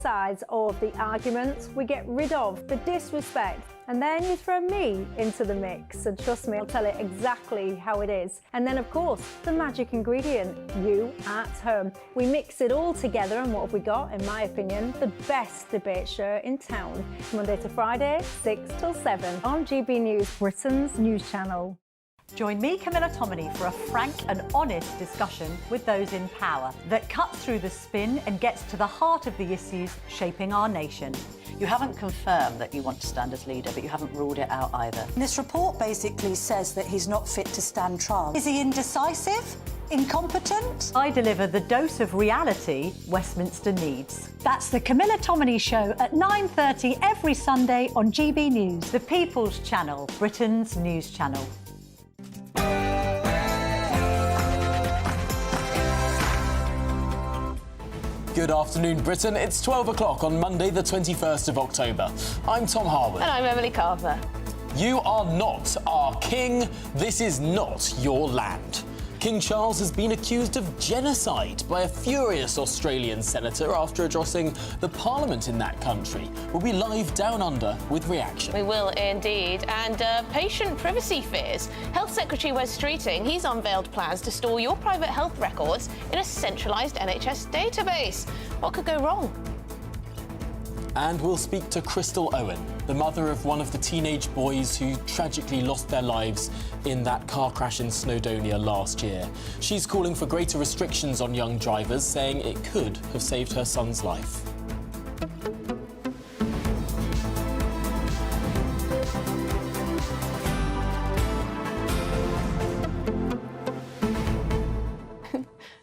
sides of the arguments, we get rid of the disrespect, and then you throw me into the mix, and trust me, I'll tell it exactly how it is. And then of course, the magic ingredient, you at home. We mix it all together, and what have we got? In my opinion, the best debate show in town. Monday to Friday, 6 till 7 on GB News, Britain's news channel. Join me, Camilla Tominey, for a frank and honest discussion with those in power that cuts through the spin and gets to the heart of the issues shaping our nation. You haven't confirmed that you want to stand as leader, but you haven't ruled it out either. This report basically says that he's not fit to stand trial. Is he indecisive? Incompetent? I deliver the dose of reality Westminster needs. That's the Camilla Tominey Show at 9:30 every Sunday on GB News, the People's Channel, Britain's news channel. Good afternoon, Britain. It's 12 o'clock on Monday, the 21st of October. I'm Tom Harwood. And I'm Emily Carver. You are not our king. This is not your land. King Charles has been accused of genocide by a furious Australian senator after addressing the parliament in that country. We'll be live down under with reaction. We will indeed. And patient privacy fears. Health Secretary Wes Streeting, he's unveiled plans to store your private health records in a centralised NHS database. What could go wrong? And we'll speak to Crystal Owen, the mother of one of the teenage boys who tragically lost their lives in that car crash in Snowdonia last year. She's calling for greater restrictions on young drivers, saying it could have saved her son's life.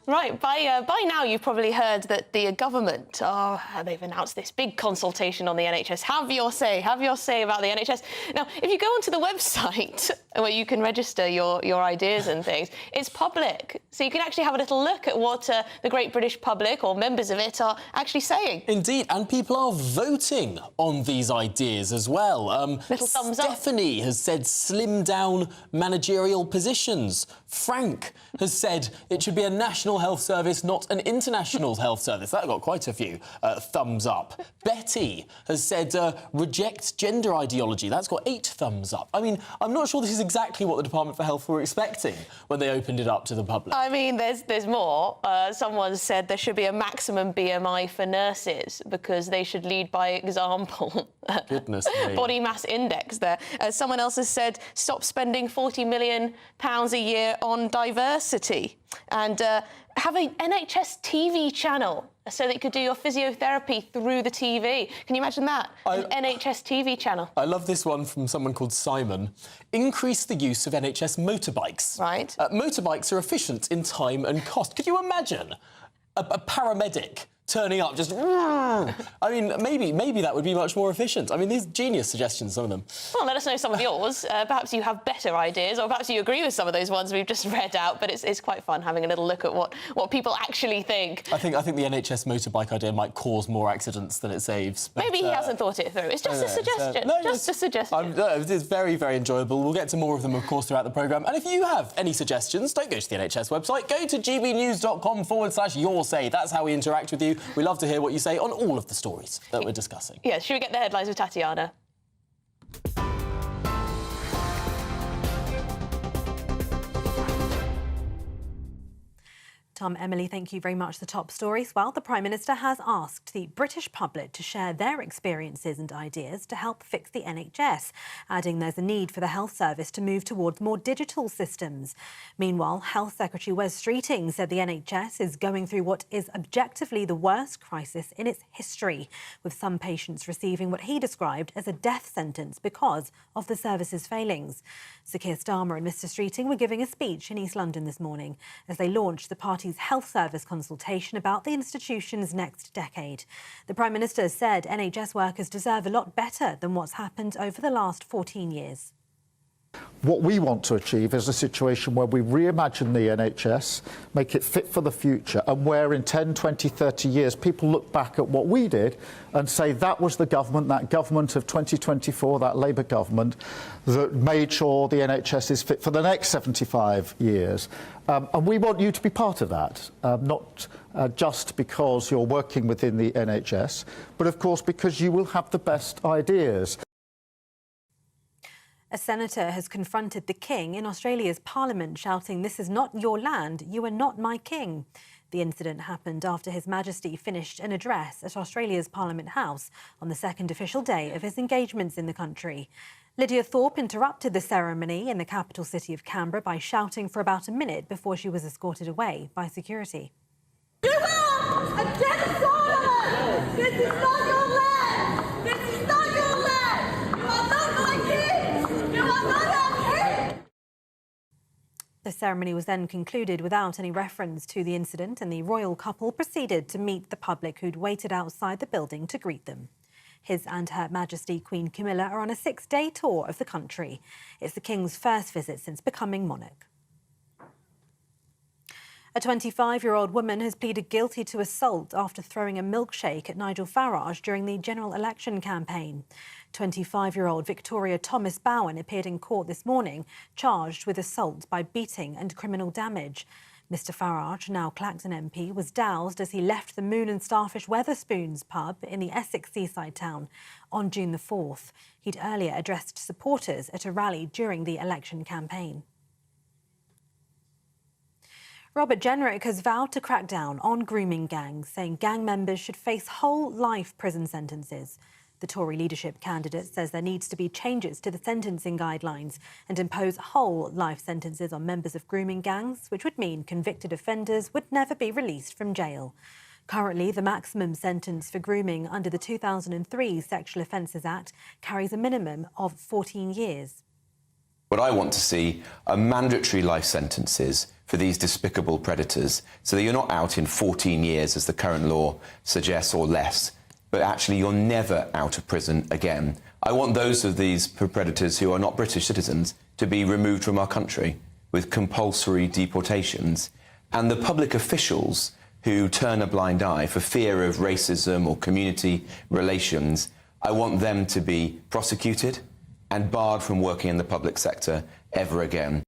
Right, by now you've probably heard that the government, they've announced this big consultation on the NHS. Have your say about the NHS. Now, if you go onto the website where you can register your ideas and things, it's public. So you can actually have a little look at what the great British public or members of it are actually saying. Indeed, and people are voting on these ideas as well. Little thumbs up. Stephanie has said slim down managerial positions. Frank has said it should be a national health service, not an international health service. That got quite a few thumbs up. Betty has said reject gender ideology. That's got 8 thumbs up. I mean, I'm not sure this is exactly what the Department for Health were expecting when they opened it up to the public. I mean, there's more. Someone said there should be a maximum BMI for nurses because they should lead by example. Goodness me. Body mass index there. Someone else has said stop spending £40 million a year on diversity and have an NHS TV channel so that you could do your physiotherapy through the TV. Can you imagine that? An NHS TV channel. I love this one from someone called Simon. Increase the use of NHS motorbikes. Right. Motorbikes are efficient in time and cost. Could you imagine a paramedic turning up just... I mean, maybe that would be much more efficient. I mean, these genius suggestions, some of them. Well, let us know some of yours. Perhaps you have better ideas, or perhaps you agree with some of those ones we've just read out, but it's quite fun having a little look at what people actually think. I think the NHS motorbike idea might cause more accidents than it saves. But, maybe he hasn't thought it through. It's just a suggestion. Just a suggestion. It's very, very enjoyable. We'll get to more of them, of course, throughout the programme. And if you have any suggestions, don't go to the NHS website. Go to gbnews.com/yoursay. That's how we interact with you. We love to hear what you say on all of the stories that we're discussing. Yeah, should we get the headlines with Tatiana? Tom, Emily, thank you very much. The top stories. Well, the Prime Minister has asked the British public to share their experiences and ideas to help fix the NHS, adding there's a need for the health service to move towards more digital systems. Meanwhile, Health Secretary Wes Streeting said the NHS is going through what is objectively the worst crisis in its history, with some patients receiving what he described as a death sentence because of the service's failings. Sir Keir Starmer and Mr Streeting were giving a speech in East London this morning as they launched the party's health service consultation about the institution's next decade. The Prime Minister said NHS workers deserve a lot better than what's happened over the last 14 years. What we want to achieve is a situation where we reimagine the NHS, make it fit for the future, and where in 10, 20, 30 years people look back at what we did and say that was the government, that government of 2024, that Labour government, that made sure the NHS is fit for the next 75 years. And we want you to be part of that, not just because you're working within the NHS, but of course because you will have the best ideas. A senator has confronted the King in Australia's parliament, shouting, "This is not your land, you are not my king." The incident happened after His Majesty finished an address at Australia's Parliament House on the second official day of his engagements in the country. Lydia Thorpe interrupted the ceremony in the capital city of Canberra by shouting for about a minute before she was escorted away by security. You are a genocide! This is not your land! This is not your land! You are not my king! You are not our king! The ceremony was then concluded without any reference to the incident, and the royal couple proceeded to meet the public who'd waited outside the building to greet them. His and Her Majesty Queen Camilla are on a 6-day tour of the country. It's the King's first visit since becoming monarch. A 25-year-old woman has pleaded guilty to assault after throwing a milkshake at Nigel Farage during the general election campaign. 25-year-old Victoria Thomas Bowen appeared in court this morning, charged with assault by beating and criminal damage. Mr Farage, now Clacton MP, was doused as he left the Moon and Starfish Wetherspoons pub in the Essex seaside town on June the 4th. He'd earlier addressed supporters at a rally during the election campaign. Robert Jenrick has vowed to crack down on grooming gangs, saying gang members should face whole life prison sentences. The Tory leadership candidate says there needs to be changes to the sentencing guidelines and impose whole life sentences on members of grooming gangs, which would mean convicted offenders would never be released from jail. Currently, the maximum sentence for grooming under the 2003 Sexual Offences Act carries a minimum of 14 years. What I want to see are mandatory life sentences for these despicable predators, so that you're not out in 14 years, as the current law suggests, or less, but actually you're never out of prison again. I want those of these predators who are not British citizens to be removed from our country with compulsory deportations. And the public officials who turn a blind eye for fear of racism or community relations, I want them to be prosecuted and barred from working in the public sector ever again.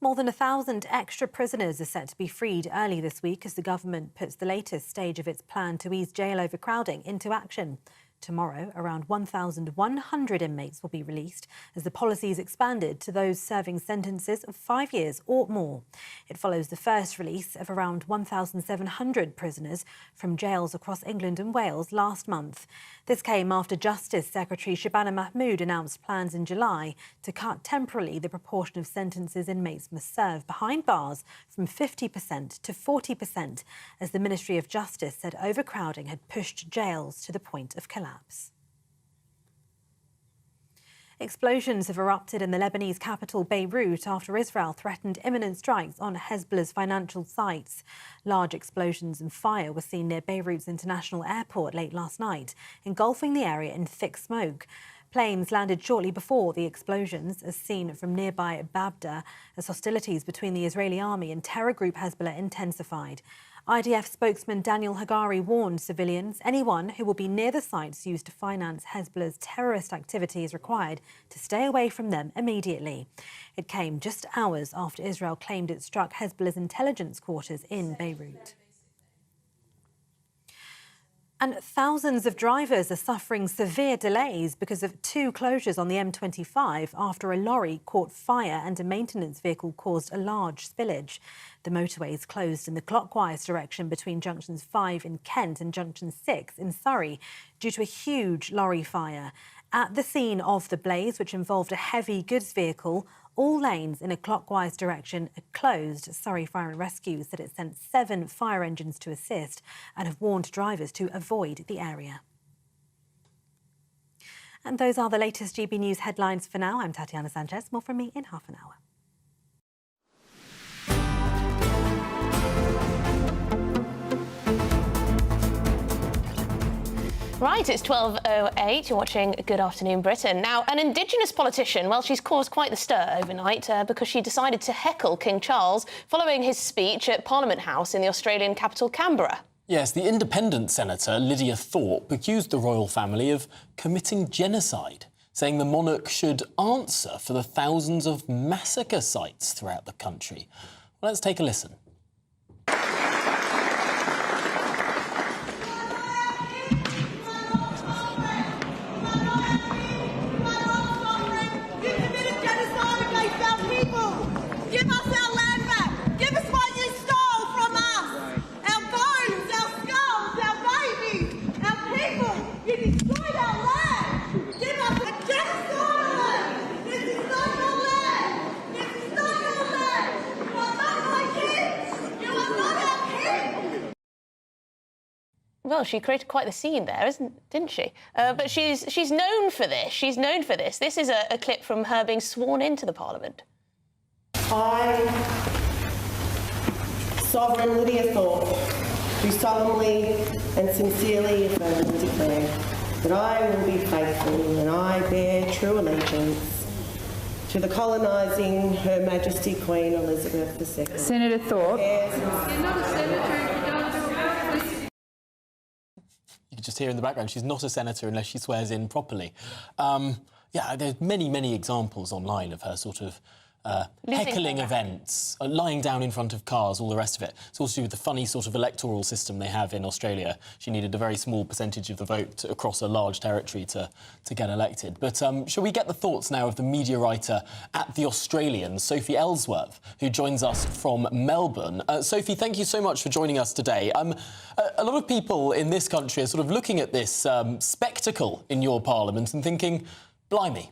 More than 1,000 extra prisoners are set to be freed early this week as the government puts the latest stage of its plan to ease jail overcrowding into action. Tomorrow, around 1,100 inmates will be released as the policy is expanded to those serving sentences of 5 years or more. It follows the first release of around 1,700 prisoners from jails across England and Wales last month. This came after Justice Secretary Shabana Mahmood announced plans in July to cut temporarily the proportion of sentences inmates must serve behind bars from 50% to 40%, as the Ministry of Justice said overcrowding had pushed jails to the point of collapse. Explosions have erupted in the Lebanese capital Beirut after Israel threatened imminent strikes on Hezbollah's financial sites. Large explosions and fire were seen near Beirut's international airport late last night, engulfing the area in thick smoke. Planes landed shortly before the explosions, as seen from nearby Babda, as hostilities between the Israeli army and terror group Hezbollah intensified. IDF spokesman Daniel Hagari warned civilians anyone who will be near the sites used to finance Hezbollah's terrorist activity is required to stay away from them immediately. It came just hours after Israel claimed it struck Hezbollah's intelligence quarters in Beirut. And thousands of drivers are suffering severe delays because of 2 closures on the M25 after a lorry caught fire and a maintenance vehicle caused a large spillage. The motorway is closed in the clockwise direction between junctions 5 in Kent and junction 6 in Surrey due to a huge lorry fire. At the scene of the blaze, which involved a heavy goods vehicle, all lanes in a clockwise direction are closed. Surrey Fire and Rescue said it sent 7 fire engines to assist and have warned drivers to avoid the area. And those are the latest GB News headlines for now. I'm Tatiana Sanchez. More from me in half an hour. Right, it's 12:08. You're watching Good Afternoon Britain. Now, an Indigenous politician, well, she's caused quite the stir overnight because she decided to heckle King Charles following his speech at Parliament House in the Australian capital, Canberra. Yes, the independent senator, Lydia Thorpe, accused the royal family of committing genocide, saying the monarch should answer for the thousands of massacre sites throughout the country. Well, let's take a listen. Give us our land back. Give us what you stole from us. Our bones, our skulls, our babies, our people. You destroyed our land. Give us a genocide. This is not your land. This is not your land. You are not my kids. You are not our kids. Well, she created quite the scene there, didn't she? But she's known for this. She's known for this. This is a clip from her being sworn into the Parliament. I, Sovereign Lydia Thorpe, do solemnly and sincerely affirm and declare that I will be faithful and I bear true allegiance to the colonising Her Majesty Queen Elizabeth II. Senator Thorpe. You're not a senator if you don't do it. You can just hear in the background, she's not a senator unless she swears in properly. Yeah, there's many examples online of her sort of heckling events, lying down in front of cars, all the rest of it. It's also to do with the funny sort of electoral system they have in Australia. She needed a very small percentage of the vote across a large territory to get elected. But shall we get the thoughts now of the media writer at The Australian, Sophie Ellsworth, who joins us from Melbourne. Sophie, thank you so much for joining us today. A lot of people in this country are sort of looking at this spectacle in your parliament and thinking, blimey.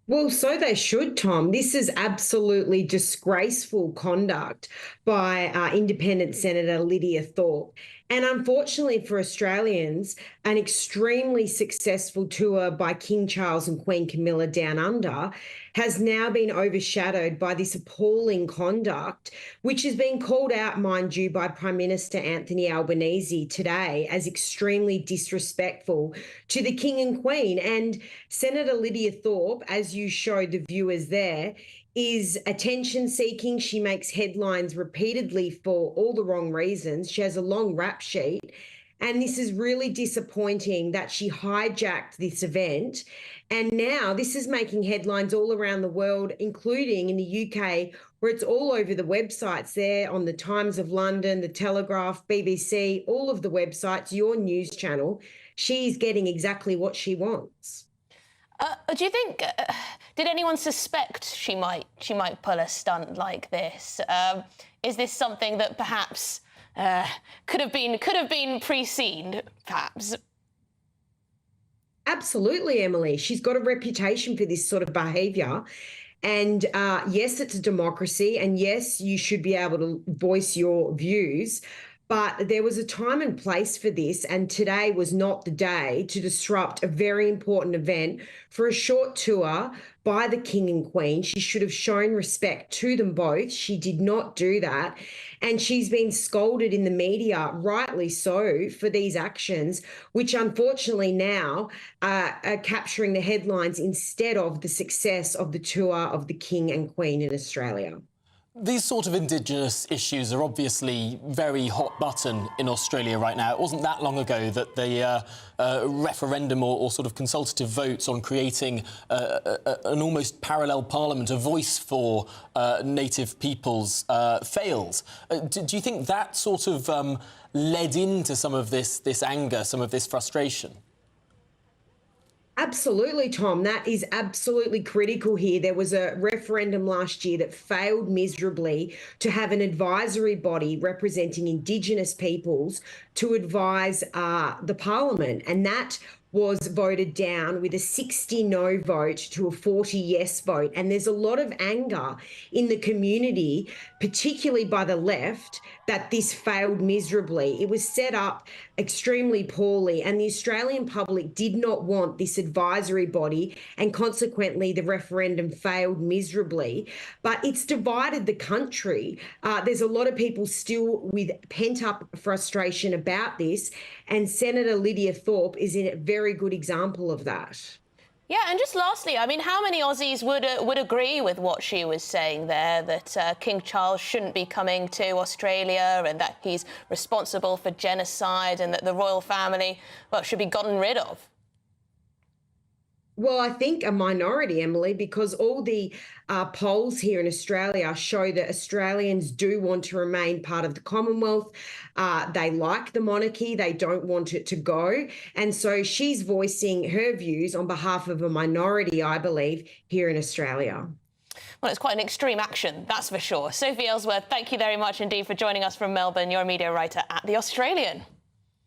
Well, so they should, Tom. This is absolutely disgraceful conduct by Independent Senator Lydia Thorpe. And unfortunately for Australians, an extremely successful tour by King Charles and Queen Camilla down under has now been overshadowed by this appalling conduct, which has been called out, mind you, by Prime Minister Anthony Albanese today as extremely disrespectful to the King and Queen. And Senator Lydia Thorpe, as you showed the viewers there, is attention-seeking. She makes headlines repeatedly for all the wrong reasons. She has a long rap sheet. And this is really disappointing that she hijacked this event. And now this is making headlines all around the world, including in the UK, where it's all over the websites there on the Times of London, the Telegraph, BBC, all of the websites, your news channel. She's getting exactly what she wants. Do you think, did anyone suspect she might pull a stunt like this? Is this something that perhaps could have been pre-seen, perhaps? Absolutely, Emily. She's got a reputation for this sort of behaviour. And yes, it's a democracy. And yes, you should be able to voice your views. But there was a time and place for this, and today was not the day to disrupt a very important event for a short tour by the King and Queen. She should have shown respect to them both. She did not do that. And she's been scolded in the media, rightly so, for these actions, which unfortunately now are capturing the headlines instead of the success of the tour of the King and Queen in Australia. These sort of Indigenous issues are obviously very hot button in Australia right now. It wasn't that long ago that the referendum or sort of consultative votes on creating an almost parallel parliament, a voice for native peoples, failed. Do you think that sort of led into some of this anger, some of this frustration? Absolutely, Tom. That is absolutely critical here. There was a referendum last year that failed miserably to have an advisory body representing Indigenous peoples to advise the Parliament. And that was voted down with a 60 no vote to a 40 yes vote. And there's a lot of anger in the community, particularly by the left, that this failed miserably. It was set up extremely poorly, and the Australian public did not want this advisory body, and consequently the referendum failed miserably. But it's divided the country. There's a lot of people still with pent-up frustration about this, and Senator Lydia Thorpe is a very good example of that. Yeah, and just lastly, I mean, how many Aussies would agree with what she was saying there, that King Charles shouldn't be coming to Australia and that he's responsible for genocide and that the royal family, well, should be gotten rid of? Well, I think a minority, Emily, because all the polls here in Australia show that Australians do want to remain part of the Commonwealth. They like the monarchy. They don't want it to go. And so she's voicing her views on behalf of a minority, I believe, here in Australia. Well, it's quite an extreme action, that's for sure. Sophie Ellsworth, thank you very much indeed for joining us from Melbourne. You're a media writer at The Australian.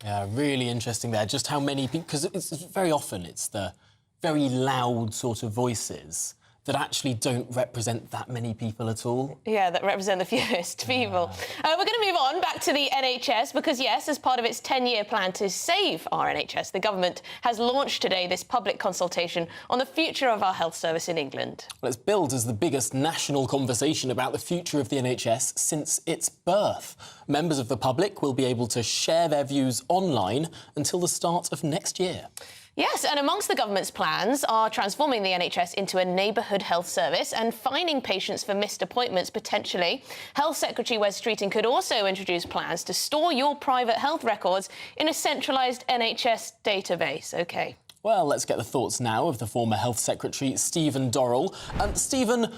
Yeah, really interesting there. Just how many people... Because it's very often it's the very loud sort of voices that actually don't represent that many people at all. Yeah, that represent the fewest people. We're going to move on back to the NHS because, yes, as part of its 10-year plan to save our NHS, the government has launched today this public consultation on the future of our health service in England. Well, it's billed as the biggest national conversation about the future of the NHS since its birth. Members of the public will be able to share their views online until the start of next year. Yes, and amongst the government's plans are transforming the NHS into a neighbourhood health service and fining patients for missed appointments, potentially. Health Secretary Wes Streeting could also introduce plans to store your private health records in a centralised NHS database. OK. Well, let's get the thoughts now of the former Health Secretary, Stephen Dorrell. Stephen,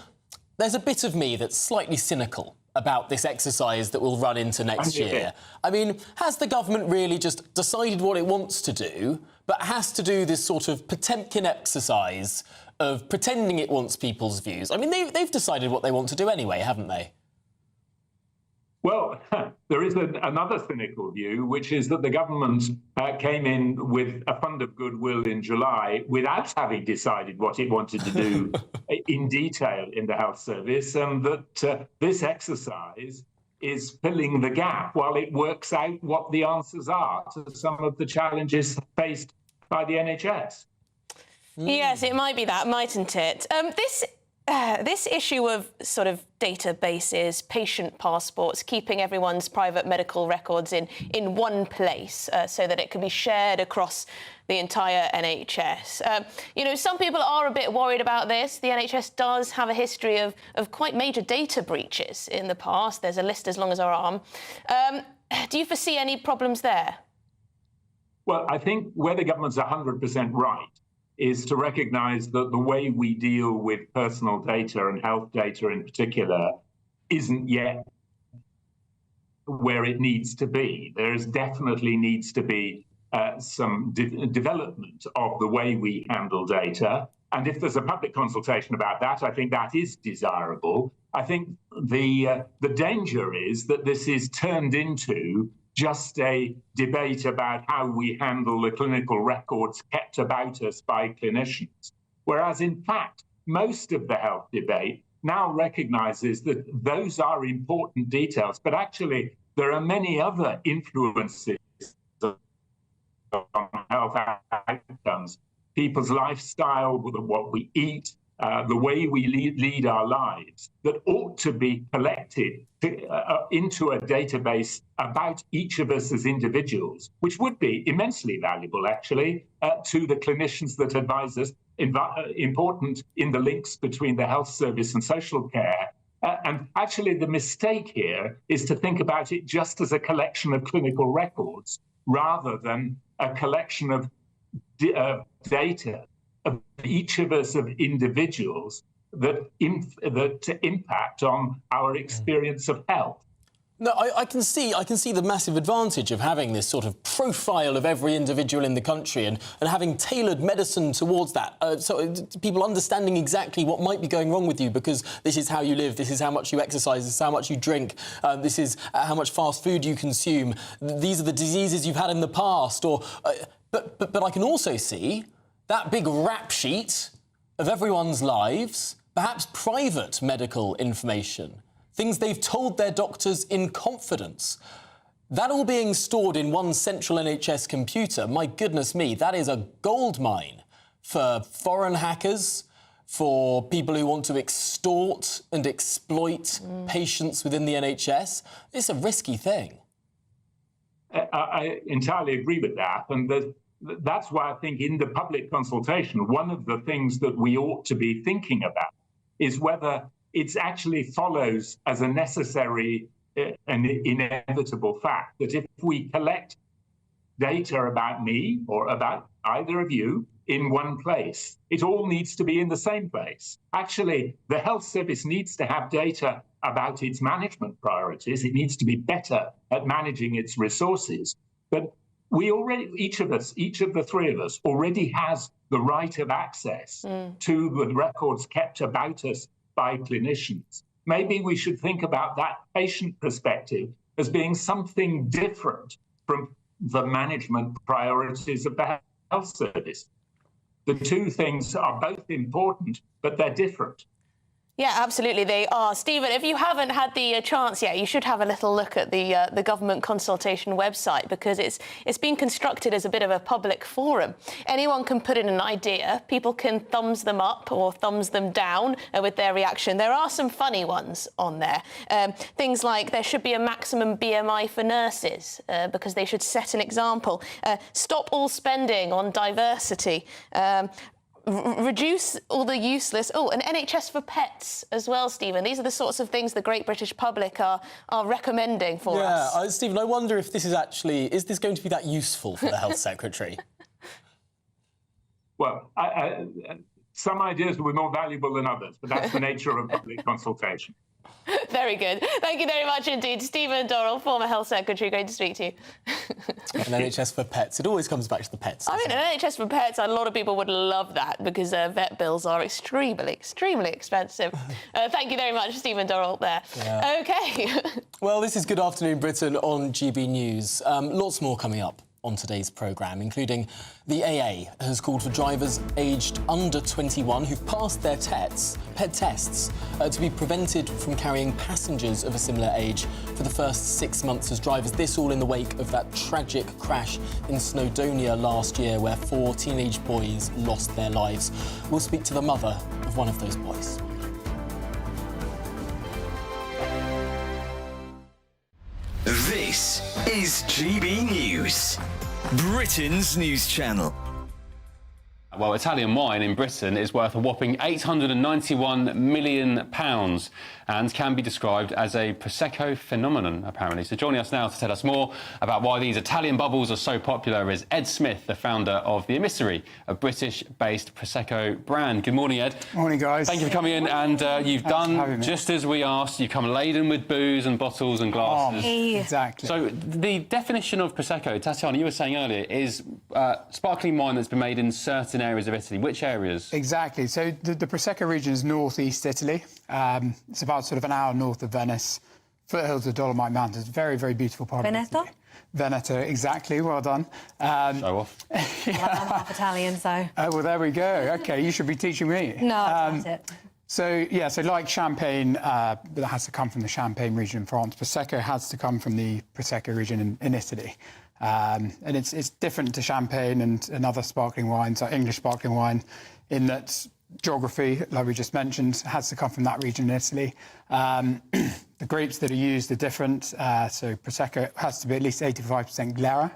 there's a bit of me that's slightly cynical about this exercise that will run into next year. I mean, has the government really just decided what it wants to do, but has to do this sort of Potemkin exercise of pretending it wants people's views? I mean, they've decided what they want to do anyway, haven't they? Well, there is another cynical view, which is that the government came in with a fund of goodwill in July without having decided what it wanted to do in detail in the health service, and that this exercise is filling the gap while it works out what the answers are to some of the challenges faced by the NHS. Yes, it might be that, mightn't it? This issue of sort of databases, patient passports, keeping everyone's private medical records in one place so that it can be shared across the entire NHS. You know, some people are a bit worried about this. The NHS does have a history of quite major data breaches in the past. There's a list as long as our arm. Do you foresee any problems there? Well, I think where the government's 100% right is to recognise that the way we deal with personal data and health data in particular isn't yet where it needs to be. There definitely needs to be some development of the way we handle data. And if there's a public consultation about that, I think that is desirable. I think the danger is that this is turned into just a debate about how we handle the clinical records kept about us by clinicians. Whereas, in fact, most of the health debate now recognises that those are important details, but actually there are many other influences on health outcomes. People's lifestyle, what we eat, the way we lead our lives, that ought to be collected into a database about each of us as individuals, which would be immensely valuable, actually, to the clinicians that advise us, important in the links between the health service and social care. And actually, the mistake here is to think about it just as a collection of clinical records, rather than a collection of data of each of us, of individuals that impact on our experience of health. No, I can see the massive advantage of having this sort of profile of every individual in the country and having tailored medicine towards that. So people understanding exactly what might be going wrong with you because this is how you live, this is how much you exercise, this is how much you drink, this is how much fast food you consume, these are the diseases you've had in the past. But I can also see that big rap sheet of everyone's lives, perhaps private medical information, things they've told their doctors in confidence. That all being stored in one central NHS computer, my goodness me, that is a gold mine for foreign hackers, for people who want to extort and exploit patients within the NHS. It's a risky thing. I entirely agree with that. And that's why I think in the public consultation, one of the things that we ought to be thinking about is whether it actually follows as a necessary and inevitable fact that if we collect data about me or about either of you in one place, it all needs to be in the same place. Actually, the health service needs to have data about its management priorities. It needs to be better at managing its resources. But we already, each of the three of us, already has the right of access to the records kept about us by clinicians. Maybe we should think about that patient perspective as being something different from the management priorities of the health service. The two things are both important, but they're different. Yeah, absolutely, they are. Stephen, if you haven't had the chance yet, you should have a little look at the government consultation website because it's been constructed as a bit of a public forum. Anyone can put in an idea. People can thumbs them up or thumbs them down with their reaction. There are some funny ones on there. Things like there should be a maximum BMI for nurses because they should set an example. Stop all spending on diversity. Reduce all the useless... Oh, an NHS for pets as well, Stephen. These are the sorts of things the great British public are recommending for us. Yeah, Stephen, I wonder if this is actually... Is this going to be that useful for the Health Secretary? Well, some ideas will be more valuable than others, but that's the nature of public consultation. Very good. Thank you very much indeed. Stephen Dorrell, former Health Secretary. Great to speak to you. An NHS for pets. It always comes back to the pets. I mean, an NHS for pets, a lot of people would love that because vet bills are extremely expensive. Thank you very much, Stephen Dorrell there. Yeah. OK. Well, this is Good Afternoon Britain on GB News. Lots more coming up on today's programme, including the AA has called for drivers aged under 21 who've passed their ped tests to be prevented from carrying passengers of a similar age for the first 6 months as drivers. This all in the wake of that tragic crash in Snowdonia last year where 4 teenage boys lost their lives. We'll speak to the mother of one of those boys. This is GB News, Britain's news channel. Well, Italian wine in Britain is worth a whopping £891 million and can be described as a Prosecco phenomenon, apparently. So joining us now to tell us more about why these Italian bubbles are so popular is Ed Smith, the founder of The Emissary, a British-based Prosecco brand. Good morning, Ed. Morning, guys. Thank you for coming in, and you've done just as we asked. You come laden with booze and bottles and glasses. Exactly. So the definition of Prosecco, Tatiana, you were saying earlier, is sparkling wine that's been made in certain areas of Italy. Which areas? Exactly. So the Prosecco region is northeast Italy. It's about sort of an hour north of Venice, foothills of Dolomite Mountains. Very, very beautiful part of Italy. Veneto, exactly. Well done. Show off. I'm half Italian, so... well, there we go. OK, you should be teaching me. No, that's it. So, yeah, so like Champagne, that has to come from the Champagne region in France. Prosecco has to come from the Prosecco region in Italy. And it's different to Champagne and other sparkling wines, like English sparkling wine, in that geography, like we just mentioned, has to come from that region in Italy. The grapes that are used are different. So Prosecco has to be at least 85% Glera,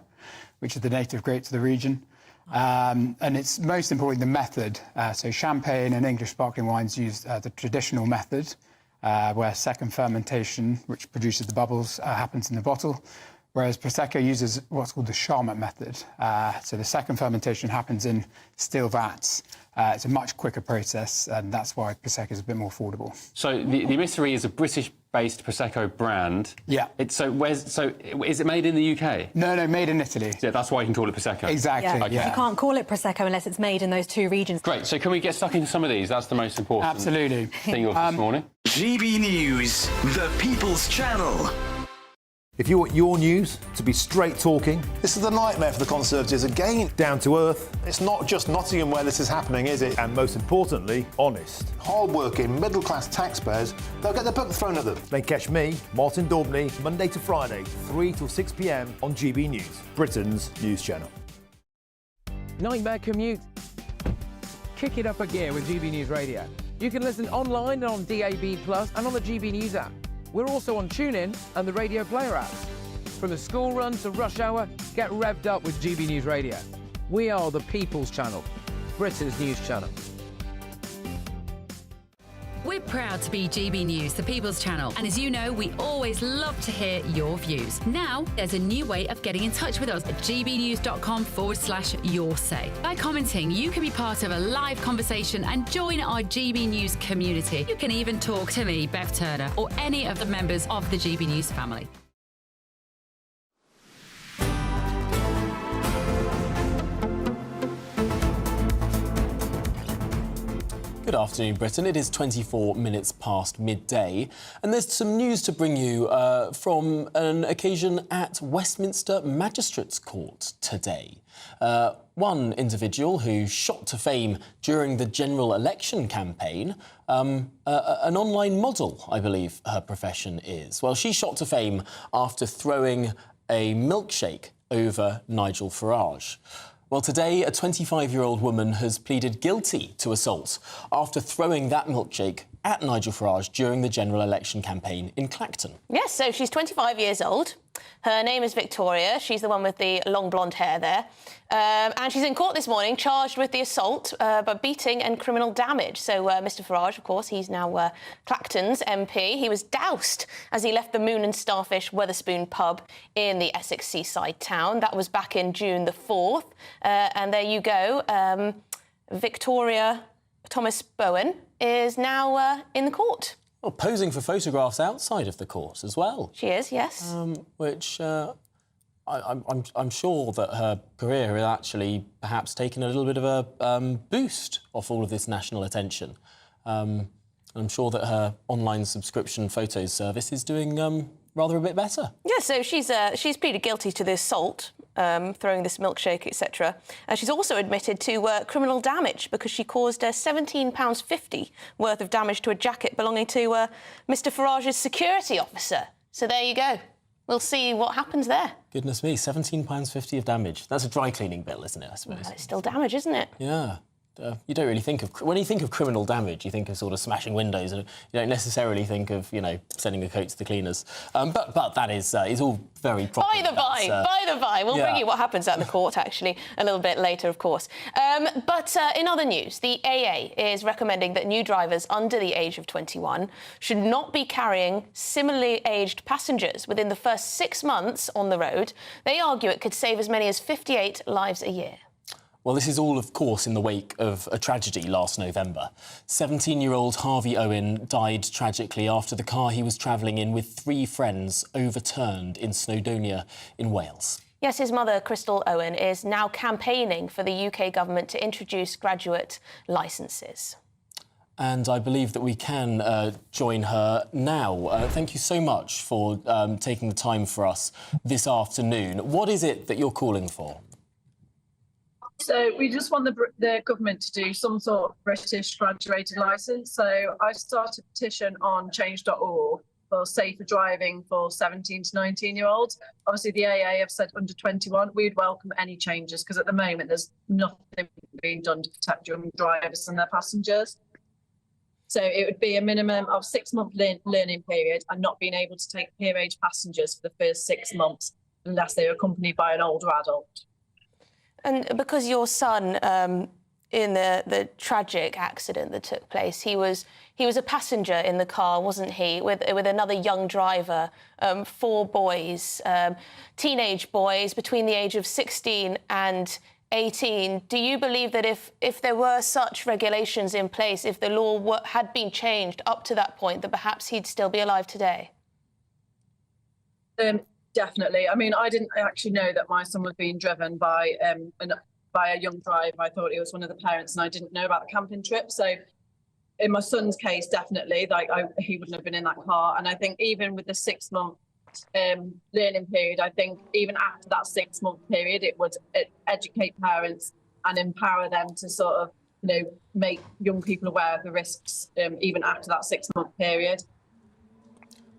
which is the native grapes of the region. And it's most importantly the method. So Champagne and English sparkling wines use the traditional method, where second fermentation, which produces the bubbles, happens in the bottle. Whereas Prosecco uses what's called the Charmat method. So the second fermentation happens in still vats. It's a much quicker process, and that's why Prosecco is a bit more affordable. So the Emissary is a British-based Prosecco brand. Yeah. So is it made in the UK? No, made in Italy. Yeah, that's why you can call it Prosecco. Exactly. You can't call it Prosecco unless it's made in those two regions. Great. So can we get stuck into some of these? That's the most important Absolutely. thing of this morning. GB News, the People's Channel. If you want your news to be straight talking... This is a nightmare for the Conservatives again. Down to earth. It's not just Nottingham where this is happening, is it? And most importantly, honest. Hard-working, middle-class taxpayers, they'll get their book thrown at them. Then catch me, Martin Daubney, Monday to Friday, 3 till 6 p.m. on GB News, Britain's news channel. Nightmare commute? Kick it up a gear with GB News Radio. You can listen online and on DAB+ and on the GB News app. We're also on TuneIn and the Radio Player app. From the school run to rush hour, get revved up with GB News Radio. We are the People's Channel, Britain's news channel. We're proud to be GB News, the People's Channel, and as you know, we always love to hear your views. Now, there's a new way of getting in touch with us at gbnews.com/yoursay. By commenting, you can be part of a live conversation and join our GB News community. You can even talk to me, Bev Turner, or any of the members of the GB News family. Good afternoon, Britain. It is 24 minutes past midday, and there's some news to bring you from an occasion at Westminster Magistrates Court today. One individual who shot to fame during the general election campaign, an online model, I believe her profession is. Well, she shot to fame after throwing a milkshake over Nigel Farage. Well, today, a 25-year-old woman has pleaded guilty to assault after throwing that milkshake at Nigel Farage during the general election campaign in Clacton. Yes, so she's 25 years old. Her name is Victoria. She's the one with the long blonde hair there. And she's in court this morning, charged with the assault by beating and criminal damage. So Mr Farage, of course, he's now Clacton's MP. He was doused as he left the Moon and Starfish Wetherspoon pub in the Essex seaside town. That was back in June the 4th. And there you go. Victoria Thomas Bowen is now in the court. Well, posing for photographs outside of the court as well. She is, yes. Which I'm sure that her career has actually perhaps taken a little bit of a boost off all of this national attention. I'm sure that her online subscription photos service is doing rather a bit better. Yeah, so she's pleaded guilty to the assault, throwing this milkshake, etc. And she's also admitted to criminal damage because she caused £17.50 worth of damage to a jacket belonging to Mr Farage's security officer. So there you go. We'll see what happens there. Goodness me, £17.50 of damage. That's a dry cleaning bill, isn't it, I suppose? Well, it's still damage, isn't it? Yeah. You don't really think of... When you think of criminal damage, you think of sort of smashing windows, and you don't necessarily think of, you know, sending a coat to the cleaners. But that is all very proper. By the by, we'll bring you what happens at the court, actually, a little bit later, of course. But in other news, the AA is recommending that new drivers under the age of 21 should not be carrying similarly aged passengers within the first 6 months on the road. They argue it could save as many as 58 lives a year. Well, this is all, of course, in the wake of a tragedy last November. 17-year-old Harvey Owen died tragically after the car he was travelling in with 3 friends overturned in Snowdonia in Wales. Yes, his mother, Crystal Owen, is now campaigning for the UK government to introduce graduate licences. And I believe that we can join her now. Thank you so much for taking the time for us this afternoon. What is it that you're calling for? So we just want the government to do some sort of British graduated licence. So I started a petition on change.org for safer driving for 17 to 19-year-olds. Obviously, the AA have said under 21. We'd welcome any changes because at the moment there's nothing being done to protect young drivers and their passengers. So it would be a minimum of 6-month learning period and not being able to take peer-age passengers for the first 6 months unless they are accompanied by an older adult. And because your son, in the tragic accident that took place, he was a passenger in the car, wasn't he, with another young driver, 4 boys, teenage boys between the age of 16 and 18. Do you believe that if there were such regulations in place, if the law had been changed up to that point, that perhaps he'd still be alive today? Definitely. I mean, I didn't actually know that my son was being driven by a young driver. I thought it was one of the parents, and I didn't know about the camping trip. So in my son's case, definitely, he wouldn't have been in that car. And I think even with the 6-month learning period, I think even after that 6-month period, it would educate parents and empower them to sort of, make young people aware of the risks, even after that 6-month period.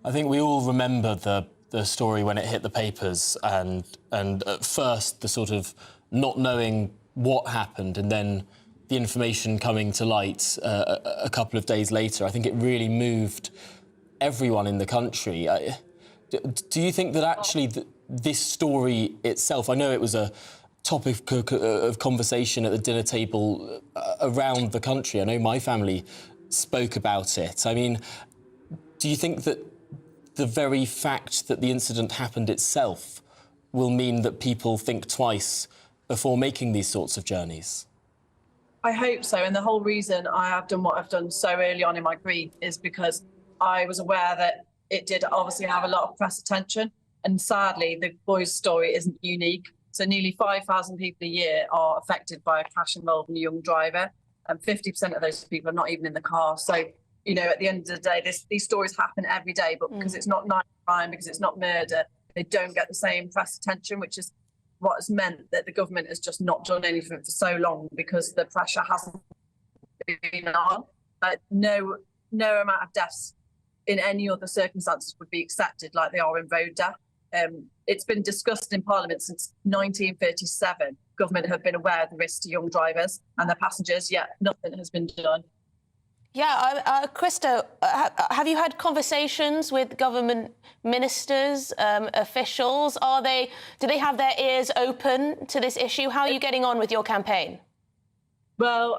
I think we all remember the story when it hit the papers, and at first the sort of not knowing what happened, and then the information coming to light a couple of days later. I think it really moved everyone in the country. Do you think that actually this story itself, I know it was a topic of conversation at the dinner table around the country. I know my family spoke about it. I mean, do you think that the very fact that the incident happened itself will mean that people think twice before making these sorts of journeys? I hope so. And the whole reason I have done what I've done so early on in my grief is because I was aware that it did obviously have a lot of press attention. And sadly, the boy's story isn't unique. So nearly 5,000 people a year are affected by a crash involving a young driver. And 50% of those people are not even in the car. So, at the end of the day, these stories happen every day, but because it's not knife crime, because it's not murder, they don't get the same press attention, which is what has meant that the government has just not done anything for so long because the pressure hasn't been on. No amount of deaths in any other circumstances would be accepted like they are in road death. It's been discussed in Parliament since 1937. Government have been aware of the risk to young drivers and their passengers, yet nothing has been done. Yeah, Christo, have you had conversations with government ministers, officials? Do they have their ears open to this issue? How are you getting on with your campaign? Well,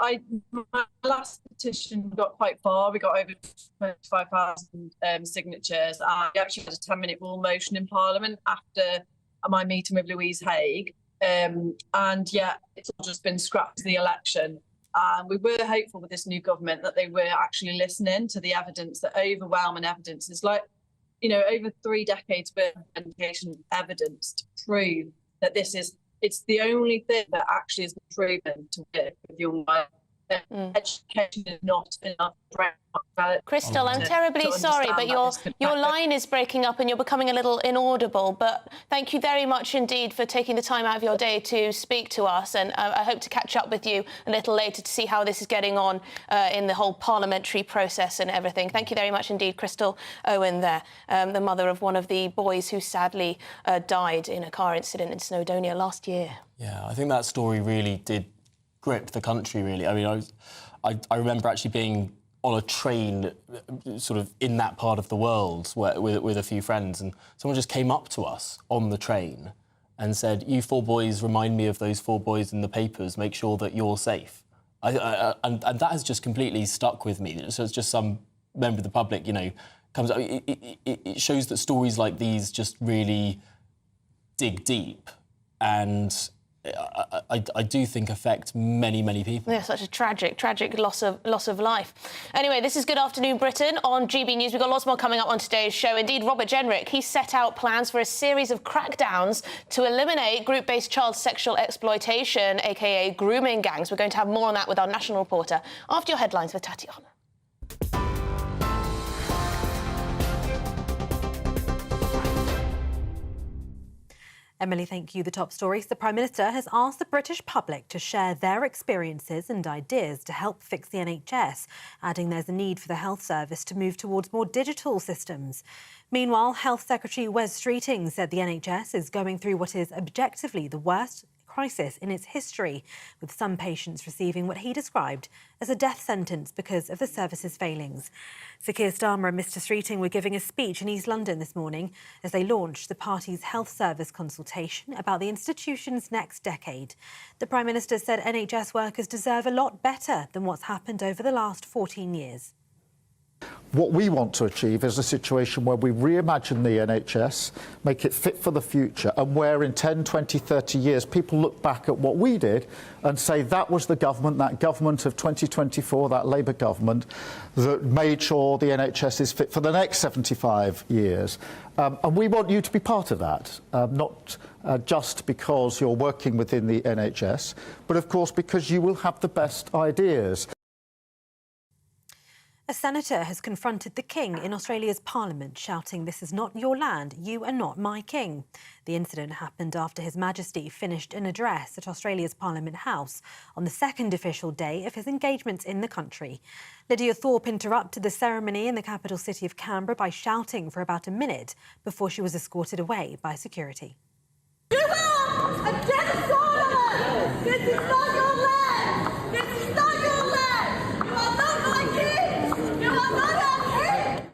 my last petition got quite far. We got over 25,000 signatures. I actually had a 10-minute rule motion in Parliament after my meeting with Louise Haigh. And yet it's all just been scrapped to the election. We were hopeful with this new government that they were actually listening to the evidence, the overwhelming evidence. It's like, over 3 decades worth of education evidence to prove that it's the only thing that actually has been proven to work with young minds. Education is not enough. Crystal, I'm terribly sorry, but your line is breaking up and you're becoming a little inaudible. But thank you very much indeed for taking the time out of your day to speak to us. And I hope to catch up with you a little later to see how this is getting on in the whole parliamentary process and everything. Thank you very much indeed, Crystal Owen there, the mother of one of the boys who sadly died in a car incident in Snowdonia last year. Yeah, I think that story really did grip the country, really. I mean, I remember actually being on a train sort of in that part of the world with a few friends, and someone just came up to us on the train and said, "You 4 boys remind me of those 4 boys in the papers, make sure that you're safe." And that has just completely stuck with me. So it's just some member of the public, comes up. It shows that stories like these just really dig deep, and I do think affect many, many people. Yeah, such a tragic loss of life. Anyway, this is Good Afternoon Britain on GB News. We've got lots more coming up on today's show. Indeed, Robert Jenrick, he set out plans for a series of crackdowns to eliminate group-based child sexual exploitation, aka grooming gangs. We're going to have more on that with our national reporter after your headlines with Tatiana. Emily, thank you. The top stories. The Prime Minister has asked the British public to share their experiences and ideas to help fix the NHS, adding there's a need for the health service to move towards more digital systems. Meanwhile, Health Secretary Wes Streeting said the NHS is going through what is objectively the worst crisis in its history, with some patients receiving what he described as a death sentence because of the service's failings. Sir Keir Starmer and Mr Streeting were giving a speech in East London this morning as they launched the party's health service consultation about the institution's next decade. The Prime Minister said NHS workers deserve a lot better than what's happened over the last 14 years. What we want to achieve is a situation where we reimagine the NHS, make it fit for the future, and where in 10, 20, 30 years people look back at what we did and say that was the government, that government of 2024, that Labour government, that made sure the NHS is fit for the next 75 years. And we want you to be part of that, not just because you're working within the NHS, but of course because you will have the best ideas. A senator has confronted the King in Australia's Parliament, shouting, "This is not your land, you are not my King." The incident happened after His Majesty finished an address at Australia's Parliament House on the second official day of his engagements in the country. Lydia Thorpe interrupted the ceremony in the capital city of Canberra by shouting for about a minute before she was escorted away by security. You are a genocide! This is not your land! This is not your land! You are not my king! You are not our king!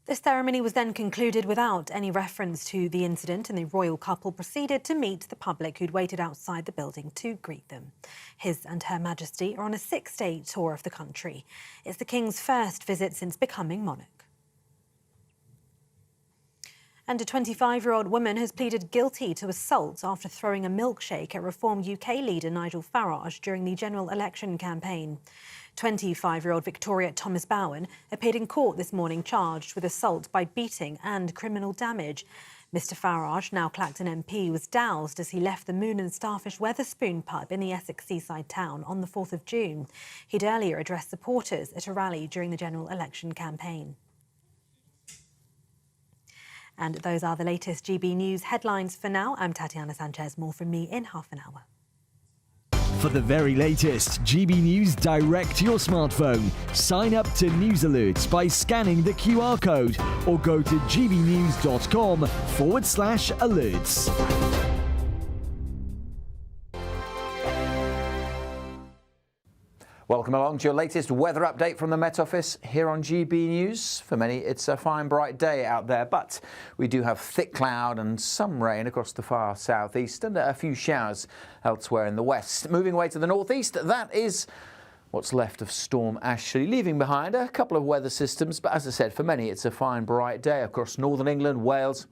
The ceremony was then concluded without any reference to the incident, and the royal couple proceeded to meet the public who'd waited outside the building to greet them. His and Her Majesty are on a 6-day tour of the country. It's the King's first visit since becoming monarch. And a 25-year-old woman has pleaded guilty to assault after throwing a milkshake at Reform UK leader Nigel Farage during the general election campaign. 25-year-old Victoria Thomas Bowen appeared in court this morning charged with assault by beating and criminal damage. Mr Farage, now Clacton MP, was doused as he left the Moon and Starfish Wetherspoon pub in the Essex seaside town on the 4th of June. He'd earlier addressed supporters at a rally during the general election campaign. And those are the latest GB News headlines for now. I'm Tatiana Sanchez. More from me in half an hour. For the very latest GB News direct to your smartphone, sign up to News Alerts by scanning the QR code or go to gbnews.com/alerts. Welcome along to your latest weather update from the Met Office here on GB News. For many, it's a fine, bright day out there, but we do have thick cloud and some rain across the far southeast and a few showers elsewhere in the west. Moving away to the northeast, that is what's left of Storm Ashley, leaving behind a couple of weather systems. But as I said, for many, it's a fine, bright day across northern England, Wales,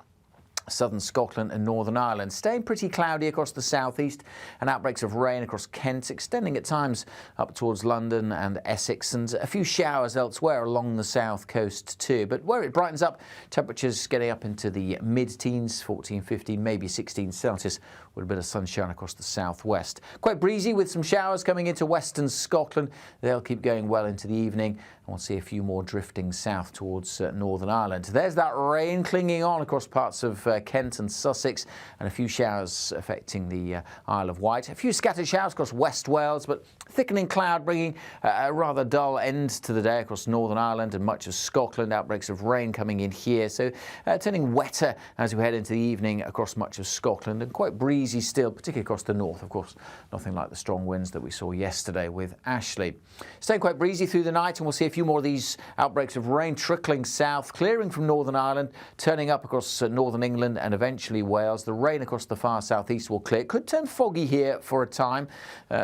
southern Scotland and Northern Ireland. Staying pretty cloudy across the southeast and outbreaks of rain across Kent, extending at times up towards London and Essex, and a few showers elsewhere along the south coast too. But where it brightens up, temperatures getting up into the mid-teens, 14, 15, maybe 16 Celsius, with a bit of sunshine across the southwest. Quite breezy with some showers coming into western Scotland. They'll keep going well into the evening, and we'll see a few more drifting south towards Northern Ireland. There's that rain clinging on across parts of Kent and Sussex, and a few showers affecting the Isle of Wight. A few scattered showers across West Wales, but thickening cloud bringing a rather dull end to the day across Northern Ireland and much of Scotland. Outbreaks of rain coming in here, so turning wetter as we head into the evening across much of Scotland, and quite breezy still, particularly across the north. Of course, nothing like the strong winds that we saw yesterday with Ashley. Staying quite breezy through the night, and we'll see a few more of these outbreaks of rain trickling south, clearing from Northern Ireland, turning up across northern England and eventually Wales. The rain across the far southeast will clear. It could turn foggy here for a time,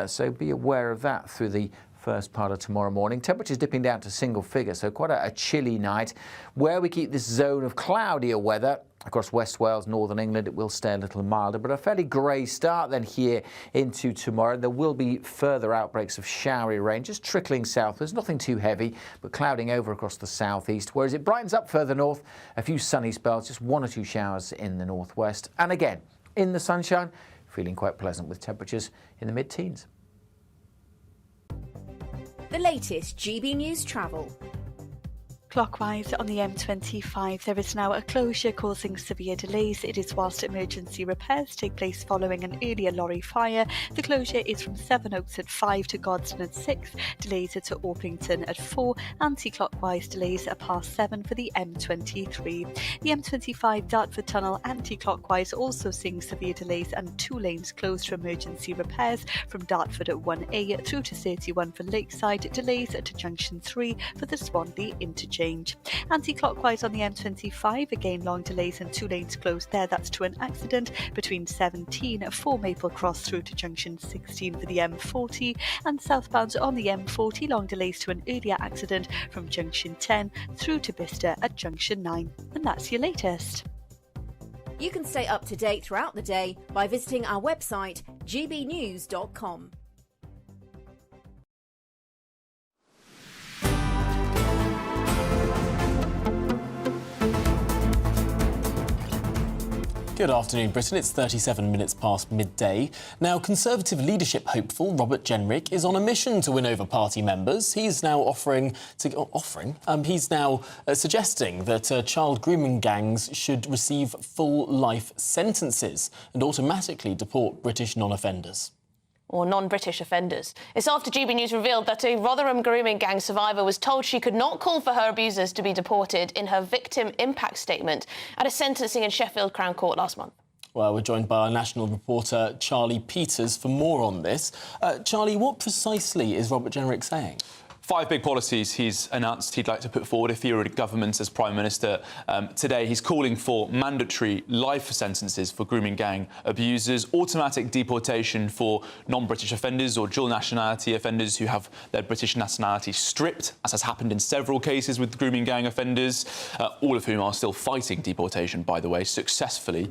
so be aware of that through the first part of tomorrow morning. Temperatures dipping down to single figures, so quite a chilly night. Where we keep this zone of cloudier weather across West Wales, Northern England, it will stay a little milder, but a fairly grey start then here into tomorrow. There will be further outbreaks of showery rain, just trickling southwards, nothing too heavy, but clouding over across the southeast, whereas it brightens up further north, a few sunny spells, just 1 or 2 showers in the northwest. And again, in the sunshine, feeling quite pleasant with temperatures in the mid-teens. The latest GB News travel. Clockwise on the M25, there is now a closure causing severe delays. It is whilst emergency repairs take place following an earlier lorry fire. The closure is from Sevenoaks at 5 to Godston at 6. Delays are to Orpington at 4. Anti-clockwise delays are past 7 for the M23. The M25 Dartford Tunnel anti-clockwise also seeing severe delays and 2 lanes closed for emergency repairs from Dartford at 1A through to 31 for Lakeside. Delays to Junction 3 for the Swanley interchange. exchange. Anti-clockwise on the M25, again long delays and 2 lanes closed there. That's to an accident between 17 for Maple Cross through to junction 16 for the M40, and southbound on the M40, long delays to an earlier accident from junction 10 through to Bicester at junction 9. And that's your latest. You can stay up to date throughout the day by visiting our website gbnews.com. Good afternoon, Britain. It's 37 minutes past midday. Now, Conservative leadership hopeful Robert Jenrick is on a mission to win over party members. He's now suggesting that child grooming gangs should receive full life sentences and automatically deport British non-offenders. Or non-British offenders. It's after GB News revealed that a Rotherham grooming gang survivor was told she could not call for her abusers to be deported in her victim impact statement at a sentencing in Sheffield Crown Court last month. Well, we're joined by our national reporter, Charlie Peters, for more on this. Charlie, what precisely is Robert Jenrick saying? 5 big policies he's announced he'd like to put forward if he were in government as Prime Minister. Today, he's calling for mandatory life sentences for grooming gang abusers, automatic deportation for non-British offenders or dual nationality offenders who have their British nationality stripped, as has happened in several cases with grooming gang offenders, all of whom are still fighting deportation, by the way, successfully.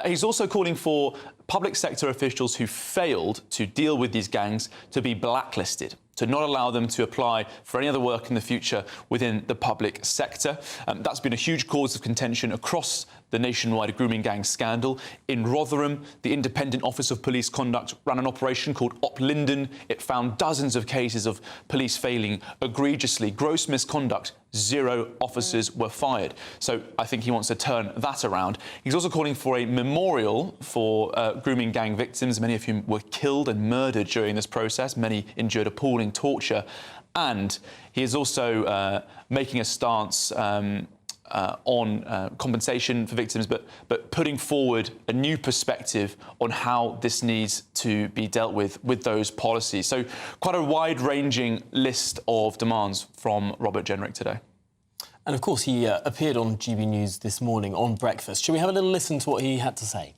He's also calling for public sector officials who failed to deal with these gangs to be blacklisted, to not allow them to apply for any other work in the future within the public sector. That's been a huge cause of contention across the nationwide grooming gang scandal. In Rotherham, the Independent Office of Police Conduct ran an operation called Op Linden. It found dozens of cases of police failing egregiously, gross misconduct. 0 officers were fired. So I think he wants to turn that around. He's also calling for a memorial for grooming gang victims, many of whom were killed and murdered during this process. Many endured appalling torture. And he is also making a stance on compensation for victims, but putting forward a new perspective on how this needs to be dealt with those policies. So quite a wide-ranging list of demands from Robert Jenrick today. And of course, he appeared on GB News this morning on breakfast. Shall we have a little listen to what he had to say?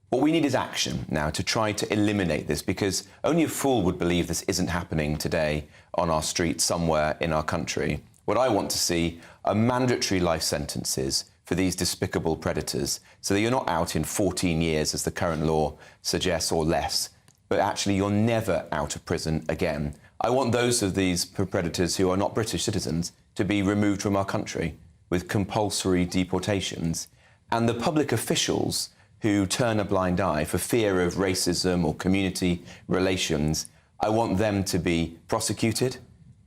What we need is action now to try to eliminate this, because only a fool would believe this isn't happening today on our streets somewhere in our country. What I want to see are mandatory life sentences for these despicable predators, so that you're not out in 14 years, as the current law suggests, or less, but actually you're never out of prison again. I want those of these predators who are not British citizens to be removed from our country with compulsory deportations. And the public officials who turn a blind eye for fear of racism or community relations, I want them to be prosecuted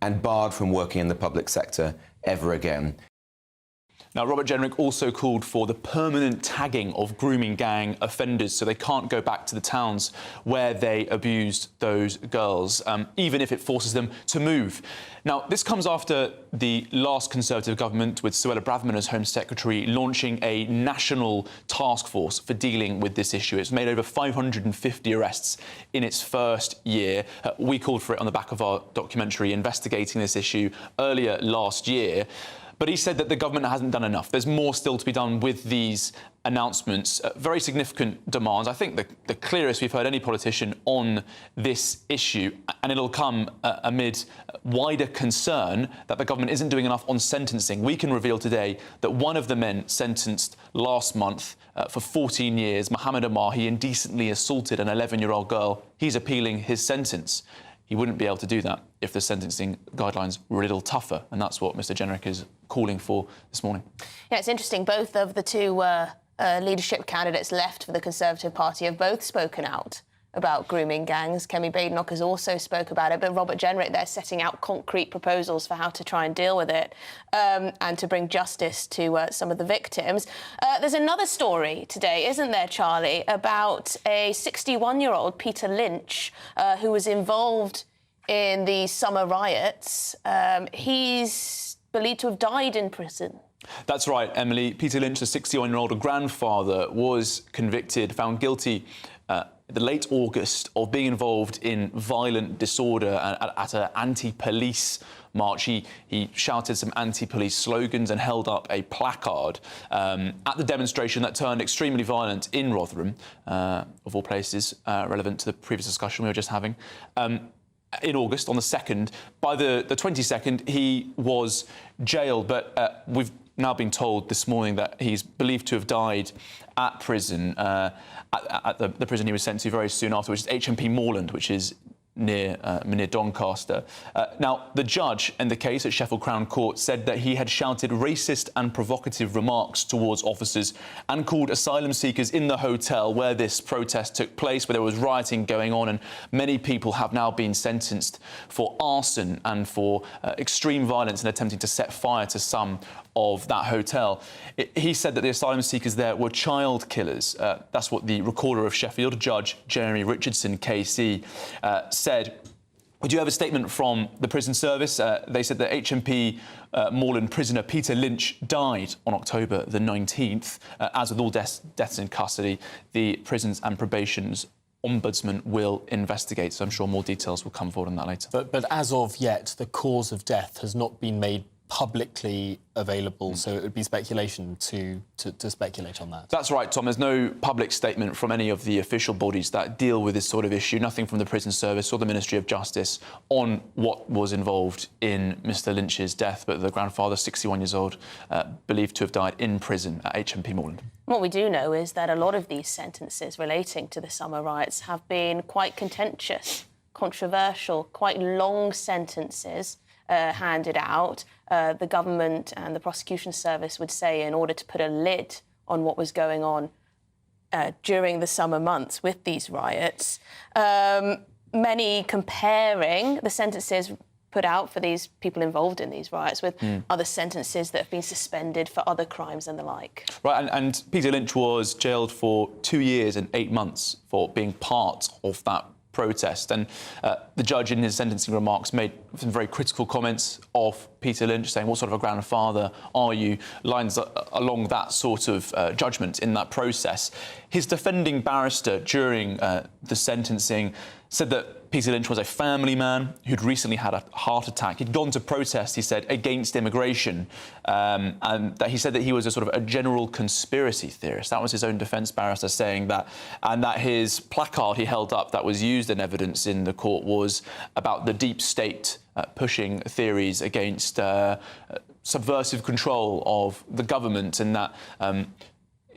and barred from working in the public sector ever again. Now, Robert Jenrick also called for the permanent tagging of grooming gang offenders so they can't go back to the towns where they abused those girls, even if it forces them to move. Now, this comes after the last Conservative government, with Suella Braverman as Home Secretary, launching a national task force for dealing with this issue. It's made over 550 arrests in its first year. We called for it on the back of our documentary investigating this issue earlier last year. But he said that the government hasn't done enough. There's more still to be done with these announcements. Very significant demands. I think the clearest we've heard any politician on this issue, and it'll come amid wider concern that the government isn't doing enough on sentencing. We can reveal today that one of the men sentenced last month for 14 years, Mohammed Amar, he indecently assaulted an 11-year-old girl. He's appealing his sentence. He wouldn't be able to do that if the sentencing guidelines were a little tougher, and that's what Mr Jenrick is calling for this morning. Yeah, it's interesting. Both of the two leadership candidates left for the Conservative Party have both spoken out about grooming gangs. Kemi Badenoch has also spoke about it, but Robert Jenrick, they're setting out concrete proposals for how to try and deal with it and to bring justice to some of the victims. There's another story today, isn't there, Charlie, about a 61-year-old Peter Lynch who was involved in the summer riots. He's believed to have died in prison. That's right, Emily. Peter Lynch, the 61-year-old grandfather, was convicted, found guilty the late August of being involved in violent disorder at an anti-police march. He shouted some anti-police slogans and held up a placard at the demonstration that turned extremely violent in Rotherham, of all places, relevant to the previous discussion we were just having. In August, on the 2nd. By the 22nd, he was jailed, but we've now been told this morning that he's believed to have died at prison, at the prison he was sent to very soon after, which is HMP Moorland, which is near Doncaster. Now, the judge in the case at Sheffield Crown Court said that he had shouted racist and provocative remarks towards officers and called asylum seekers in the hotel where this protest took place, where there was rioting going on, and many people have now been sentenced for arson and for extreme violence in attempting to set fire to some of that hotel. He said that the asylum seekers there were child killers. That's what the Recorder of Sheffield, Judge Jeremy Richardson, KC, said. We do have a statement from the prison service. They said that HMP Moorland prisoner Peter Lynch died on October the 19th. As with all deaths in custody, the Prisons and Probation's Ombudsman will investigate, so I'm sure more details will come forward on that later. But as of yet, the cause of death has not been made publicly available, so it would be speculation to speculate on that. That's right, Tom. There's no public statement from any of the official bodies that deal with this sort of issue, nothing from the Prison Service or the Ministry of Justice on what was involved in Mr Lynch's death, but the grandfather, 61 years old, believed to have died in prison at HMP Moorland. What we do know is that a lot of these sentences relating to the summer riots have been quite contentious, controversial, quite long sentences handed out. The government and the prosecution service would say, in order to put a lid on what was going on during the summer months with these riots, many comparing the sentences put out for these people involved in these riots with other sentences that have been suspended for other crimes and the like. Right, and Peter Lynch was jailed for 2 years and 8 months for being part of that protest, and the judge in his sentencing remarks made some very critical comments of Peter Lynch, saying, what sort of a grandfather are you? Lines along that sort of judgment in that process. His defending barrister during the sentencing said that Peter Lynch was a family man who'd recently had a heart attack. He'd gone to protest, he said, against immigration, and that he said that he was a sort of a general conspiracy theorist. That was his own defence barrister saying that, and that his placard he held up that was used in evidence in the court was about the deep state pushing theories against subversive control of the government, and that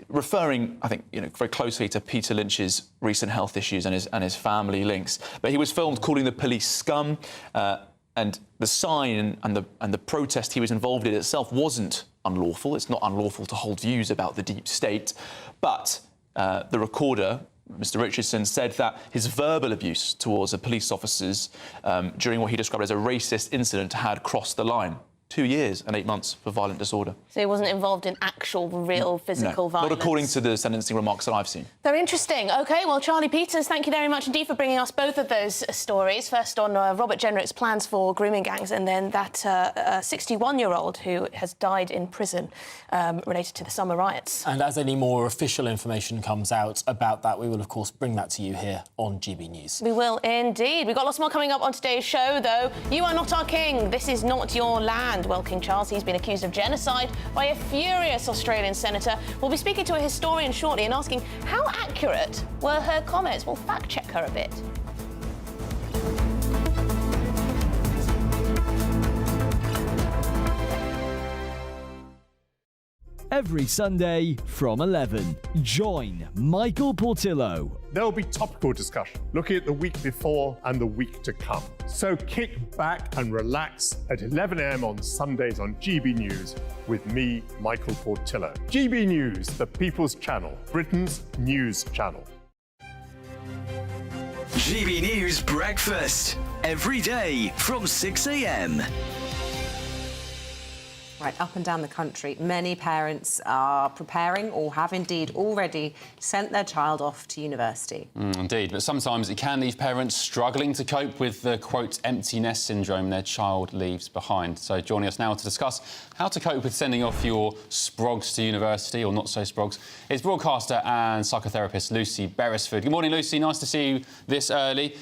referring, I think, very closely to Peter Lynch's recent health issues and his family links. But he was filmed calling the police scum, and the sign and the protest he was involved in itself wasn't unlawful. It's not unlawful to hold views about the deep state, but the Recorder, Mr Richardson, said that his verbal abuse towards the police officers during what he described as a racist incident had crossed the line. 2 years and 8 months for violent disorder. So he wasn't involved in actual, real physical violence? Not according to the sentencing remarks that I've seen. Very interesting. OK, well, Charlie Peters, thank you very much indeed for bringing us both of those stories. First on Robert Jenrick's plans for grooming gangs, and then that 61-year-old who has died in prison related to the summer riots. And as any more official information comes out about that, we will, of course, bring that to you here on GB News. We will indeed. We've got lots more coming up on today's show, though. You are not our king. This is not your land. Well, King Charles, he's been accused of genocide by a furious Australian senator. We'll be speaking to a historian shortly and asking how accurate were her comments. We'll fact-check her a bit. Every Sunday from 11, join Michael Portillo. There'll be topical discussion, looking at the week before and the week to come. So kick back and relax at 11 a.m. on Sundays on GB News with me, Michael Portillo. GB News, the People's Channel, Britain's news channel. GB News Breakfast, every day from 6 a.m. Right, up and down the country, many parents are preparing or have indeed already sent their child off to university. Indeed, but sometimes it can leave parents struggling to cope with the, quote, empty nest syndrome their child leaves behind. So joining us now to discuss how to cope with sending off your sprogs to university, or not so sprogs, is broadcaster and psychotherapist Lucy Beresford. Good morning, Lucy. Nice to see you this early.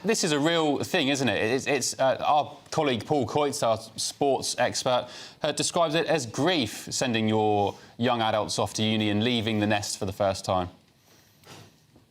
This is a real thing, isn't it? It's our colleague Paul Coitz, our sports expert, describes it as grief, sending your young adults off to uni and leaving the nest for the first time.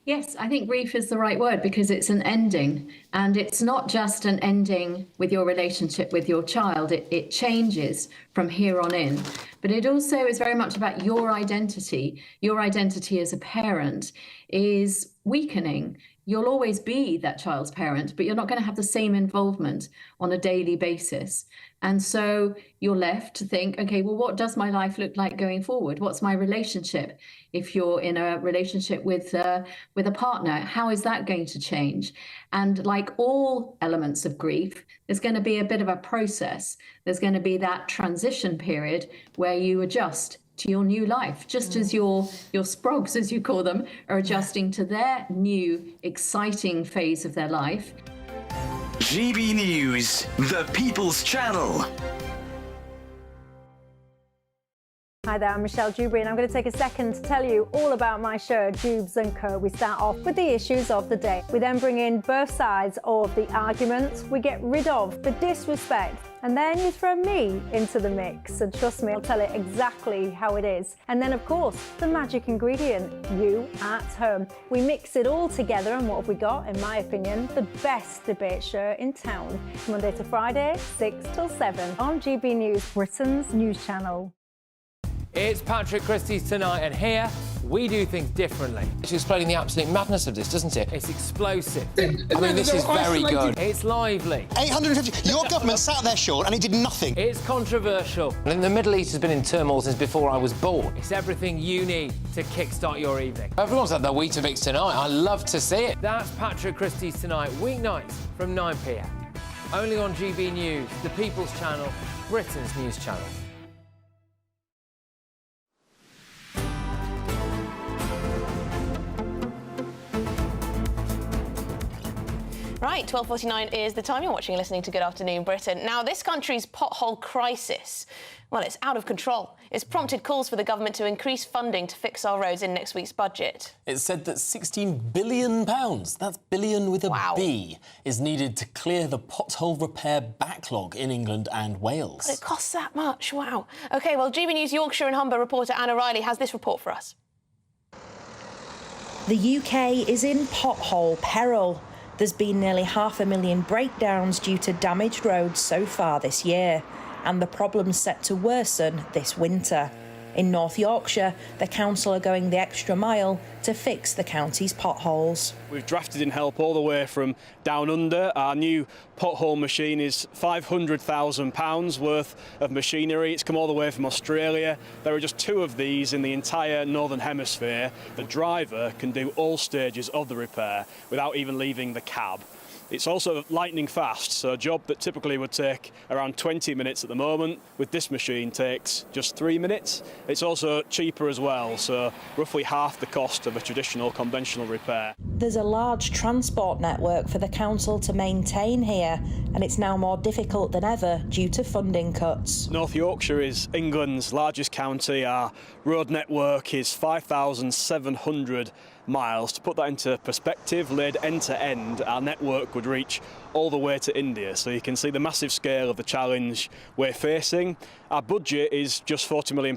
Yes, I think grief is the right word because it's an ending, and it's not just an ending with your relationship with your child. It changes from here on in, but it also is very much about your identity. Your identity as a parent is weakening. You'll always be that child's parent, but you're not going to have the same involvement on a daily basis. And so you're left to think, OK, well, what does my life look like going forward? What's my relationship? If you're in a relationship with a partner, how is that going to change? And like all elements of grief, there's going to be a bit of a process. There's going to be that transition period where you adjust to your new life, just as your sprogs, as you call them, are adjusting to their new, exciting phase of their life. GB News, the People's Channel. Hi there, I'm Michelle Dewberry, and I'm going to take a second to tell you all about my show, Dubes & Co. We start off with the issues of the day. We then bring in both sides of the arguments. We get rid of the disrespect. And then you throw me into the mix. And trust me, I'll tell it exactly how it is. And then, of course, the magic ingredient, you at home. We mix it all together, and what have we got, in my opinion? The best debate show in town. Monday to Friday, 6 till 7 on GB News, Britain's news channel. It's Patrick Christie's Tonight, and here we do things differently. It's explaining the absolute madness of this, doesn't it? It's explosive. I mean, this is very good. It's lively. 850. Your government sat there, Sean, and it did nothing. It's controversial. And the Middle East has been in turmoil since before I was born. It's everything you need to kickstart your evening. Everyone's had their Weetabix tonight. I love to see it. That's Patrick Christie's Tonight, weeknights from 9 p.m. Only on GB News, the People's Channel, Britain's news channel. Right, 12:49 is the time. You're watching and listening to Good Afternoon Britain. Now, this country's pothole crisis, well, it's out of control. It's prompted calls for the government to increase funding to fix our roads in next week's budget. It's said that £16 billion, that's billion with a B, is needed to clear the pothole repair backlog in England and Wales. It costs that much, wow. OK, well, GB News Yorkshire and Humber reporter Anna Riley has this report for us. The UK is in pothole peril. There's been nearly 500,000 breakdowns due to damaged roads so far this year, and the problem's set to worsen this winter. In North Yorkshire, the council are going the extra mile to fix the county's potholes. We've drafted in help all the way from down under. Our new pothole machine is £500,000 worth of machinery. It's come all the way from Australia. There are just 2 of these in the entire Northern Hemisphere. The driver can do all stages of the repair without even leaving the cab. It's also lightning fast, so a job that typically would take around 20 minutes at the moment, with this machine takes just 3 minutes. It's also cheaper as well, so roughly half the cost of a traditional conventional repair. There's a large transport network for the council to maintain here, and it's now more difficult than ever due to funding cuts. North Yorkshire is England's largest county. Our road network is 5,700 miles. To put that into perspective, laid end to end, our network would reach all the way to India. So you can see the massive scale of the challenge we're facing. Our budget is just £40 million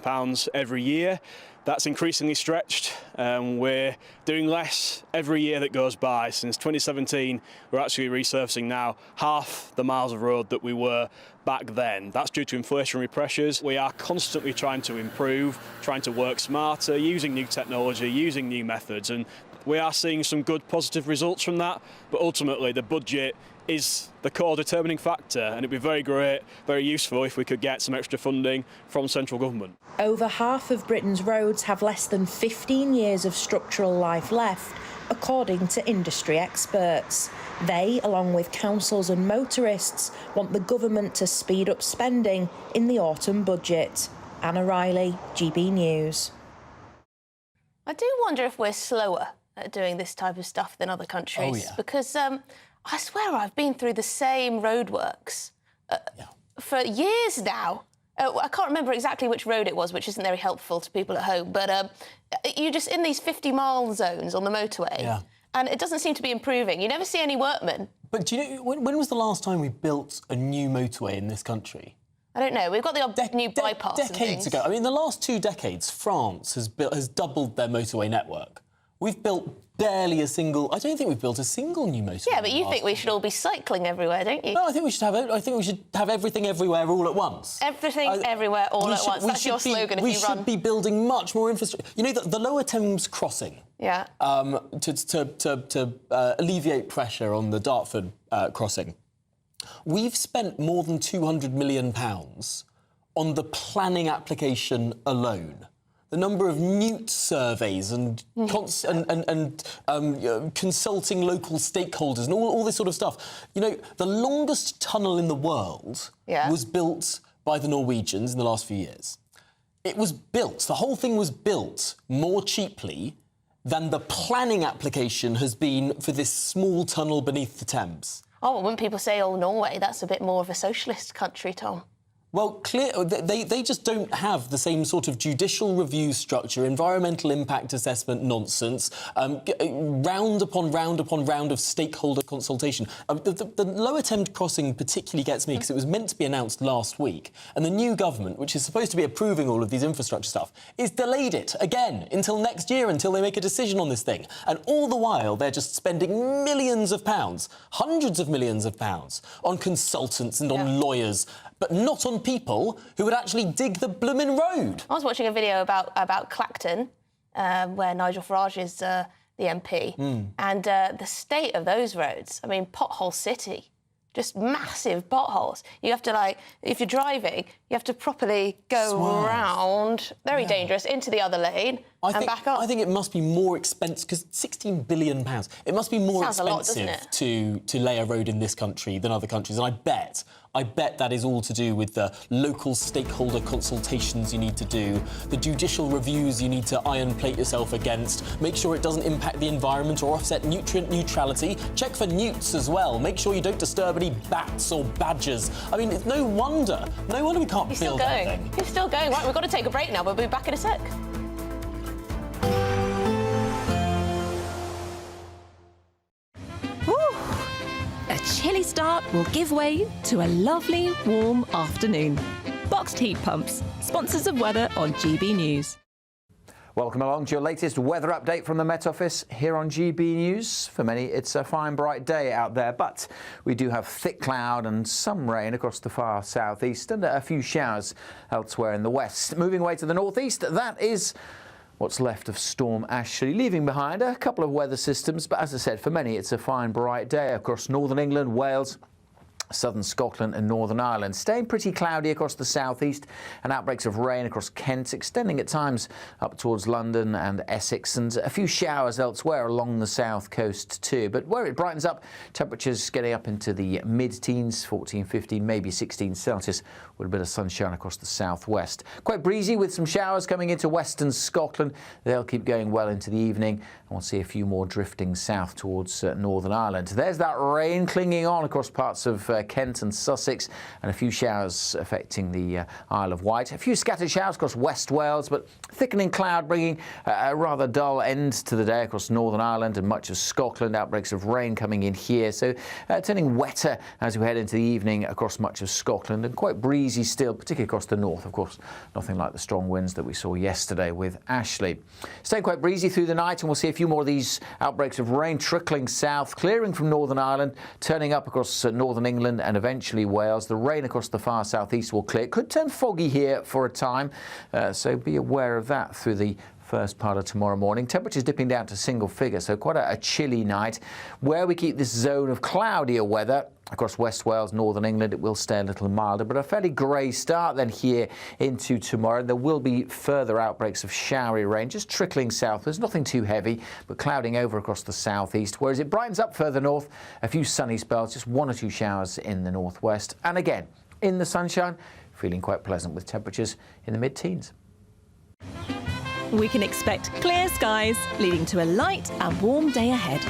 every year. That's increasingly stretched. We're doing less every year that goes by. Since 2017, we're actually resurfacing now half the miles of road that we were back then. That's due to inflationary pressures. We are constantly trying to improve, trying to work smarter, using new technology, using new methods, and we are seeing some good positive results from that, but ultimately the budget is the core determining factor, and it'd be very great, very useful if we could get some extra funding from central government. Over half of Britain's roads have less than 15 years of structural life left, according to industry experts. They, along with councils and motorists, want the government to speed up spending in the autumn budget. Anna Riley, GB News. I do wonder if we're slower at doing this type of stuff than other countries. Oh, yeah. Because I swear I've been through the same roadworks for years now. I can't remember exactly which road it was, which isn't very helpful to people at home, but you're just in these 50-mile zones on the motorway, and it doesn't seem to be improving. You never see any workmen. But do you know, when was the last time we built a new motorway in this country? I don't know. We've got the odd new bypass and Decades things. ago. I mean, the last 2 decades, France has doubled their motorway network. We've built barely a single... I don't think we've built a single new motorway. Yeah, but you think we should all be cycling everywhere, don't you? No, I think we should have everything everywhere all at once. Everything everywhere all at once. That's your slogan if you run. We should be building much more infrastructure. You know, the Lower Thames crossing... Yeah. To alleviate pressure on the Dartford crossing, we've spent more than £200 million on the planning application alone. The number of newt surveys and consulting local stakeholders and all this sort of stuff. You know, the longest tunnel in the world was built by the Norwegians in the last few years. It was built, the whole thing was built more cheaply than the planning application has been for this small tunnel beneath the Thames. Oh, well, when people say, oh, Norway, that's a bit more of a socialist country, Tom. Well, they just don't have the same sort of judicial review structure, environmental impact assessment nonsense, round upon round upon round of stakeholder consultation. The Lower Thames crossing particularly gets me because it was meant to be announced last week, and the new government, which is supposed to be approving all of these infrastructure stuff, is delayed it again until next year, until they make a decision on this thing. And all the while, they're just spending millions of pounds, hundreds of millions of pounds, on consultants and on lawyers, but not on people who would actually dig the bloomin' road. I was watching a video about Clacton, where Nigel Farage is the MP, and the state of those roads. I mean, pothole city, just massive potholes. You have to, like, if you're driving, you have to properly go round, very dangerous, into the other lane and back up. I think it must be more expensive, because £16 billion, it must be more expensive to lay a road in this country than other countries, and I bet that is all to do with the local stakeholder consultations you need to do, the judicial reviews you need to iron plate yourself against, make sure it doesn't impact the environment or offset nutrient neutrality, check for newts as well, make sure you don't disturb any bats or badgers. I mean, it's no wonder we can't build that thing. You're still going. Right, we've got to take a break now, but we'll be back in a sec. A chilly start will give way to a lovely, warm afternoon. Boxed heat pumps, sponsors of weather on GB News. Welcome along to your latest weather update from the Met Office here on GB News. For many, it's a fine, bright day out there, but we do have thick cloud and some rain across the far southeast and a few showers elsewhere in the west. Moving away to the northeast, that is what's left of Storm Ashley, leaving behind a couple of weather systems. But as I said, for many, it's a fine, bright day across northern England, Wales, southern Scotland and Northern Ireland. Staying pretty cloudy across the southeast and outbreaks of rain across Kent, extending at times up towards London and Essex, and a few showers elsewhere along the south coast too. But where it brightens up, temperatures getting up into the mid-teens, 14, 15, maybe 16 Celsius, with a bit of sunshine across the southwest. Quite breezy with some showers coming into western Scotland. They'll keep going well into the evening, and we'll see a few more drifting south towards Northern Ireland. There's that rain clinging on across parts of Kent and Sussex, and a few showers affecting the Isle of Wight. A few scattered showers across West Wales, but thickening cloud bringing a rather dull end to the day across Northern Ireland and much of Scotland. Outbreaks of rain coming in here, so turning wetter as we head into the evening across much of Scotland, and quite breezy still, particularly across the north. Of course, nothing like the strong winds that we saw yesterday with Ashley. Staying quite breezy through the night, and we'll see a few more of these outbreaks of rain trickling south, clearing from Northern Ireland, turning up across northern England and eventually Wales. The rain across the far southeast will clear. It could turn foggy here for a time, so be aware of that through the first part of tomorrow morning. Temperatures dipping down to single figures, so quite a chilly night. Where we keep this zone of cloudier weather across West Wales, northern England, it will stay a little milder, but a fairly grey start then here into tomorrow. There will be further outbreaks of showery rain, just trickling southwards, nothing too heavy, but clouding over across the southeast, whereas it brightens up further north, a few sunny spells, just 1 or 2 showers in the northwest. And again, in the sunshine, feeling quite pleasant with temperatures in the mid-teens. We can expect clear skies, leading to a light and warm day ahead.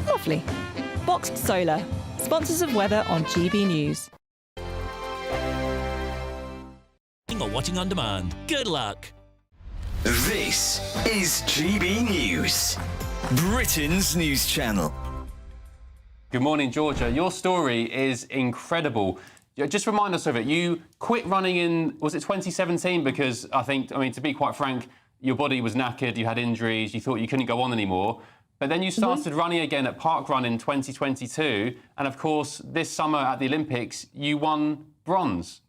Lovely. Boxed Solar, sponsors of weather on GB News. Or watching on demand. Good luck. This is GB News, Britain's news channel. Good morning, Georgia. Your story is incredible. Just remind us of it. You quit running in, was it 2017? Because I mean, to be quite frank, your body was knackered, you had injuries, you thought you couldn't go on anymore. But then you started running again at Parkrun in 2022. And of course, this summer at the Olympics, you won bronze.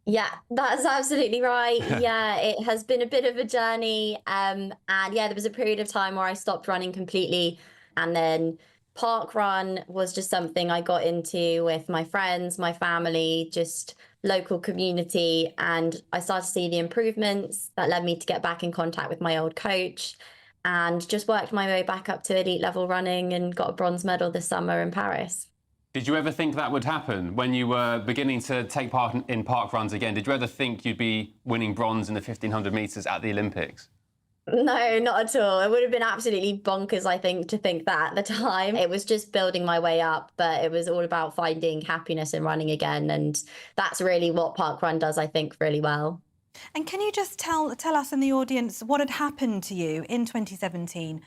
Yeah, that's absolutely right. Yeah, it has been a bit of a journey. And yeah, there was a period of time where I stopped running completely. And then Parkrun was just something I got into with my friends, my family, just local community. And I started to see the improvements that led me to get back in contact with my old coach and just worked my way back up to elite level running and got a bronze medal this summer in Paris. Did you ever think that would happen when you were beginning to take part in parkruns again? Did you ever think you'd be winning bronze in the 1500 metres at the Olympics? No, not at all. It would have been absolutely bonkers, I think, to think that at the time. It was just building my way up, but it was all about finding happiness in running again. And that's really what Parkrun does, I think, really well. And can you just tell us in the audience what had happened to you in 2017?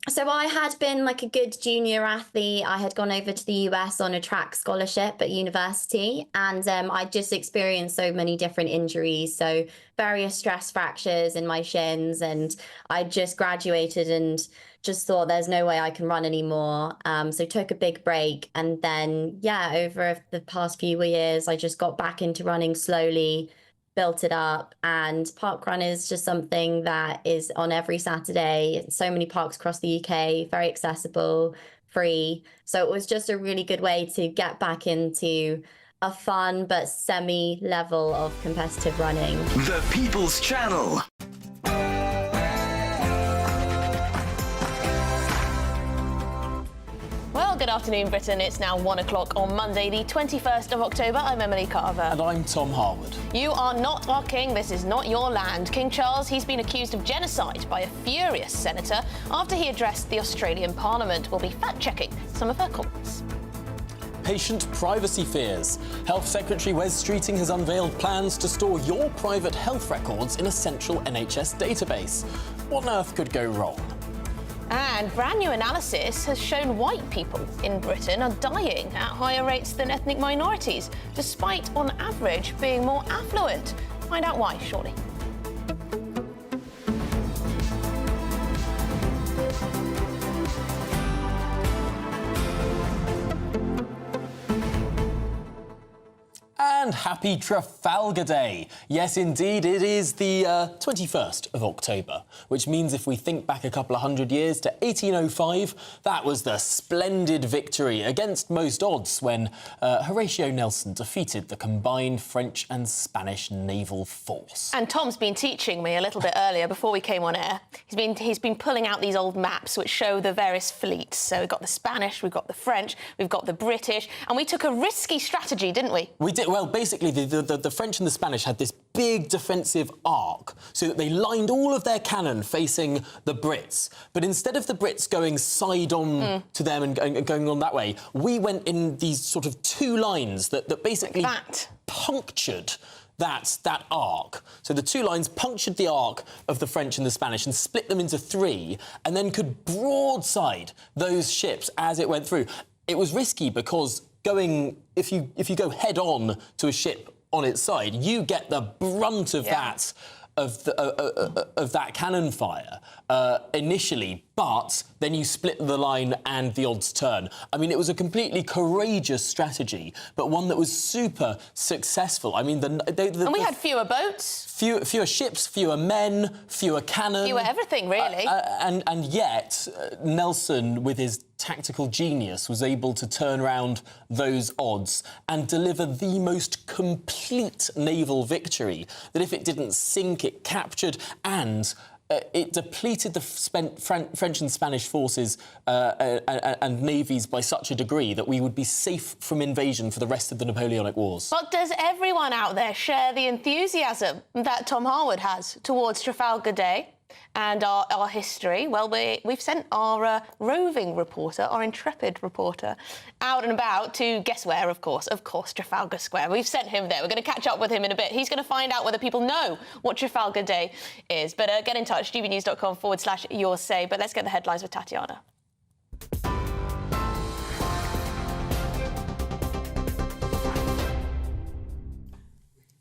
So I had been like a good junior athlete. I had gone over to the US on a track scholarship at university, and I just experienced so many different injuries. So various stress fractures in my shins, and I just graduated and just thought there's no way I can run anymore. So took a big break, and then yeah, over the past few years, I just got back into running slowly, built it up, and Parkrun is just something that is on every Saturday. So many parks across the UK, very accessible, free. So it was just a really good way to get back into a fun but semi-level of competitive running. The People's Channel. Well, good afternoon, Britain. It's now 1 o'clock on Monday, the 21st of October. I'm Emily Carver. And I'm Tom Harwood. You are not our king. This is not your land. King Charles, he's been accused of genocide by a furious senator after he addressed the Australian Parliament. We'll be fact-checking some of her comments. Patient privacy fears. Health Secretary Wes Streeting has unveiled plans to store your private health records in a central NHS database. What on earth could go wrong? And brand new analysis has shown white people in Britain are dying at higher rates than ethnic minorities, despite, on average, being more affluent. Find out why shortly. And happy Trafalgar Day. Yes, indeed, it is the 21st of October, which means if we think back a couple of hundred years to 1805, that was the splendid victory against most odds when Horatio Nelson defeated the combined French and Spanish naval force. And Tom's been teaching me a little bit earlier before we came on air. He's been pulling out these old maps which show the various fleets. So we've got the Spanish, we've got the French, we've got the British, and we took a risky strategy, didn't we? We did. Well, basically, the French and the Spanish had this big defensive arc so that they lined all of their cannon facing the Brits. But instead of the Brits going side-on to them and going on that way, we went in these sort of two lines that basically punctured that arc. So the two lines punctured the arc of the French and the Spanish and split them into three, and then could broadside those ships as it went through. It was risky because if you go head on to a ship on its side, you get the brunt of that of that cannon fire initially, but then you split the line and the odds turn. I mean, it was a completely courageous strategy, but one that was super successful. I mean, and we had fewer boats. Fewer ships, fewer men, fewer cannon. Fewer everything, really. And yet, Nelson, with his tactical genius, was able to turn around those odds and deliver the most complete naval victory that if it didn't sink, it captured, and it depleted the French and Spanish forces and navies by such a degree that we would be safe from invasion for the rest of the Napoleonic Wars. But does everyone out there share the enthusiasm that Tom Harwood has towards Trafalgar Day and our history? Well, we've sent our roving reporter, our intrepid reporter, out and about to guess where, of course, Trafalgar Square. We've sent him there. We're going to catch up with him in a bit. He's going to find out whether people know what Trafalgar Day is. But get in touch, gbnews.com/your say. But let's get the headlines with Tatiana.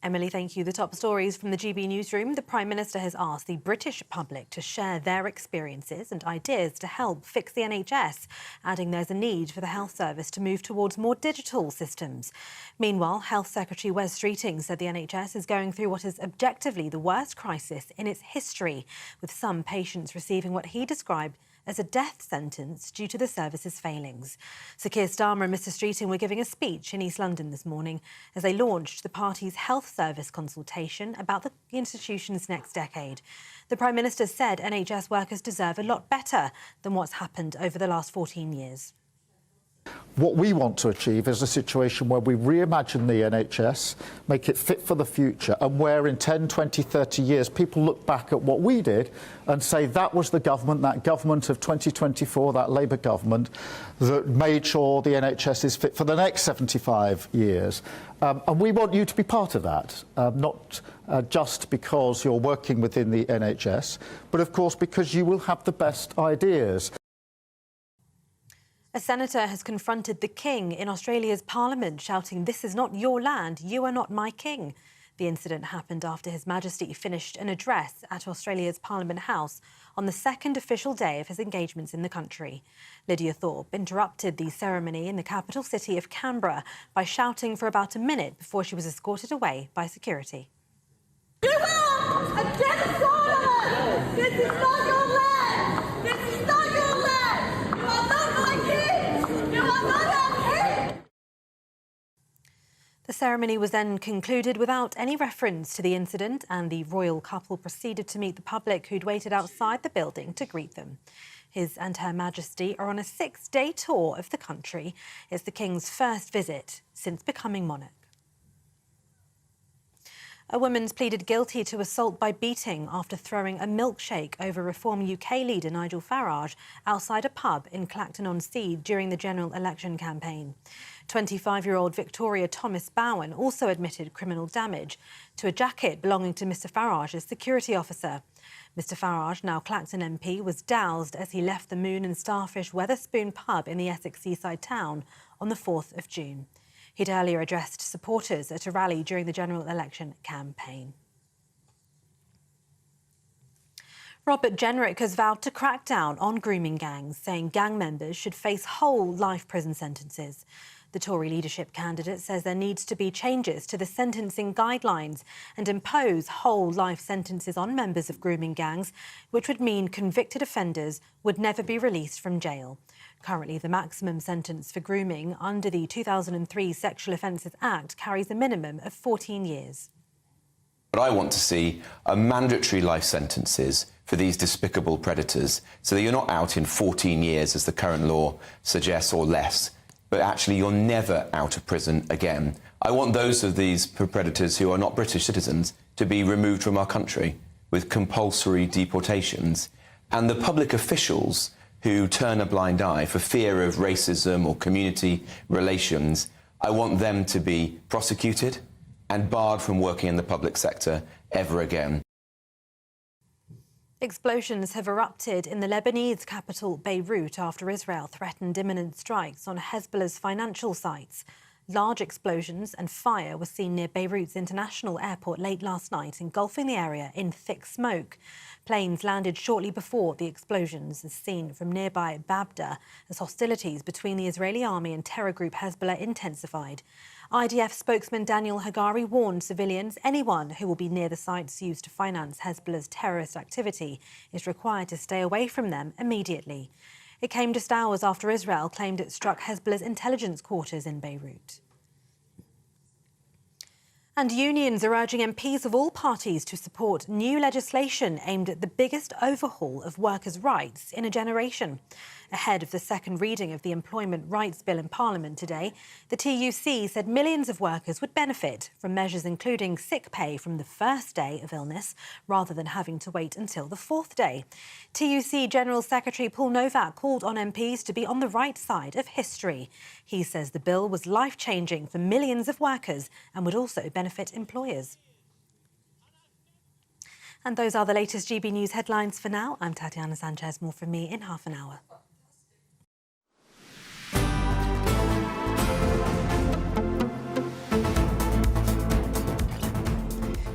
Emily, thank you. The top stories from the GB newsroom. The Prime Minister has asked the British public to share their experiences and ideas to help fix the NHS, adding there's a need for the health service to move towards more digital systems. Meanwhile, Health Secretary Wes Streeting said the NHS is going through what is objectively the worst crisis in its history, with some patients receiving what he described as a death sentence due to the service's failings. Sir Keir Starmer and Mr Streeting were giving a speech in East London this morning as they launched the party's health service consultation about the institution's next decade. The Prime Minister said NHS workers deserve a lot better than what's happened over the last 14 years. What we want to achieve is a situation where we reimagine the NHS, make it fit for the future, and where in 10, 20, 30 years people look back at what we did and say that was the government, that government of 2024, that Labour government, that made sure the NHS is fit for the next 75 years. And we want you to be part of that, not just because you're working within the NHS, but of course because you will have the best ideas. A senator has confronted the King in Australia's Parliament, shouting, "This is not your land, you are not my king." The incident happened after His Majesty finished an address at Australia's Parliament House on the second official day of his engagements in the country. Lydia Thorpe interrupted the ceremony in the capital city of Canberra by shouting for about a minute before she was escorted away by security. You are a genocide! This is not your land! This is not your land! You are not my king! You are not our king! The ceremony was then concluded without any reference to the incident, and the royal couple proceeded to meet the public who'd waited outside the building to greet them. His and Her Majesty are on a 6-day tour of the country. It's the King's first visit since becoming monarch. A woman's pleaded guilty to assault by beating after throwing a milkshake over Reform UK leader Nigel Farage outside a pub in Clacton-on-Sea during the general election campaign. 25-year-old Victoria Thomas-Bowen also admitted criminal damage to a jacket belonging to Mr Farage's security officer. Mr Farage, now Clacton MP, was doused as he left the Moon and Starfish Wetherspoon pub in the Essex seaside town on the 4th of June. He'd earlier addressed supporters at a rally during the general election campaign. Robert Jenrick has vowed to crack down on grooming gangs, saying gang members should face whole life prison sentences. The Tory leadership candidate says there needs to be changes to the sentencing guidelines and impose whole life sentences on members of grooming gangs, which would mean convicted offenders would never be released from jail. Currently, the maximum sentence for grooming under the 2003 Sexual Offences Act carries a minimum of 14 years. But I want to see mandatory life sentences for these despicable predators, so that you're not out in 14 years, as the current law suggests, or less, but actually you're never out of prison again. I want those of these predators who are not British citizens to be removed from our country with compulsory deportations. And the public officials who turn a blind eye for fear of racism or community relations, I want them to be prosecuted and barred from working in the public sector ever again. Explosions have erupted in the Lebanese capital Beirut after Israel threatened imminent strikes on Hezbollah's financial sites. Large explosions and fire were seen near Beirut's international airport late last night, engulfing the area in thick smoke. Planes landed shortly before the explosions, as seen from nearby Babda, as hostilities between the Israeli army and terror group Hezbollah intensified. IDF spokesman Daniel Hagari warned civilians anyone who will be near the sites used to finance Hezbollah's terrorist activity is required to stay away from them immediately. It came just hours after Israel claimed it struck Hezbollah's intelligence quarters in Beirut. And unions are urging MPs of all parties to support new legislation aimed at the biggest overhaul of workers' rights in a generation. Ahead of the second reading of the Employment Rights Bill in Parliament today, the TUC said millions of workers would benefit from measures including sick pay from the first day of illness rather than having to wait until the fourth day. TUC General Secretary Paul Novak called on MPs to be on the right side of history. He says the bill was life-changing for millions of workers and would also benefit employers. And those are the latest GB News headlines for now. I'm Tatiana Sanchez. More from me in half an hour.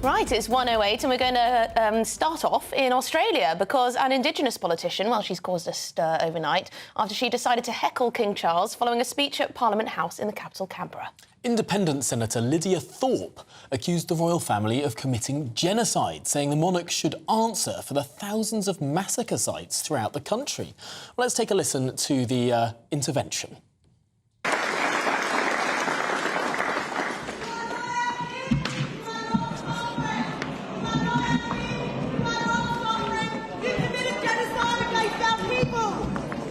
Right, it's 1:08 and we're going to start off in Australia because an Indigenous politician, well, she's caused a stir overnight after she decided to heckle King Charles following a speech at Parliament House in the capital, Canberra. Independent Senator Lydia Thorpe accused the royal family of committing genocide, saying the monarch should answer for the thousands of massacre sites throughout the country. Well, let's take a listen to the intervention.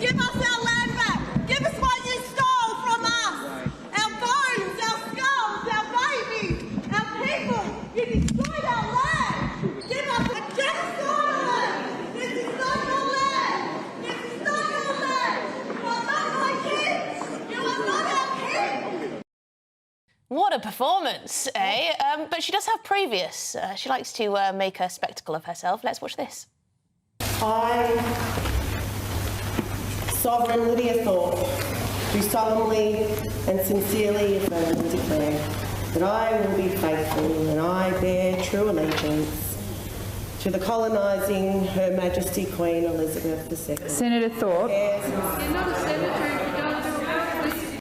Give us our land back. Give us what you stole from us. Our bones, our skulls, our babies, our people. You destroyed our land. Give us a genocide. This is not your land. This is not your land. You are not my kids. You are not our kids. What a performance, eh? But she does have previous. She likes to make a spectacle of herself. Let's watch this. Sovereign Lydia Thorpe, do solemnly and sincerely affirm and declare that I will be faithful and I bear true allegiance to the colonising Her Majesty Queen Elizabeth II. Senator Thorpe. You're not a senator if you don't do it.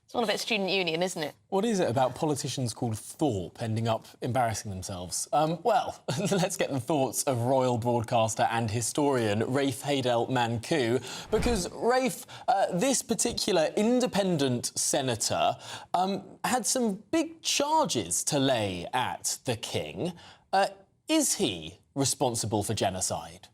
It's all a bit student union, isn't it? What is it about politicians called Thorpe ending up embarrassing themselves? Well, let's get the thoughts of royal broadcaster and historian Rafe Haydel-Mankoo, because Rafe, this particular independent senator had some big charges to lay at the king. Is he responsible for genocide?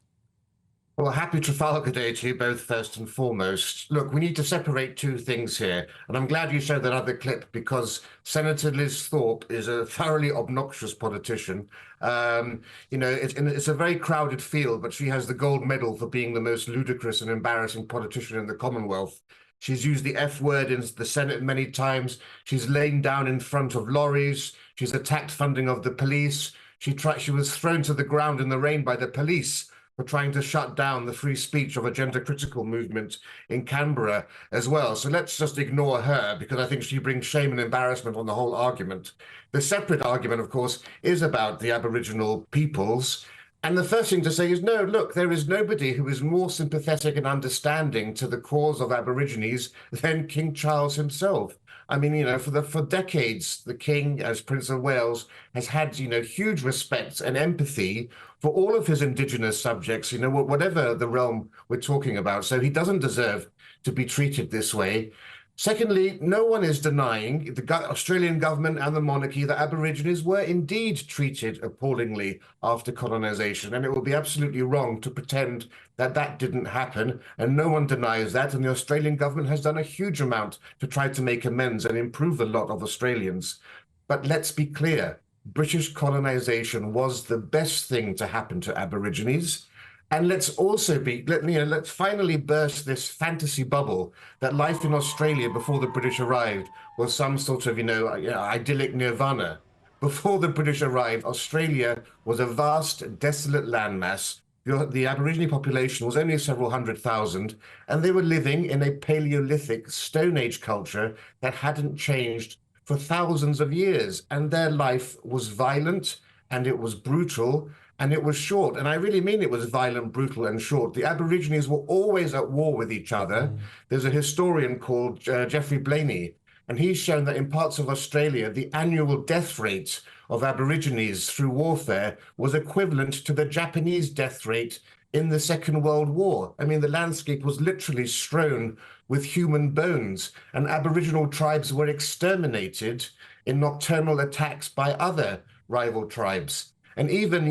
Well, happy Trafalgar Day to you both, first and foremost. Look, we need to separate two things here, and I'm glad you showed that other clip because Senator Liz Thorpe is a thoroughly obnoxious politician. You know, it's a very crowded field, but she has the gold medal for being the most ludicrous and embarrassing politician in the Commonwealth. She's used the F word in the Senate many times. She's lain down in front of lorries. She's attacked funding of the police. She was thrown to the ground in the rain by the police for trying to shut down the free speech of a gender-critical movement in Canberra as well. So let's just ignore her because I think she brings shame and embarrassment on the whole argument. The separate argument, of course, is about the Aboriginal peoples. And the first thing to say is, no, look, there is nobody who is more sympathetic and understanding to the cause of Aborigines than King Charles himself. I mean, you know, for decades, the King, as Prince of Wales, has had, you know, huge respect and empathy for all of his Indigenous subjects, you know, whatever the realm we're talking about. So he doesn't deserve to be treated this way. Secondly, no one is denying, the Australian government and the monarchy, that Aborigines were indeed treated appallingly after colonisation, and it would be absolutely wrong to pretend that that didn't happen, and no one denies that, and the Australian government has done a huge amount to try to make amends and improve the lot of Australians. But let's be clear, British colonisation was the best thing to happen to Aborigines. And let's also let's finally burst this fantasy bubble that life in Australia before the British arrived was some sort of, idyllic nirvana. Before the British arrived, Australia was a vast, desolate landmass the Aborigine population was only several 100,000, and they were living in a Paleolithic Stone Age culture that hadn't changed for thousands of years. And their life was violent, and it was brutal, and it was short. And I really mean it was violent, brutal, and short. The Aborigines were always at war with each other. There's a historian called Geoffrey Blaney, and he's shown that in parts of Australia, the annual death rate of Aborigines through warfare was equivalent to the Japanese death rate in the Second World War. I mean, the landscape was literally strewn with human bones, and Aboriginal tribes were exterminated in nocturnal attacks by other rival tribes. And even,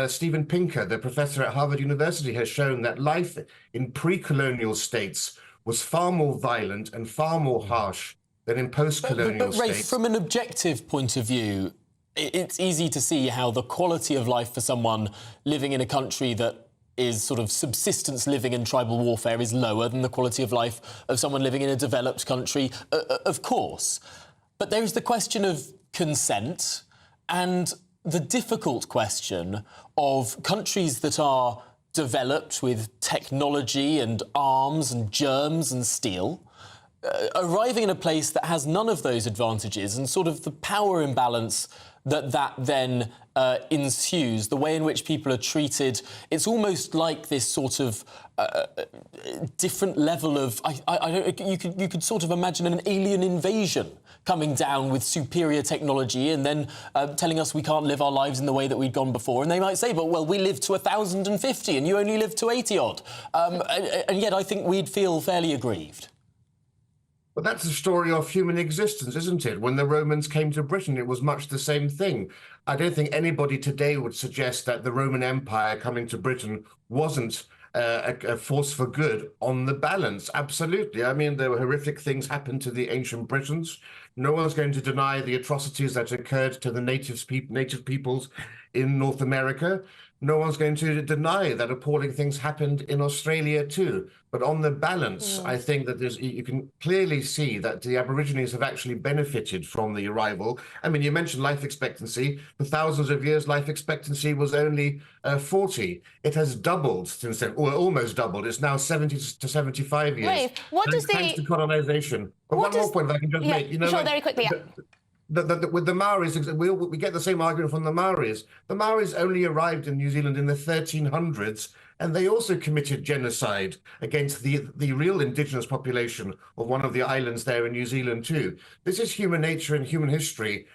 Steven Pinker, the professor at Harvard University, has shown that life in pre-colonial states was far more violent and far more harsh than in post-colonial Ray, states. from an objective point of view, it's easy to see how the quality of life for someone living in a country that is sort of subsistence living in tribal warfare is lower than the quality of life of someone living in a developed country, of course. But there is the question of consent and the difficult question of countries that are developed with technology and arms and germs and steel, arriving in a place that has none of those advantages, and sort of the power imbalance that then ensues, the way in which people are treated. It's almost like this sort of different level of... you could sort of imagine an alien invasion coming down with superior technology and then telling us we can't live our lives in the way that we'd gone before. And they might say, but, well, we lived to 1,050 and you only lived to 80-odd. And yet I think we'd feel fairly aggrieved. But that's the story of human existence, isn't it? When the Romans came to Britain, it was much the same thing. I don't think anybody today would suggest that the Roman Empire coming to Britain wasn't a force for good on the balance. Absolutely. I mean, there were horrific things happened to the ancient Britons. No one's going to deny the atrocities that occurred to the native peoples in North America. No one's going to deny that appalling things happened in Australia too. But on the balance, I think that you can clearly see that the Aborigines have actually benefited from the arrival. I mean, you mentioned life expectancy. For thousands of years, life expectancy was only 40. It has doubled since then, or almost doubled. It's now 70 to 75 years. Wait, what does thanks to colonization. But one more point if I can just make. Sure, very quickly, with the Maoris, we get the same argument from the Maoris. The Maoris only arrived in New Zealand in the 1300s, and they also committed genocide against the real indigenous population of one of the islands there in New Zealand too. This is human nature and human history.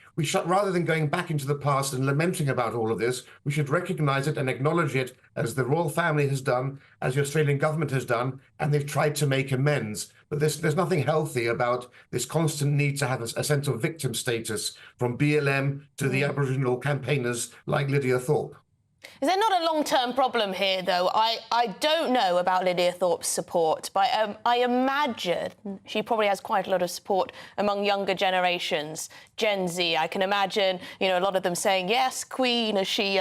Rather than going back into the past and lamenting about all of this, we should recognise it and acknowledge it, as the royal family has done, as the Australian government has done, and they've tried to make amends. But there's nothing healthy about this constant need to have a sense of victim status, from BLM to the Aboriginal campaigners like Lydia Thorpe. Is there not a long-term problem here, though? I don't know about Lydia Thorpe's support, but I imagine she probably has quite a lot of support among younger generations, Gen Z. I can imagine, a lot of them saying, yes, Queen, as she,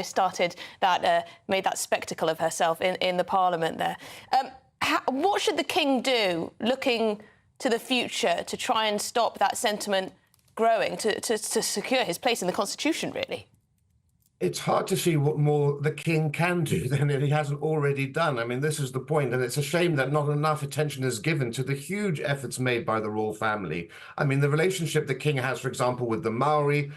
started that, made that spectacle of herself in the Parliament there. What should the King do, looking to the future, to try and stop that sentiment growing, to secure his place in the Constitution, really? It's hard to see what more the King can do than he hasn't already done. I mean, this is the point, and it's a shame that not enough attention is given to the huge efforts made by the royal family. I mean, the relationship the King has, for example, with the Maori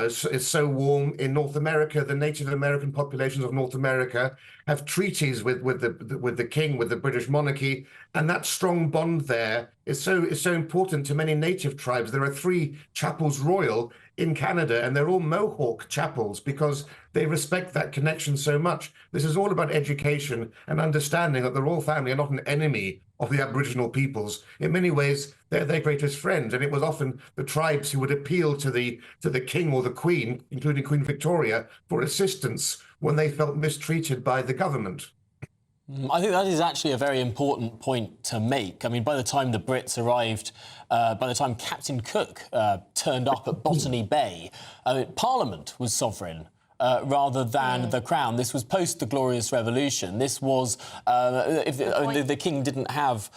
is so warm. In North America, the Native American populations of North America have treaties with the King, with the British monarchy, and that strong bond there is so important to many native tribes. There are 3 chapels royal in Canada, and they're all Mohawk chapels because they respect that connection so much. This is all about education and understanding that the royal family are not an enemy of the Aboriginal peoples. In many ways, they're their greatest friends, and it was often the tribes who would appeal to the King or the Queen, including Queen Victoria, for assistance when they felt mistreated by the government. I think that is actually a very important point to make. I mean, by the time the Brits arrived, by the time Captain Cook turned up at Botany Bay, Parliament was sovereign rather than the Crown. This was post the Glorious Revolution. This was if the king didn't have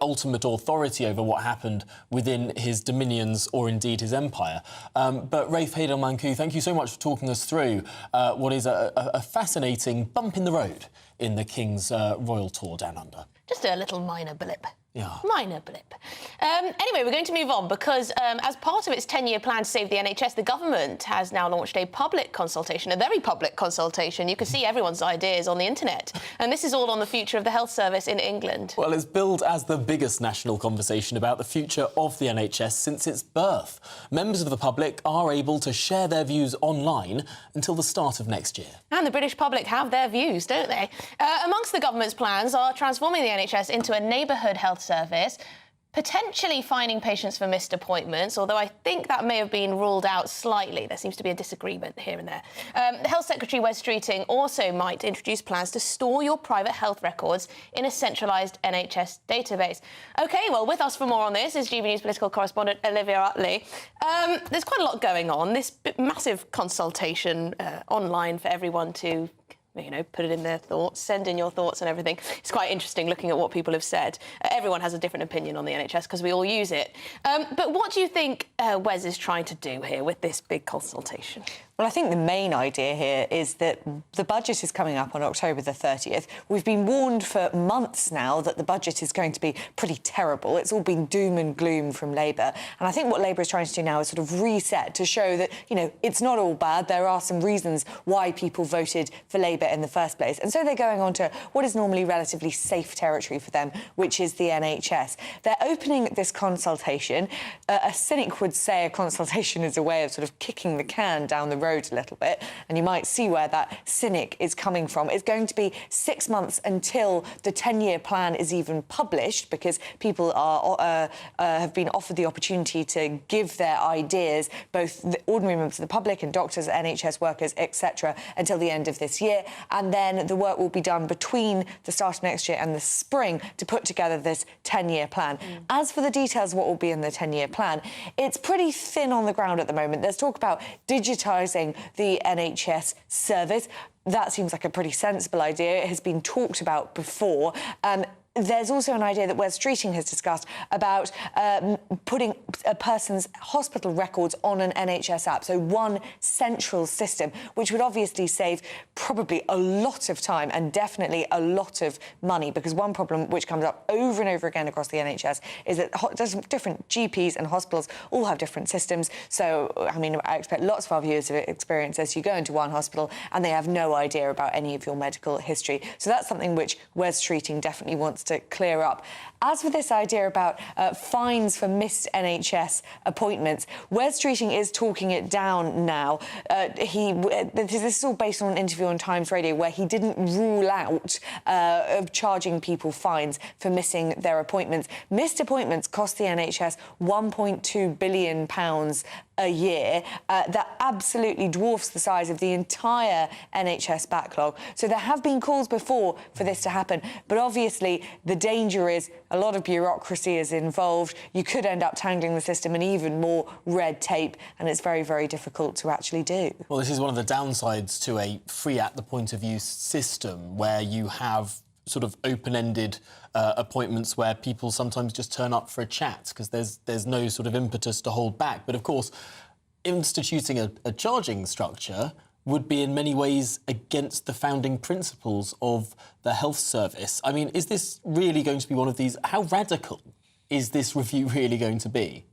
ultimate authority over what happened within his dominions or indeed his empire. But Rafe Hayden-Manku, thank you so much for talking us through what is a fascinating bump in the road in the King's royal tour down under. Just a little minor blip. Yeah. Minor blip. Anyway, we're going to move on because as part of its 10-year plan to save the NHS, the government has now launched a public consultation, a very public consultation. You can see everyone's ideas on the internet. And this is all on the future of the health service in England. Well, it's billed as the biggest national conversation about the future of the NHS since its birth. Members of the public are able to share their views online until the start of next year. And the British public have their views, don't they? Amongst the government's plans are transforming the NHS into a neighbourhood health service, potentially fining patients for missed appointments, although I think that may have been ruled out slightly. There seems to be a disagreement here and there. The Health Secretary Wes Streeting also might introduce plans to store your private health records in a centralised NHS database. OK, well, with us for more on this is GBNews political correspondent Olivia Utley. There's quite a lot going on. This massive consultation online for everyone to put it in their thoughts, send in your thoughts and everything. It's quite interesting looking at what people have said. Everyone has a different opinion on the NHS because we all use it. But what do you think Wes is trying to do here with this big consultation? Well, I think the main idea here is that the budget is coming up on October the 30th. We've been warned for months now that the budget is going to be pretty terrible. It's all been doom and gloom from Labour. And I think what Labour is trying to do now is sort of reset to show that, it's not all bad. There are some reasons why people voted for Labour in the first place. And so they're going on to what is normally relatively safe territory for them, which is the NHS. They're opening this consultation. A cynic would say a consultation is a way of sort of kicking the can down the road a little bit, and you might see where that cynic is coming from. It's going to be 6 months until the 10-year plan is even published, because people have been offered the opportunity to give their ideas, both the ordinary members of the public and doctors, NHS workers, etc., until the end of this year. And then the work will be done between the start of next year and the spring to put together this 10-year plan. As for the details of what will be in the 10-year plan, it's pretty thin on the ground at the moment. There's talk about digitising the NHS service. That seems like a pretty sensible idea. It has been talked about before. There's also an idea that Wes Streeting has discussed about putting a person's hospital records on an NHS app, so one central system, which would obviously save probably a lot of time and definitely a lot of money, because one problem which comes up over and over again across the NHS is that different GPs and hospitals all have different systems. So, I expect lots of our viewers have experienced this. You go into one hospital and they have no idea about any of your medical history. So that's something which Wes Streeting definitely wants to clear up. As for this idea about fines for missed NHS appointments, Wes Streeting is talking it down now. This is all based on an interview on Times Radio where he didn't rule out of charging people fines for missing their appointments. Missed appointments cost the NHS £1.2 billion a year. That absolutely dwarfs the size of the entire NHS backlog. So there have been calls before for this to happen, but obviously the danger is a lot of bureaucracy is involved. You could end up tangling the system in even more red tape, and it's very, very difficult to actually do. Well, this is one of the downsides to a free at the point of view system, where you have sort of open-ended appointments where people sometimes just turn up for a chat because there's no sort of impetus to hold back. But of course, instituting a charging structure would be in many ways against the founding principles of the health service. I mean, is this really going to be one of these? How radical is this review really going to be?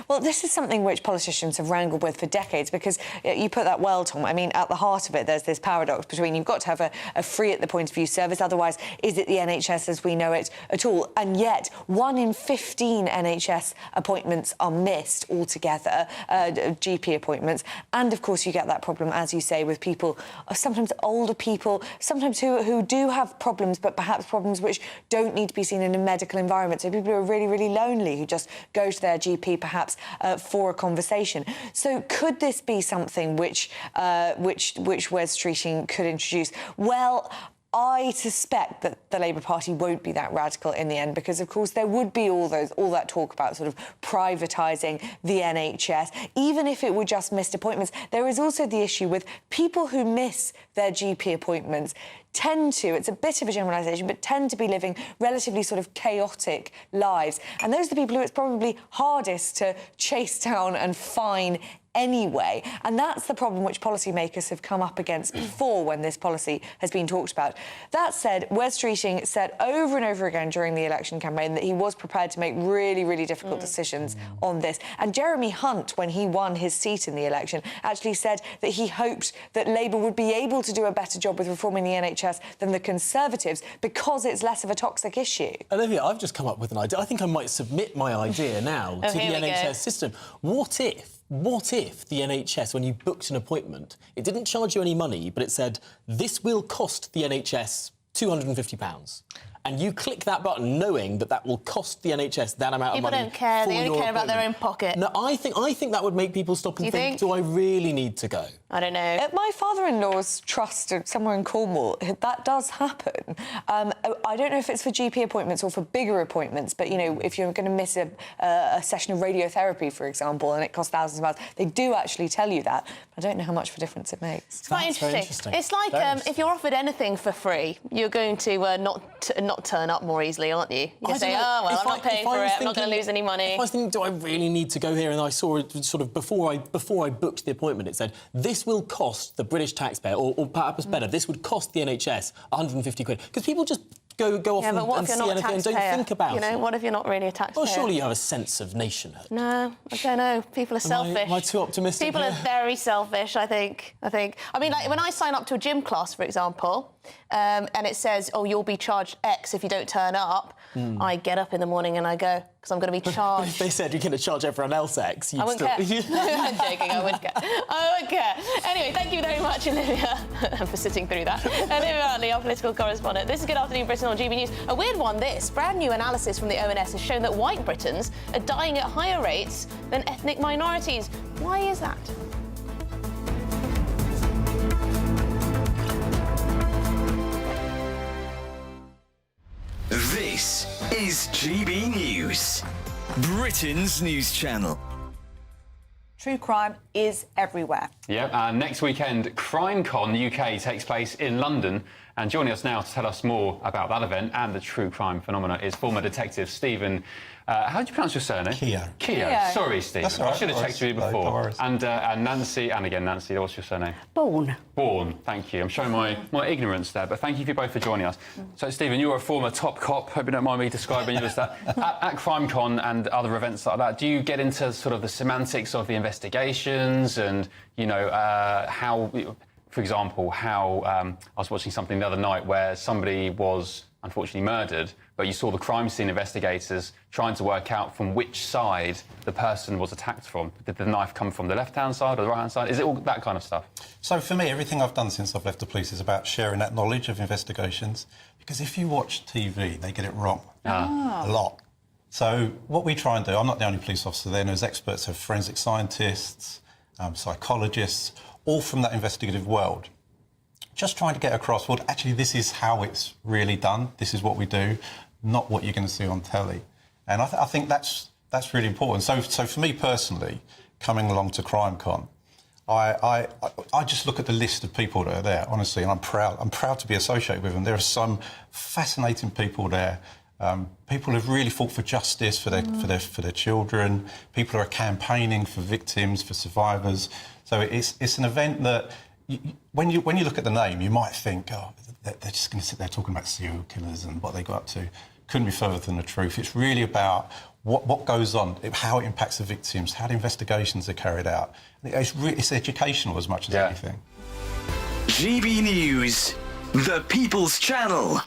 Well, this is something which politicians have wrangled with for decades, because you put that well, Tom. I mean, at the heart of it, there's this paradox between you've got to have a free at the point of view service, otherwise is it the NHS as we know it at all? And yet 1 in 15 NHS appointments are missed altogether, GP appointments. And of course you get that problem, as you say, with people, sometimes older people, sometimes who do have problems, but perhaps problems which don't need to be seen in a medical environment. So people who are really, really lonely, who just go to their GP perhaps for a conversation. So could this be something which Wes Streeting could introduce? Well, I suspect that the Labour Party won't be that radical in the end because, of course, there would be all that talk about sort of privatising the NHS. Even if it were just missed appointments, there is also the issue with people who miss their GP appointments tend to, it's a bit of a generalisation, but tend to be living relatively sort of chaotic lives. And those are the people who it's probably hardest to chase down and fine anyway. And that's the problem which policymakers have come up against before when this policy has been talked about. That said, Wes Streeting said over and over again during the election campaign that he was prepared to make really, really difficult decisions on this. And Jeremy Hunt, when he won his seat in the election, actually said that he hoped that Labour would be able to do a better job with reforming the NHS than the Conservatives because it's less of a toxic issue. Olivia, I've just come up with an idea. I think I might submit my idea now to the NHS system. What if the NHS, when you booked an appointment, it didn't charge you any money, but it said, this will cost the NHS £250. And you click that button knowing that that will cost the NHS that amount of money. People don't care. They only care about their own pocket. No, I think that would make people stop and think, do I really need to go? I don't know. At my father-in-law's trust somewhere in Cornwall, that does happen. I don't know if it's for GP appointments or for bigger appointments, but, you know, if you're going to miss a session of radiotherapy, for example, and it costs thousands of pounds, they do actually tell you that. I don't know how much of a difference it makes. It's quite interesting. It's like if you're offered anything for free, you're going to not turn up more easily, aren't you? You can say, oh, well, I'm not paying for it, I'm not going to lose any money. If I was thinking, do I really need to go here? And I saw it sort of before I booked the appointment, it said, this will cost the British taxpayer, or perhaps better, this would cost the NHS 150 quid. Because people just go off and see anything and don't think about it. You know, what if you're not really a taxpayer? Well, surely you have a sense of nationhood. No, I don't know. People are selfish. Am I too optimistic? People are very selfish, I think. I mean, like, when I sign up to a gym class, for example, and it says, oh, you'll be charged X if you don't turn up, I get up in the morning and I go, because I'm going to be charged. If they said you're going to charge everyone else X, I wouldn't care. I'm joking, I wouldn't care. I wouldn't care. Anyway, thank you very much, Olivia, for sitting through that. Olivia Hartley, our political correspondent. This is Good Afternoon Britain on GB News. A weird one, this. Brand new analysis from the ONS has shown that white Britons are dying at higher rates than ethnic minorities. Why is that? This is GB News, Britain's news channel. True crime is everywhere. Yep, and next weekend, CrimeCon UK takes place in London. And joining us now to tell us more about that event and the true crime phenomena is former detective Stephen. How do you pronounce your surname? Keogh. Sorry, Stephen. That's all right. I should have texted you before. No worries. And Nancy, and again, Nancy, what's your surname? Bourne. Thank you. I'm showing my ignorance there, but thank you both for joining us. So, Stephen, you're a former top cop. Hope you don't mind me describing you as that. At CrimeCon and other events like that, do you get into sort of the semantics of the investigations and, you know, how... For example, how I was watching something the other night where somebody was unfortunately murdered, but you saw the crime scene investigators trying to work out from which side the person was attacked from. Did the knife come from the left-hand side or the right-hand side? Is it all that kind of stuff? So for me, everything I've done since I've left the police is about sharing that knowledge of investigations, because if you watch TV, they get it wrong a lot. So what we try and do, I'm not the only police officer there, there's experts, so forensic scientists, psychologists, all from that investigative world, just trying to get across, well, actually, this is how it's really done. This is what we do, not what you're going to see on telly. And I think that's really important. So for me personally, coming along to CrimeCon, I just look at the list of people that are there, honestly, and I'm proud to be associated with them. There are some fascinating people there. People have really fought for justice for their children. People are campaigning for victims, for survivors. So it's an event that when you look at the name, you might think, oh, they're just going to sit there talking about serial killers and what they got up to. Couldn't be further from the truth. It's really about what goes on, how it impacts the victims, how the investigations are carried out. It's educational as much as anything. GB News, the People's Channel.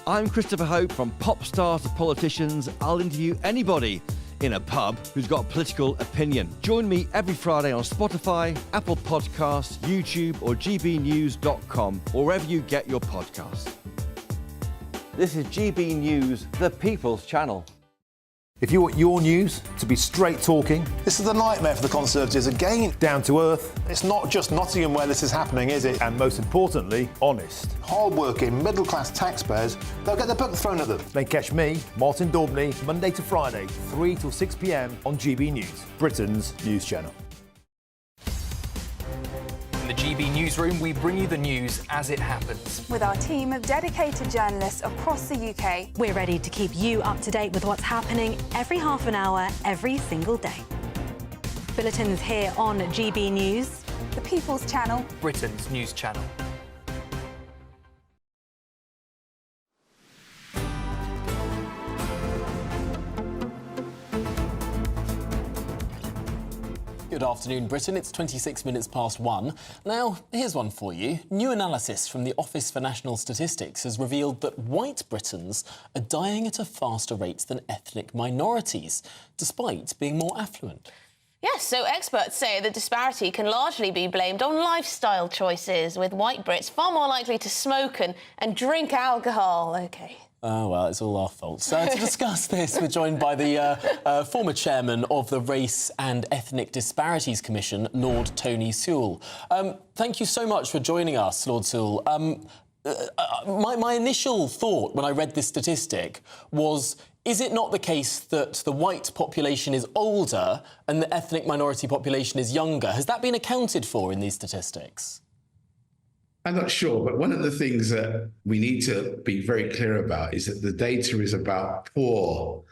I'm Christopher Hope. From pop stars to politicians, I'll interview anybody in a pub who's got a political opinion. Join me every Friday on Spotify, Apple Podcasts, YouTube or gbnews.com, or wherever you get your podcasts. This is GB News, the People's Channel. If you want your news to be straight talking... This is a nightmare for the Conservatives again. Down to earth. It's not just Nottingham where this is happening, is it? And most importantly, honest. Hard-working, middle-class taxpayers, they'll get their book thrown at them. Then catch me, Martin Daubney, Monday to Friday, 3 till 6 p.m. on GB News, Britain's news channel. In the GB Newsroom, we bring you the news as it happens. With our team of dedicated journalists across the UK. We're ready to keep you up to date with what's happening every half an hour, every single day. Bulletins here on GB News. The People's Channel. Britain's news channel. Good afternoon, Britain. It's 26 minutes past 1. Now, here's one for you. New analysis from the Office for National Statistics has revealed that white Britons are dying at a faster rate than ethnic minorities, despite being more affluent. Yes, so experts say the disparity can largely be blamed on lifestyle choices, with white Brits far more likely to smoke and drink alcohol. OK. Oh, well, it's all our fault. So to discuss this, we're joined by the former chairman of the Race and Ethnic Disparities Commission, Lord Tony Sewell. Thank you so much for joining us, Lord Sewell. My initial thought when I read this statistic was, is it not the case that the white population is older and the ethnic minority population is younger? Has that been accounted for in these statistics? I'm not sure, but one of the things that we need to be very clear about is that the data is about poor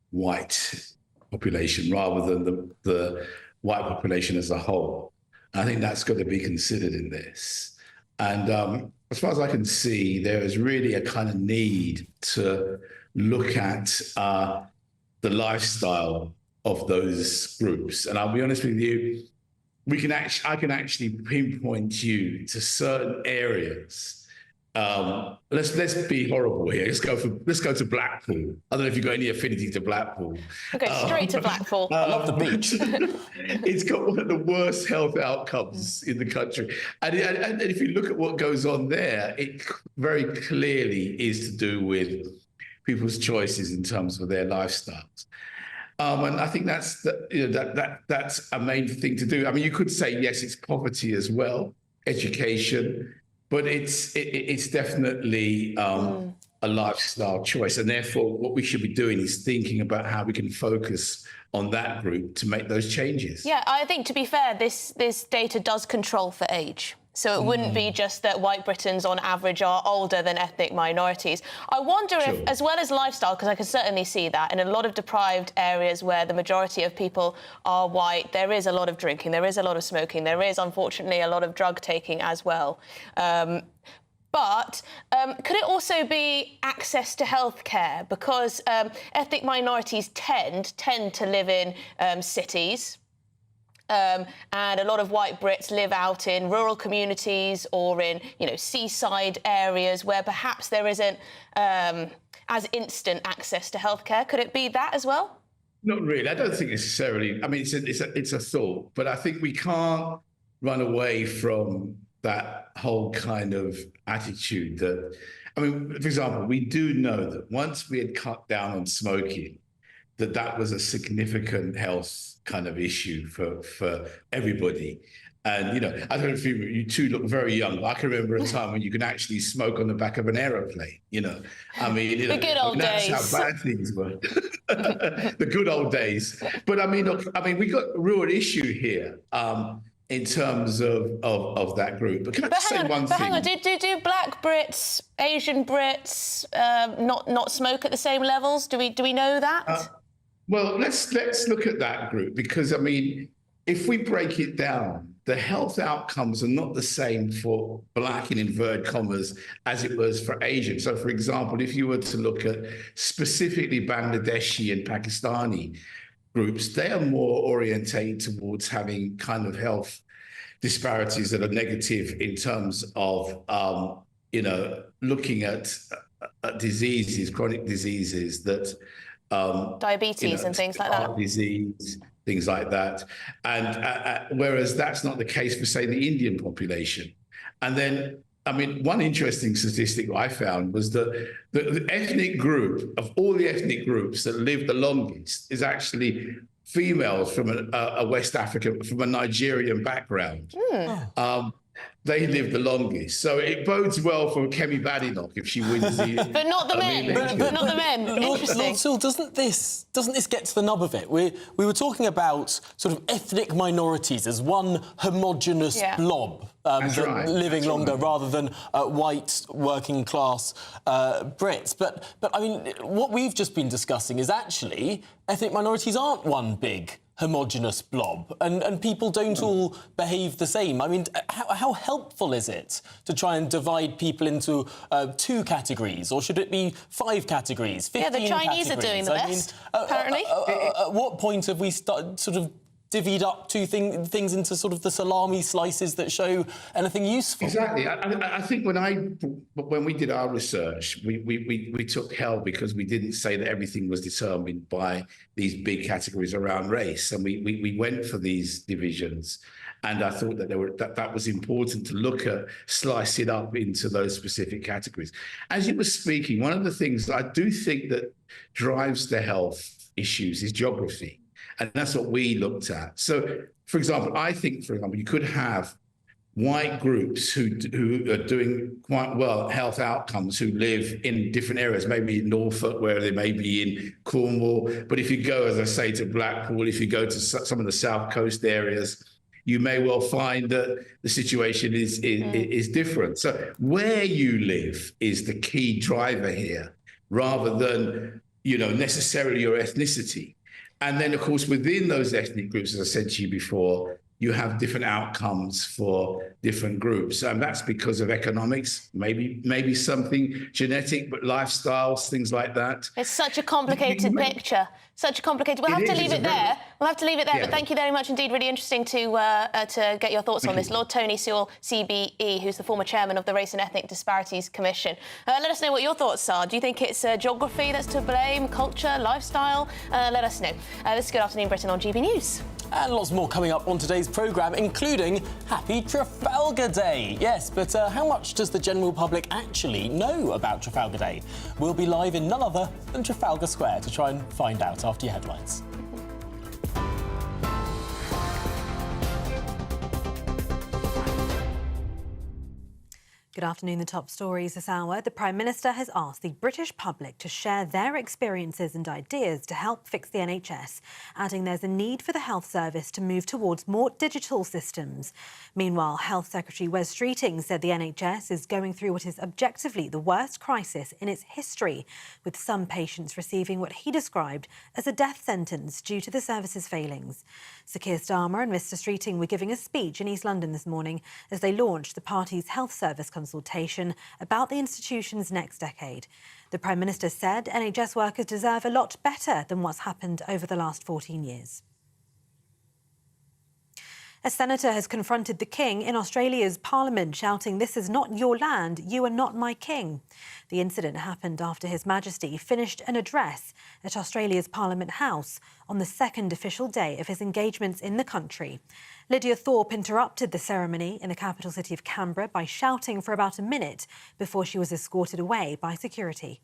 white population rather than the white population as a whole. And I think that's got to be considered in this. And as far as I can see, there is really a kind of need to look at the lifestyle of those groups. And I'll be honest with you, I can actually pinpoint you to certain areas. Let's be horrible here. Let's go to Blackpool. I don't know if you've got any affinity to Blackpool. OK, straight to Blackpool. I love the beach. It's got one of the worst health outcomes in the country. And if you look at what goes on there, it very clearly is to do with people's choices in terms of their lifestyles. And I think that's that's a main thing to do. I mean, you could say, yes, it's poverty as well, education, but it's definitely a lifestyle choice. And therefore, what we should be doing is thinking about how we can focus on that group to make those changes. Yeah, I think, to be fair, this data does control for age. So it wouldn't be just that white Britons on average are older than ethnic minorities. I wonder if, as well as lifestyle, because I can certainly see that in a lot of deprived areas where the majority of people are white, there is a lot of drinking, there is a lot of smoking, there is, unfortunately, a lot of drug taking as well. But could it also be access to healthcare? Because ethnic minorities tend to live in cities. And a lot of white Brits live out in rural communities or in, seaside areas where perhaps there isn't as instant access to healthcare. Could it be that as well? Not really. I don't think necessarily. I mean, it's a thought, but I think we can't run away from that whole kind of attitude that, I mean, for example, we do know that once we had cut down on smoking, that was a significant health kind of issue for everybody. And, I don't know if you two look very young, but I can remember a time when you could actually smoke on the back of an aeroplane, I mean, the good old days. That's how bad things were. The good old days. But I mean, look, we got a real issue here in terms of that group. But can I just say one thing? Hang on, do Black Brits, Asian Brits not smoke at the same levels? Do we know that? Well, let's look at that group, because, I mean, if we break it down, the health outcomes are not the same for Black, in inverted commas, as it was for Asian. So, for example, if you were to look at specifically Bangladeshi and Pakistani groups, they are more orientated towards having kind of health disparities that are negative in terms of, looking at diseases, chronic diseases that... diabetes and things like that. Heart disease, things like that. And whereas that's not the case for, say, the Indian population. And then I mean, one interesting statistic I found was that the ethnic group, of all the ethnic groups that live the longest, is actually females from a West African, from a Nigerian background. They live the longest. So it bodes well for Kemi Badenoch if she wins the... But not the men. But not the men. Interesting. Lord Sewell, doesn't this get to the nub of it? We were talking about sort of ethnic minorities as one homogenous blob living longer rather than white working class Brits. But I mean, what we've just been discussing is actually ethnic minorities aren't one big homogenous blob, and people don't all behave the same. I mean, how helpful is it to try and divide people into 2 categories, or should it be 5 categories, 15 the Chinese categories? are doing the best, apparently. At what point have we sort of divvied up things into sort of the salami slices that show anything useful? Exactly. I think when we did our research, we took hell because we didn't say that everything was determined by these big categories around race, and we went for these divisions. And I thought that that was important to look at, slice it up into those specific categories. As you were speaking, one of the things that I do think that drives the health issues is geography. And that's what we looked at. So, for example, I think, you could have white groups who are doing quite well health outcomes, who live in different areas, maybe in Norfolk, where they may be in Cornwall. But if you go, as I say, to Blackpool, if you go to some of the South Coast areas, you may well find that the situation is different. So where you live is the key driver here, rather than, necessarily your ethnicity. And then, of course, within those ethnic groups, as I said to you before, you have different outcomes for different groups. And that's because of economics, maybe something genetic, but lifestyles, things like that. It's such a complicated picture. Such a complicated... We'll have to leave it there. We'll have to leave it there. But thank you very much indeed. Really interesting to get your thoughts on this. Lord Tony Sewell, CBE, who's the former chairman of the Race and Ethnic Disparities Commission. Let us know what your thoughts are. Do you think it's geography that's to blame, culture, lifestyle? Let us know. This is Good Afternoon Britain on GB News. And lots more coming up on today's programme, including Happy Trafalgar Day. Yes, but how much does the general public actually know about Trafalgar Day? We'll be live in none other than Trafalgar Square to try and find out after your headlines. Good afternoon. The top stories this hour. The Prime Minister has asked the British public to share their experiences and ideas to help fix the NHS, adding there's a need for the health service to move towards more digital systems. Meanwhile, Health Secretary Wes Streeting said the NHS is going through what is objectively the worst crisis in its history, with some patients receiving what he described as a death sentence due to the service's failings. Sir Keir Starmer and Mr Streeting were giving a speech in East London this morning as they launched the party's health service consultation about the institution's next decade. The Prime Minister said NHS workers deserve a lot better than what's happened over the last 14 years. A senator has confronted the King in Australia's Parliament, shouting, "This is not your land, you are not my king." The incident happened after His Majesty finished an address at Australia's Parliament House on the second official day of his engagements in the country. Lydia Thorpe interrupted the ceremony in the capital city of Canberra by shouting for about a minute before she was escorted away by security.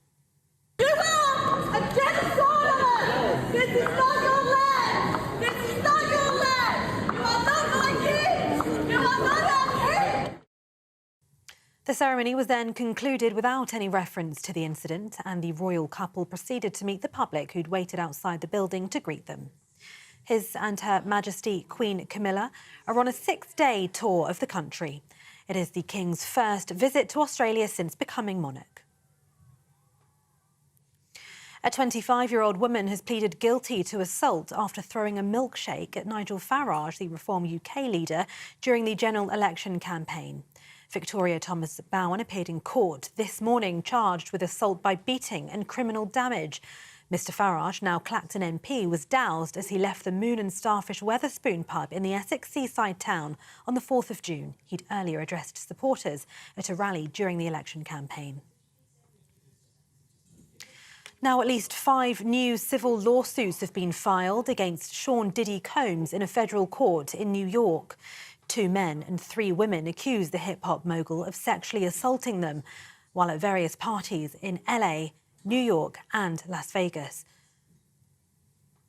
You are a genocide! This is not your land! This is not your land! You are not my king! You are not our king! The ceremony was then concluded without any reference to the incident, and the royal couple proceeded to meet the public who'd waited outside the building to greet them. His and Her Majesty Queen Camilla are on a 6-day tour of the country. It is the King's first visit to Australia since becoming monarch. A 25-year-old woman has pleaded guilty to assault after throwing a milkshake at Nigel Farage, the Reform UK leader, during the general election campaign. Victoria Thomas Bowen appeared in court this morning, charged with assault by beating and criminal damage. Mr Farage, now Clacton MP, was doused as he left the Moon and Starfish Wetherspoon pub in the Essex seaside town on the 4th of June. He'd earlier addressed supporters at a rally during the election campaign. Now, at least 5 new civil lawsuits have been filed against Sean Diddy Combs in a federal court in New York. 2 men and 3 women accused the hip-hop mogul of sexually assaulting them while at various parties in LA, New York and Las Vegas.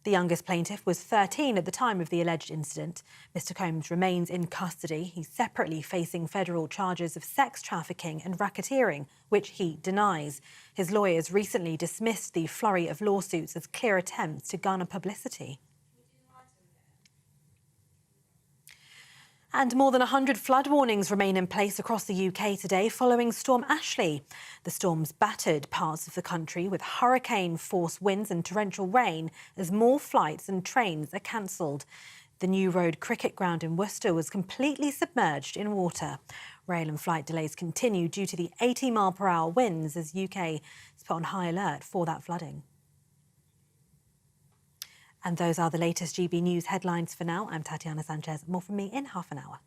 The youngest plaintiff was 13 at the time of the alleged incident. Mr. Combs remains in custody. He's separately facing federal charges of sex trafficking and racketeering, which he denies. His lawyers recently dismissed the flurry of lawsuits as clear attempts to garner publicity. And more than 100 flood warnings remain in place across the UK today following Storm Ashley. The storm's battered parts of the country with hurricane-force winds and torrential rain as more flights and trains are cancelled. The New Road cricket ground in Worcester was completely submerged in water. Rail and flight delays continue due to the 80-mile-per-hour winds as UK is put on high alert for that flooding. And those are the latest GB News headlines for now. I'm Tatiana Sanchez. More from me in half an hour.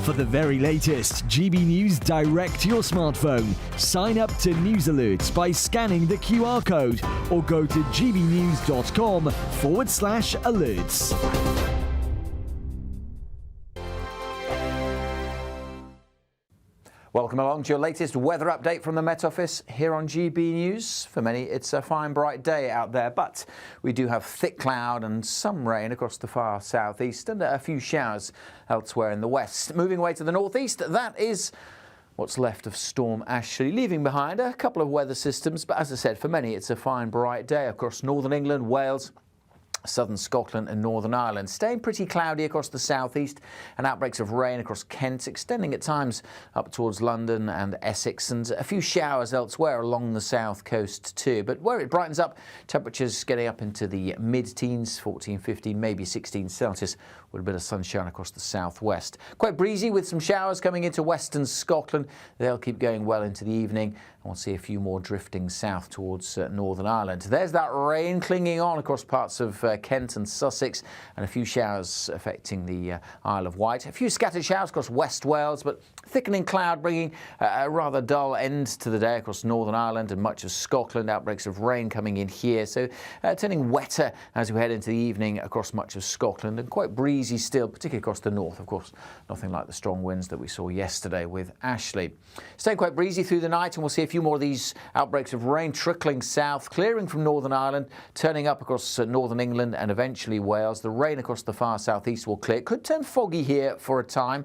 For the very latest GB News direct to your smartphone, sign up to News Alerts by scanning the QR code or go to gbnews.com/alerts. Welcome along to your latest weather update from the Met Office here on GB News. For many, it's a fine, bright day out there, but we do have thick cloud and some rain across the far southeast and a few showers elsewhere in the west. Moving away to the northeast, that is what's left of Storm Ashley, leaving behind a couple of weather systems. But as I said, for many, it's a fine, bright day across northern England, Wales, southern Scotland and Northern Ireland. Staying pretty cloudy across the southeast and outbreaks of rain across Kent, extending at times up towards London and Essex, and a few showers elsewhere along the south coast too. But where it brightens up, temperatures getting up into the mid-teens, 14, 15, maybe 16 Celsius, with a bit of sunshine across the southwest. Quite breezy with some showers coming into western Scotland. They'll keep going well into the evening, and we'll see a few more drifting south towards Northern Ireland. There's that rain clinging on across parts of Kent and Sussex, and a few showers affecting the Isle of Wight. A few scattered showers across West Wales, but thickening cloud bringing a rather dull end to the day across Northern Ireland and much of Scotland. Outbreaks of rain coming in here, so turning wetter as we head into the evening across much of Scotland, and quite breezy still, particularly across the north. Of course, nothing like the strong winds that we saw yesterday with Ashley. Staying quite breezy through the night, and we'll see a few more of these outbreaks of rain trickling south, clearing from Northern Ireland, turning up across northern England and eventually Wales. The rain across the far southeast will clear. It could turn foggy here for a time,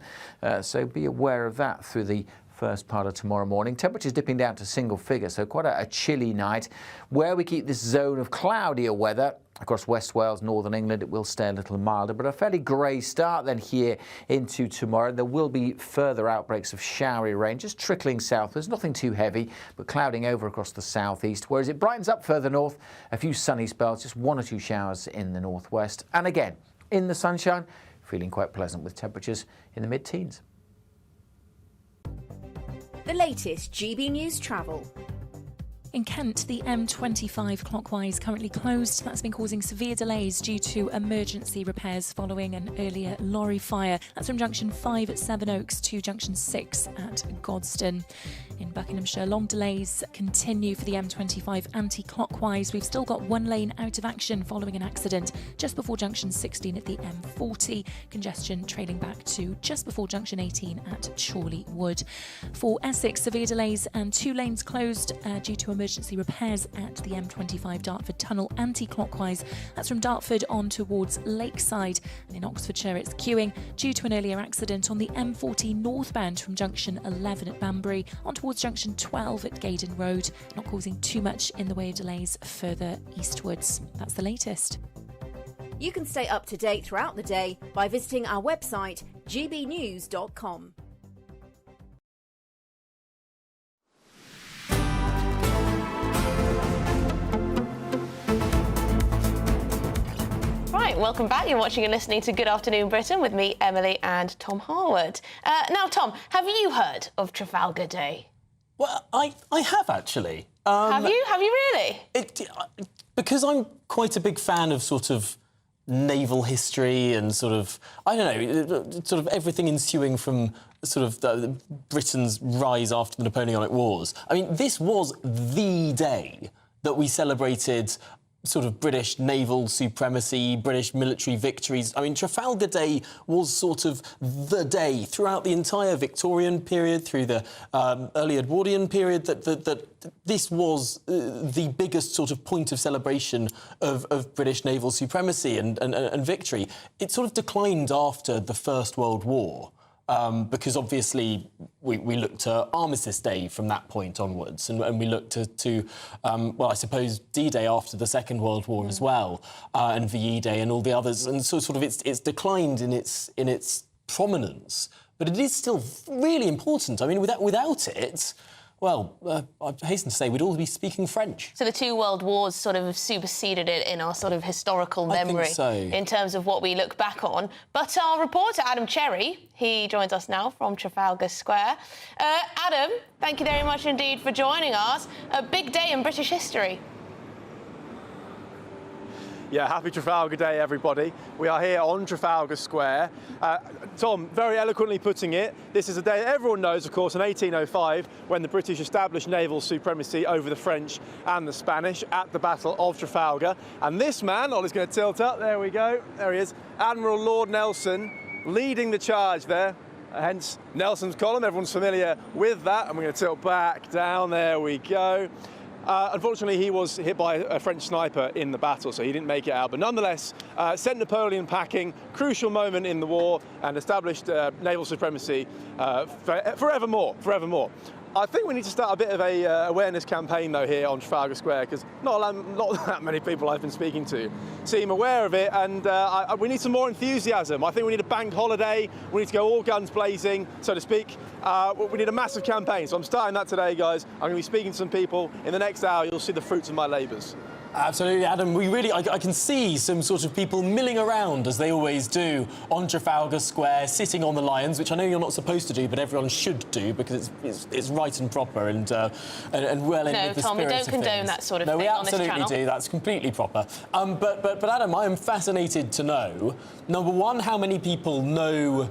so be aware of that through the first part of tomorrow morning. Temperatures dipping down to single figures, so quite a chilly night. Where we keep this zone of cloudier weather across West Wales, Northern England, it will stay a little milder, but a fairly grey start then here into tomorrow. There will be further outbreaks of showery rain, just trickling southwards, nothing too heavy, but clouding over across the southeast, whereas it brightens up further north, a few sunny spells, just 1 or 2 showers in the northwest. And again, in the sunshine, feeling quite pleasant with temperatures in the mid-teens. The latest GB News travel. In Kent, the M25 clockwise currently closed. That's been causing severe delays due to emergency repairs following an earlier lorry fire. That's from junction 5 at Sevenoaks to junction 6 at Godstone. In Buckinghamshire, long delays continue for the M25 anti-clockwise. We've still got one lane out of action following an accident just before junction 16 at the M40. Congestion trailing back to just before junction 18 at Chorley Wood. For Essex, severe delays and 2 lanes closed due to emergency repairs at the M25 Dartford Tunnel anti-clockwise. That's from Dartford on towards Lakeside. And in Oxfordshire, it's queuing due to an earlier accident on the M40 northbound from junction 11 at Banbury on towards junction 12 at Gaydon Road, not causing too much in the way of delays further eastwards. That's the latest. You can stay up to date throughout the day by visiting our website gbnews.com. Right, welcome back. You're watching and listening to Good Afternoon Britain with me, Emily, and Tom Harwood. Now, Tom, have you heard of Trafalgar Day? Well, I have actually. Have you? Have you really? Because I'm quite a big fan of sort of naval history and sort of, I don't know, sort of everything ensuing from sort of Britain's rise after the Napoleonic Wars. I mean, this was the day that we celebrated sort of British naval supremacy, British military victories. I mean, Trafalgar Day was sort of the day throughout the entire Victorian period, through the early Edwardian period, that this was the biggest sort of point of celebration of British naval supremacy and victory. It sort of declined after the First World War. Because obviously we looked to Armistice Day from that point onwards, and we looked to well, I suppose D-Day after the Second World War as well, and VE Day and all the others, and so sort of it's declined in its prominence, but it is still really important. I mean, without it, well, I hasten to say we'd all be speaking French. So the two world wars sort of superseded it in our sort of historical memory, I think so, in terms of what we look back on. But our reporter, Adam Cherry, he joins us now from Trafalgar Square. Adam, thank you very much indeed for joining us. A big day in British history. Yeah, happy Trafalgar Day, everybody. We are here on Trafalgar Square. Tom, very eloquently putting it, this is a day that everyone knows, of course, in 1805, when the British established naval supremacy over the French and the Spanish at the Battle of Trafalgar. And this man, Ollie's going to tilt up, there we go, there he is, Admiral Lord Nelson, leading the charge there. Hence Nelson's column, everyone's familiar with that. And we're going to tilt back, down, there we go. Unfortunately, he was hit by a French sniper in the battle, so he didn't make it out. But nonetheless, sent Napoleon packing, crucial moment in the war, and established naval supremacy forevermore. I think we need to start a bit of a awareness campaign, though, here on Trafalgar Square, because not that many people I've been speaking to seem aware of it, and we need some more enthusiasm. I think we need a bank holiday. We need to go all guns blazing, so to speak. We need a massive campaign, so I'm starting that today, guys. I'm going to be speaking to some people. In the next hour, you'll see the fruits of my labours. Absolutely, Adam. I can see some sort of people milling around, as they always do, on Trafalgar Square, sitting on the lions, which I know you're not supposed to do, but everyone should do, because it's right and proper and well in with the spirit of things. No, Tom, we don't condone that sort of thing on this channel. No, we absolutely do. That's completely proper. But Adam, I am fascinated to know, number one, how many people know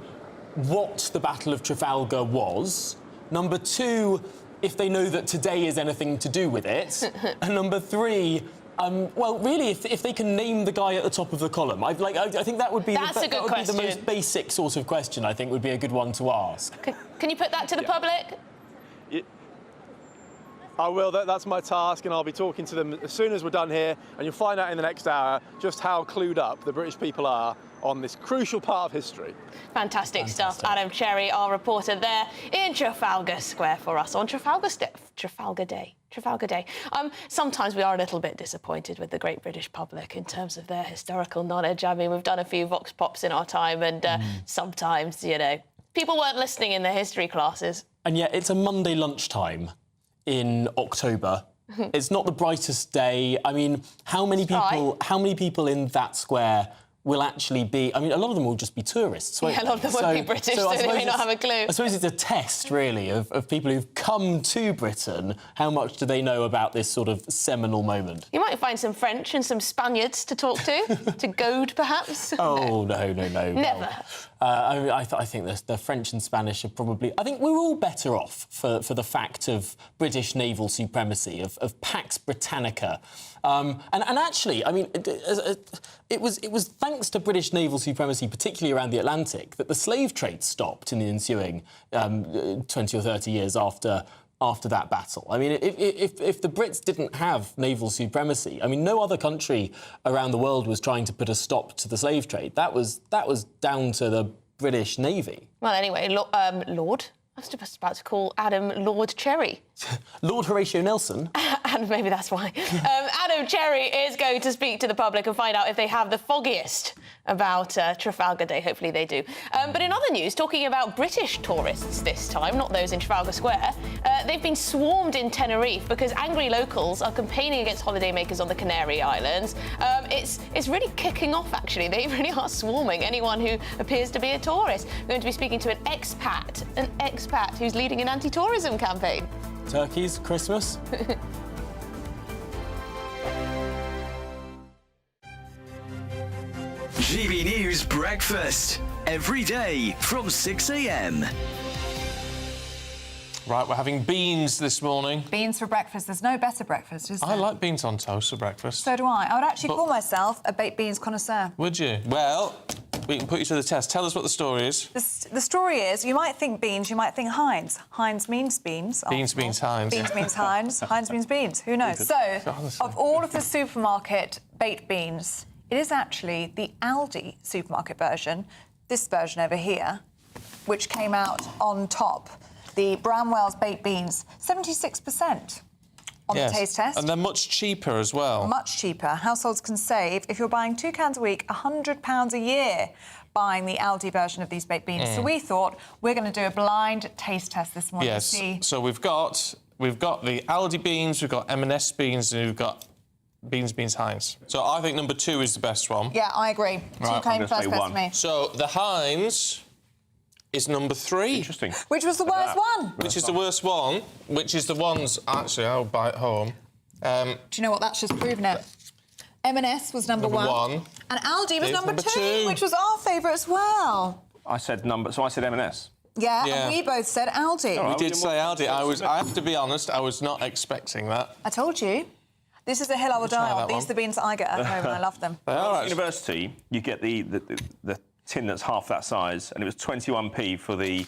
what the Battle of Trafalgar was. Number two, if they know that today is anything to do with it. And number three, well, really, if they can name the guy at the top of the column, I think that would be the most basic sort of question. I think would be a good one to ask. Can you put that to the public? Yeah. I will. That's my task, and I'll be talking to them as soon as we're done here, and you'll find out in the next hour just how clued up the British people are on this crucial part of history. Fantastic stuff. Adam Cherry, our reporter there in Trafalgar Square for us on Trafalgar Day. Sometimes we are a little bit disappointed with the great British public in terms of their historical knowledge. I mean, we've done a few Vox Pops in our time, and sometimes, you know, people weren't listening in their history classes. And yet it's a Monday lunchtime in October. It's not the brightest day. I mean, how many people in that square will actually be... I mean, a lot of them will just be tourists, won't a lot of them won't be British, so they may not have a clue. I suppose it's a test, really, of people who've come to Britain. How much do they know about this sort of seminal moment? You might find some French and some Spaniards to talk to, to goad, perhaps. Oh, no. Never. I think the French and Spanish are probably... I think we're all better off for the fact of British naval supremacy, of Pax Britannica. And actually, I mean, it was thanks to British naval supremacy, particularly around the Atlantic, that the slave trade stopped in the ensuing 20 or 30 years after that battle. I mean, if the Brits didn't have naval supremacy, I mean, no other country around the world was trying to put a stop to the slave trade. That was down to the British Navy. Well, anyway, Lord... I was just about to call Adam Lord Cherry. Lord Horatio Nelson. And maybe that's why. Adam Cherry is going to speak to the public and find out if they have the foggiest about Trafalgar Day. Hopefully they do. But in other news, talking about British tourists this time, not those in Trafalgar Square, they've been swarmed in Tenerife because angry locals are campaigning against holidaymakers on the Canary Islands. It's really kicking off, actually. They really are swarming anyone who appears to be a tourist. We're going to be speaking to an expat who's leading an anti-tourism campaign. Turkeys, Christmas. GB News Breakfast, every day from 6 a.m. Right, we're having beans this morning. Beans for breakfast. There's no better breakfast, is there? I like beans on toast for breakfast. So do I. I would actually call myself a baked beans connoisseur. Would you? Well, we can put you to the test. Tell us what the story is. The story is, you might think beans, you might think Heinz. Heinz means beans. Beans means Heinz. Beans means Heinz. Heinz means beans. Who knows? So, of all of the supermarket baked beans, it is actually the Aldi supermarket version, this version over here, which came out on top. The Bramwell's baked beans, 76% on the taste test. And they're much cheaper as well. Much cheaper. Households can save, if you're buying 2 cans a week, £100 a year buying the Aldi version of these baked beans. So we thought we're going to do a blind taste test this morning to see. So we've got the Aldi beans, we've got M&S beans, and we've got beans Heinz. So I think number 2 is the best one. Yeah, I agree. Right, came first best for me. So the Heinz is number 3. Interesting. Which was the worst one? Which is the worst one, which is the ones, actually, I'll buy it home. Do you know what? That's just proven it. M&S was number 1. And Aldi was number 2, which was our favourite as well. I said M&S. Yeah, and we both said Aldi. We did say Aldi. I have to be honest, I was not expecting that. I told you. This is the hill I will die on. These are the beans that I get at home and I love them. At university, you get the tin that's half that size, and it was 21p for the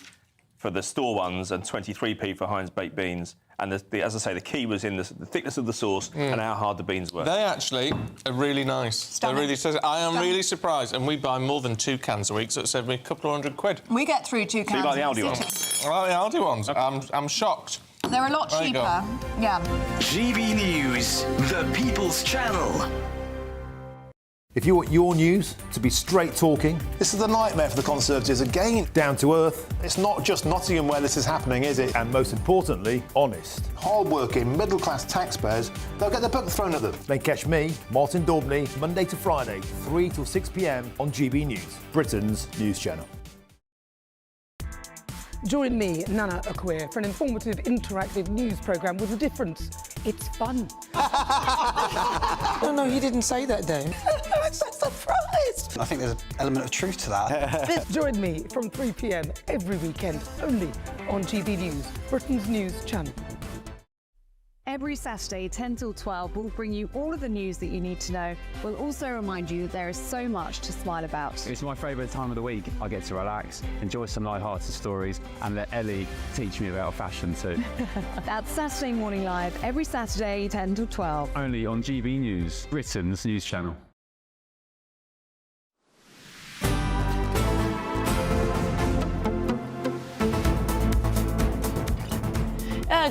store ones and 23p for Heinz baked beans. And as I say, the key was in the thickness of the sauce and how hard the beans were. They actually are really nice. They're really. I am really surprised, and we buy more than 2 cans a week, so it saved me a couple of £100. We get through 2 cans. So you like the Aldi ones? I like the Aldi ones. I'm shocked. They're a lot cheaper. Yeah. GB News, the People's Channel. If you want your news to be straight talking, this is the nightmare for the Conservatives again. Down to earth. It's not just Nottingham where this is happening, is it? And most importantly, honest. Hard-working, middle-class taxpayers, they'll get the book thrown at them. They catch me, Martin Daubney, Monday to Friday, 3 till 6 p.m. on GB News, Britain's news channel. Join me, Nana Akweer, for an informative, interactive news programme with a difference. It's fun. No, you didn't say that, Dave. I'm so surprised. I think there's an element of truth to that. Join me from 3 p.m. every weekend, only on GB News, Britain's news channel. Every Saturday, 10 till 12, we'll bring you all of the news that you need to know. We'll also remind you that there is so much to smile about. It's my favourite time of the week. I get to relax, enjoy some light-hearted stories, and let Ellie teach me about fashion too. That's Saturday Morning Live, every Saturday, 10 till 12. Only on GB News, Britain's news channel.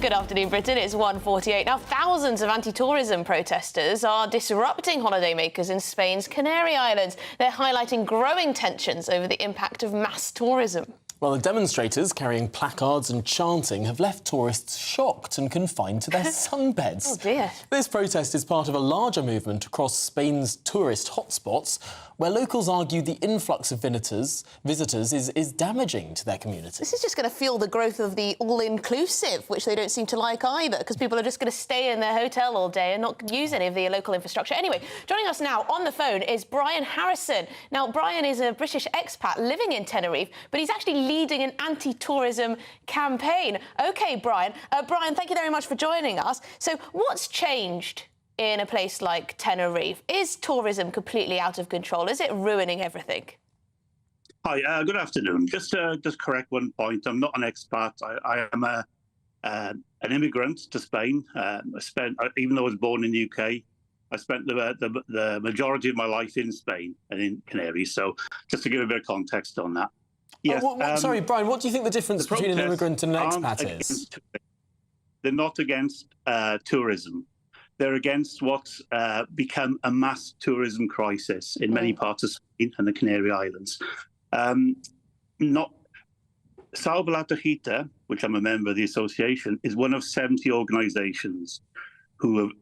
Good afternoon, Britain. It's 1:48. Now, thousands of anti-tourism protesters are disrupting holidaymakers in Spain's Canary Islands. They're highlighting growing tensions over the impact of mass tourism. Well, the demonstrators carrying placards and chanting have left tourists shocked and confined to their sunbeds. Oh, dear. This protest is part of a larger movement across Spain's tourist hotspots, where locals argue the influx of visitors is damaging to their community. This is just going to fuel the growth of the all-inclusive, which they don't seem to like either, because people are just going to stay in their hotel all day and not use any of the local infrastructure. Anyway, joining us now on the phone is Brian Harrison. Now, Brian is a British expat living in Tenerife, but he's actually leading an anti-tourism campaign. OK, Brian. Brian, thank you very much for joining us. So what's changed in a place like Tenerife? Is tourism completely out of control? Is it ruining everything? Hi, good afternoon. Just correct one point. I'm not an expat. I am an immigrant to Spain. Even though I was born in the UK, I spent the majority of my life in Spain and in Canaries. So just to give a bit of context on that. Yes, sorry, Brian, what do you think the difference between an immigrant and an expat is? They're not against tourism. They're against what's become a mass tourism crisis in many parts of Spain and the Canary Islands. Salva la Tejita, which I'm a member of the association, is one of 70 organisations who have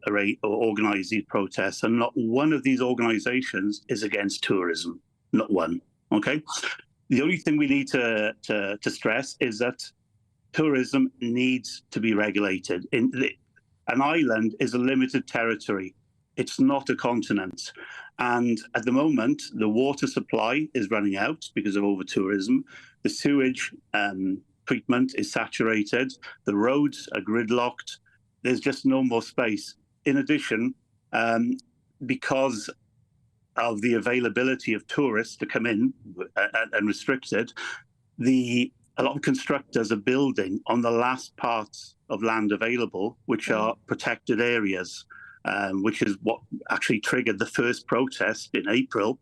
organised these protests, and not one of these organisations is against tourism. Not one. Okay. The only thing we need to stress is that tourism needs to be regulated. An island is a limited territory. It's not a continent. And at the moment, the water supply is running out because of over-tourism. The sewage treatment is saturated. The roads are gridlocked. There's just no more space. In addition, because of the availability of tourists to come in and restricted, a lot of constructors are building on the last parts of land available, which are protected areas, which is what actually triggered the first protest in April,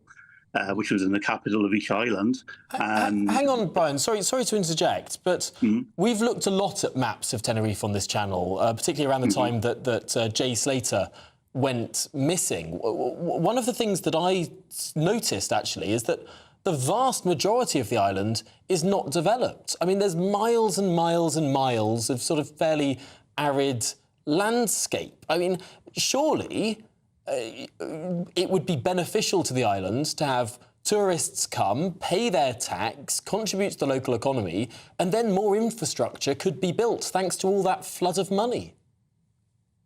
which was in the capital of each island. Hang on, Brian. Sorry to interject, but we've looked a lot at maps of Tenerife on this channel, particularly around the time that Jay Slater went missing. One of the things that I noticed, actually, is that the vast majority of the island is not developed. I mean, there's miles and miles and miles of sort of fairly arid landscape. I mean, surely it would be beneficial to the island to have tourists come, pay their tax, contribute to the local economy, and then more infrastructure could be built thanks to all that flood of money.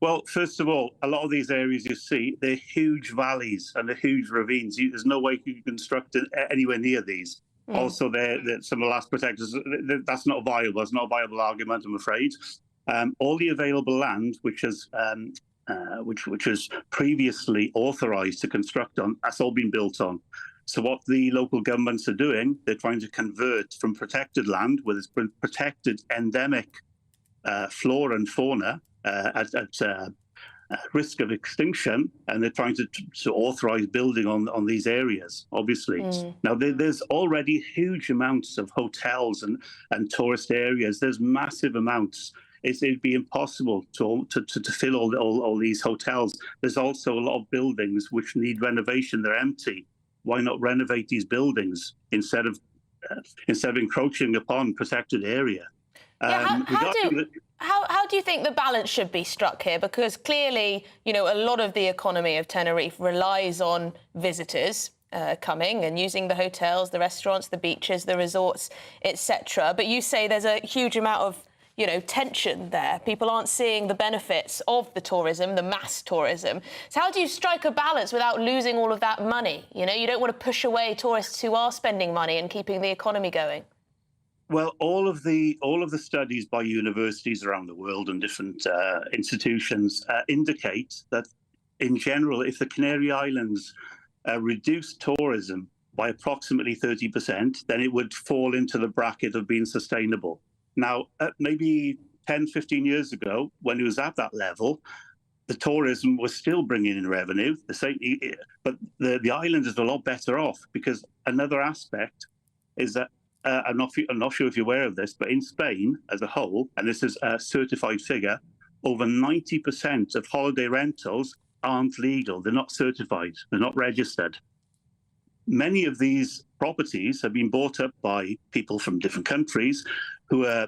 Well, first of all, a lot of these areas you see, they're huge valleys and they're huge ravines. There's no way you can construct anywhere near these. Also, they're some of the last protectors. That's not viable. That's not a viable argument, I'm afraid. All the available land, which was previously authorised to construct on, that's all been built on. So what the local governments are doing, they're trying to convert from protected land, where there's protected endemic flora and fauna, at risk of extinction, and they're trying to authorise building on these areas, obviously. Now, there's already huge amounts of hotels and tourist areas. There's massive amounts. It'd be impossible to fill all these hotels. There's also a lot of buildings which need renovation. They're empty. Why not renovate these buildings instead of encroaching upon protected area? How do you think the balance should be struck here? Because clearly, you know, a lot of the economy of Tenerife relies on visitors coming and using the hotels, the restaurants, the beaches, the resorts, etc. But you say there's a huge amount of, you know, tension there. People aren't seeing the benefits of the tourism, the mass tourism. So how do you strike a balance without losing all of that money? You know, you don't want to push away tourists who are spending money and keeping the economy going. Well, all of the studies by universities around the world and different institutions indicate that, in general, if the Canary Islands reduce tourism by approximately 30%, then it would fall into the bracket of being sustainable. Now, maybe 10, 15 years ago, when it was at that level, the tourism was still bringing in revenue. But the island is a lot better off, because another aspect is that I'm not sure if you're aware of this, but in Spain as a whole, and this is a certified figure, over 90% of holiday rentals aren't legal. They're not certified. They're not registered. Many of these properties have been bought up by people from different countries who are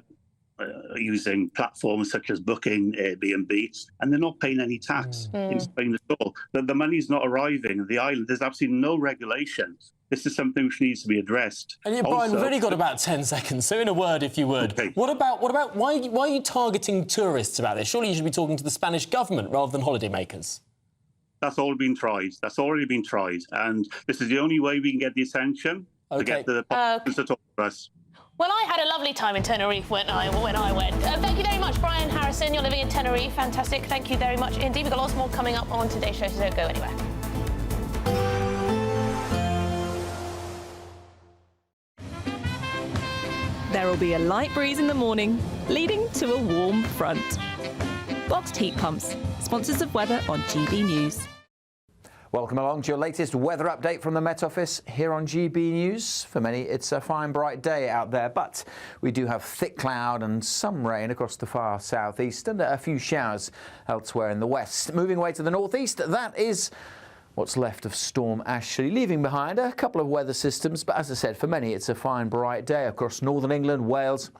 using platforms such as Booking, Airbnb, and they're not paying any tax in Spain at all. The money's not arriving at the island. There's absolutely no regulation. This is something which needs to be addressed. And yeah, Brian, we've only got about 10 seconds, so in a word, if you would. Okay. What about why are you targeting tourists about this? Surely you should be talking to the Spanish government rather than holidaymakers. That's all been tried. That's already been tried. And this is the only way we can get the attention to get the politicians to talk to us. Well, I had a lovely time in Tenerife when I went. Thank you very much, Brian Harrison. You're living in Tenerife. Fantastic. Thank you very much indeed. We've got lots more coming up on today's show, so don't go anywhere. There will be a light breeze in the morning, leading to a warm front. Boxed heat pumps, sponsors of weather on GB News. Welcome along to your latest weather update from the Met Office here on GB News. For many, it's a fine, bright day out there, but we do have thick cloud and some rain across the far southeast and a few showers elsewhere in the west. Moving away to the northeast, that is what's left of Storm Ashley, leaving behind a couple of weather systems. But as I said, for many, it's a fine, bright day across northern England, Wales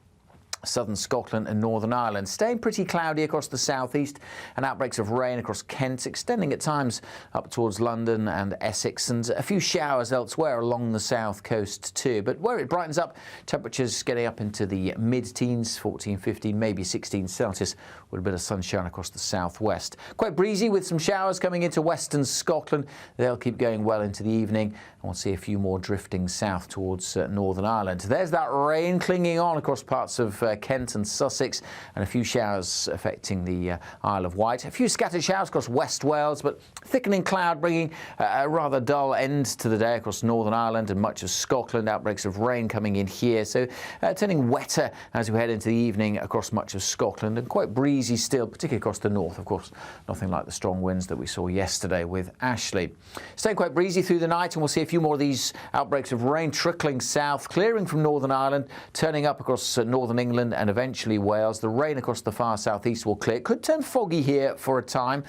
southern Scotland and Northern Ireland. Staying pretty cloudy across the southeast and outbreaks of rain across Kent, extending at times up towards London and Essex, and a few showers elsewhere along the south coast too. But where it brightens up, temperatures getting up into the mid-teens, 14, 15, maybe 16 Celsius, with a bit of sunshine across the southwest. Quite breezy with some showers coming into western Scotland. They'll keep going well into the evening, and we'll see a few more drifting south towards Northern Ireland. There's that rain clinging on across parts of Kent and Sussex, and a few showers affecting the Isle of Wight. A few scattered showers across West Wales, but thickening cloud bringing a rather dull end to the day across Northern Ireland and much of Scotland. Outbreaks of rain coming in here, so turning wetter as we head into the evening across much of Scotland, and quite breezy still, particularly across the north. Of course, nothing like the strong winds that we saw yesterday with Ashley. Staying quite breezy through the night, and we'll see a few more of these outbreaks of rain trickling south, clearing from Northern Ireland, turning up across northern England and eventually Wales. The rain across the far southeast will clear. It could turn foggy here for a time,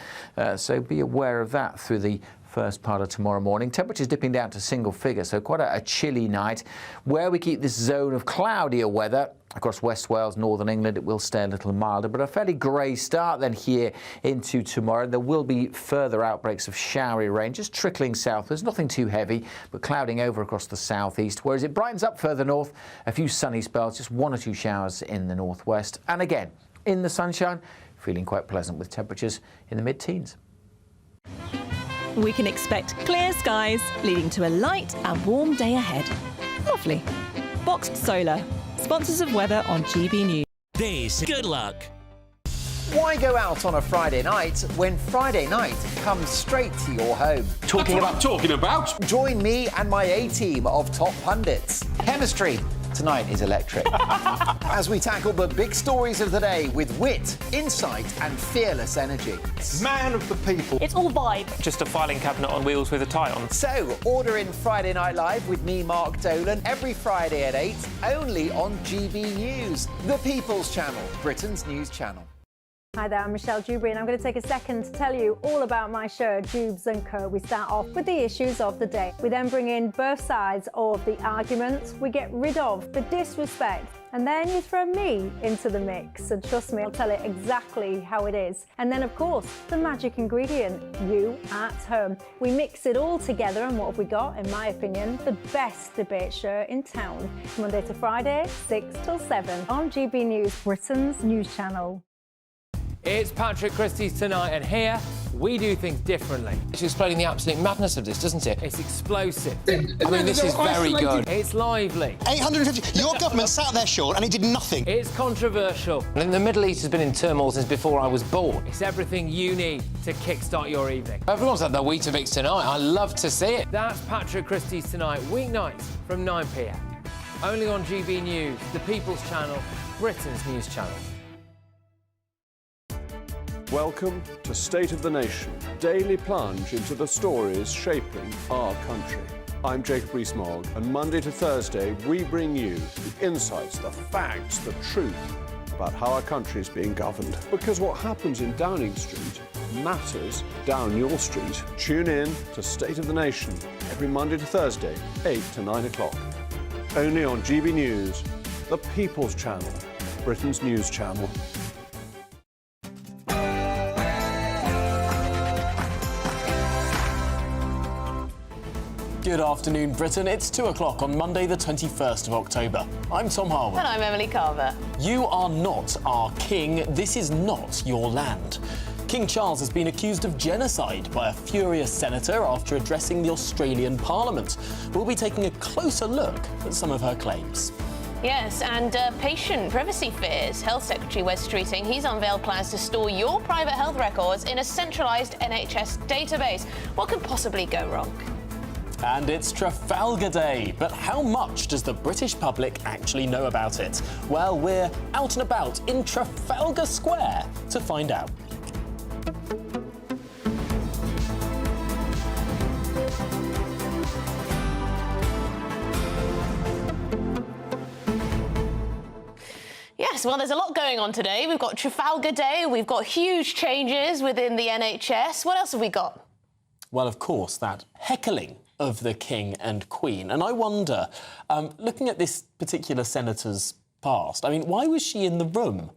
so be aware of that through the first part of tomorrow morning. Temperatures dipping down to single figures, so quite a chilly night. Where we keep this zone of cloudier weather across West Wales, northern England, it will stay a little milder, but a fairly grey start then here into tomorrow. There will be further outbreaks of showery rain, just trickling southwards, nothing too heavy, but clouding over across the southeast, whereas it brightens up further north, a few sunny spells, just 1 or 2 showers in the northwest, and again, in the sunshine, feeling quite pleasant with temperatures in the mid-teens. We can expect clear skies, leading to a light and warm day ahead. Lovely. Boxed Solar, sponsors of weather on GB News. This good luck. Why go out on a Friday night when Friday night comes straight to your home? Talking about. Join me and my A-team of top pundits. Chemistry tonight is electric. As we tackle the big stories of the day with wit, insight and fearless energy. Man of the people. It's all vibe. Just a filing cabinet on wheels with a tie on. So, order in Friday Night Live with me, Mark Dolan, every Friday at 8, only on GB News, the People's Channel, Britain's news channel. Hi there, I'm Michelle Dewberry, and I'm going to take a second to tell you all about my show, Dubes & Co. We start off with the issues of the day. We then bring in both sides of the arguments. We get rid of the disrespect. And then you throw me into the mix. And trust me, I'll tell it exactly how it is. And then, of course, the magic ingredient, you at home. We mix it all together, and what have we got? In my opinion, the best debate show in town. Monday to Friday, 6 till 7 on GB News, Britain's news channel. It's Patrick Christie's Tonight, and here we do things differently. It's explaining the absolute madness of this, doesn't it? It's explosive. I mean, this is very good. It's lively. 850. Your government sat there, Sean, and it did nothing. It's controversial. And the Middle East has been in turmoil since before I was born. It's everything you need to kickstart your evening. Everyone's had their Weetabix tonight. I love to see it. That's Patrick Christie's Tonight, weeknights from 9 p.m. Only on GB News, the People's Channel, Britain's news channel. Welcome to State of the Nation, daily plunge into the stories shaping our country. I'm Jacob Rees-Mogg, and Monday to Thursday we bring you the insights, the facts, the truth about how our country is being governed. Because what happens in Downing Street matters down your street. Tune in to State of the Nation every Monday to Thursday, 8 to 9 o'clock. Only on GB News, the People's Channel, Britain's news channel. Good afternoon, Britain. It's 2 o'clock on Monday, the 21st of October. I'm Tom Harwood. And I'm Emily Carver. You are not our king. This is not your land. King Charles has been accused of genocide by a furious senator after addressing the Australian Parliament. We'll be taking a closer look at some of her claims. Yes, and patient privacy fears. Health Secretary Wes Streeting, he's unveiled plans to store your private health records in a centralised NHS database. What could possibly go wrong? And it's Trafalgar Day, but how much does the British public actually know about it? Well, we're out and about in Trafalgar Square to find out. Yes, well, there's a lot going on today. We've got Trafalgar Day, we've got huge changes within the NHS. What else have we got? Well, of course, that heckling of the King and Queen. And I wonder, looking at this particular senator's past. I mean, why was she in the room?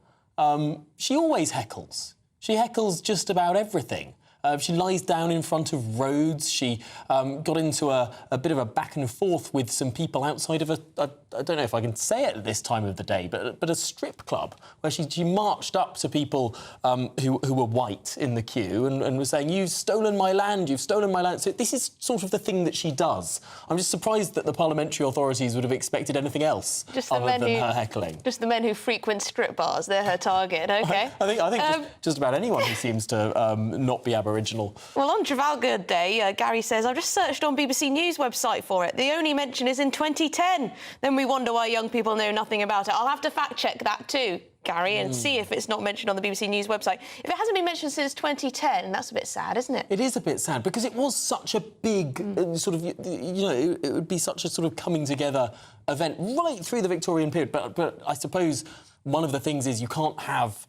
She always heckles. She heckles just about everything. She lies down in front of roads. She got into a bit of a back and forth with some people outside of I don't know if I can say it at this time of the day, but a strip club where she marched up to people who were white in the queue and was saying, "You've stolen my land, you've stolen my land." So this is sort of the thing that she does. I'm just surprised that the parliamentary authorities would have expected anything else other than her heckling. Just the men who frequent strip bars, they're her target, OK? I think just about anyone who seems to not be Aboriginal. Well, on Trafalgar Day, Gary says, I've just searched on BBC News website for it. The only mention is in 2010. Then we wonder why young people know nothing about it. I'll have to fact-check that too, Gary, and see if it's not mentioned on the BBC News website. If it hasn't been mentioned since 2010, that's a bit sad, isn't it? It is a bit sad, because it was such a big sort of, you know, it would be such a sort of coming together event right through the Victorian period. But I suppose one of the things is you can't have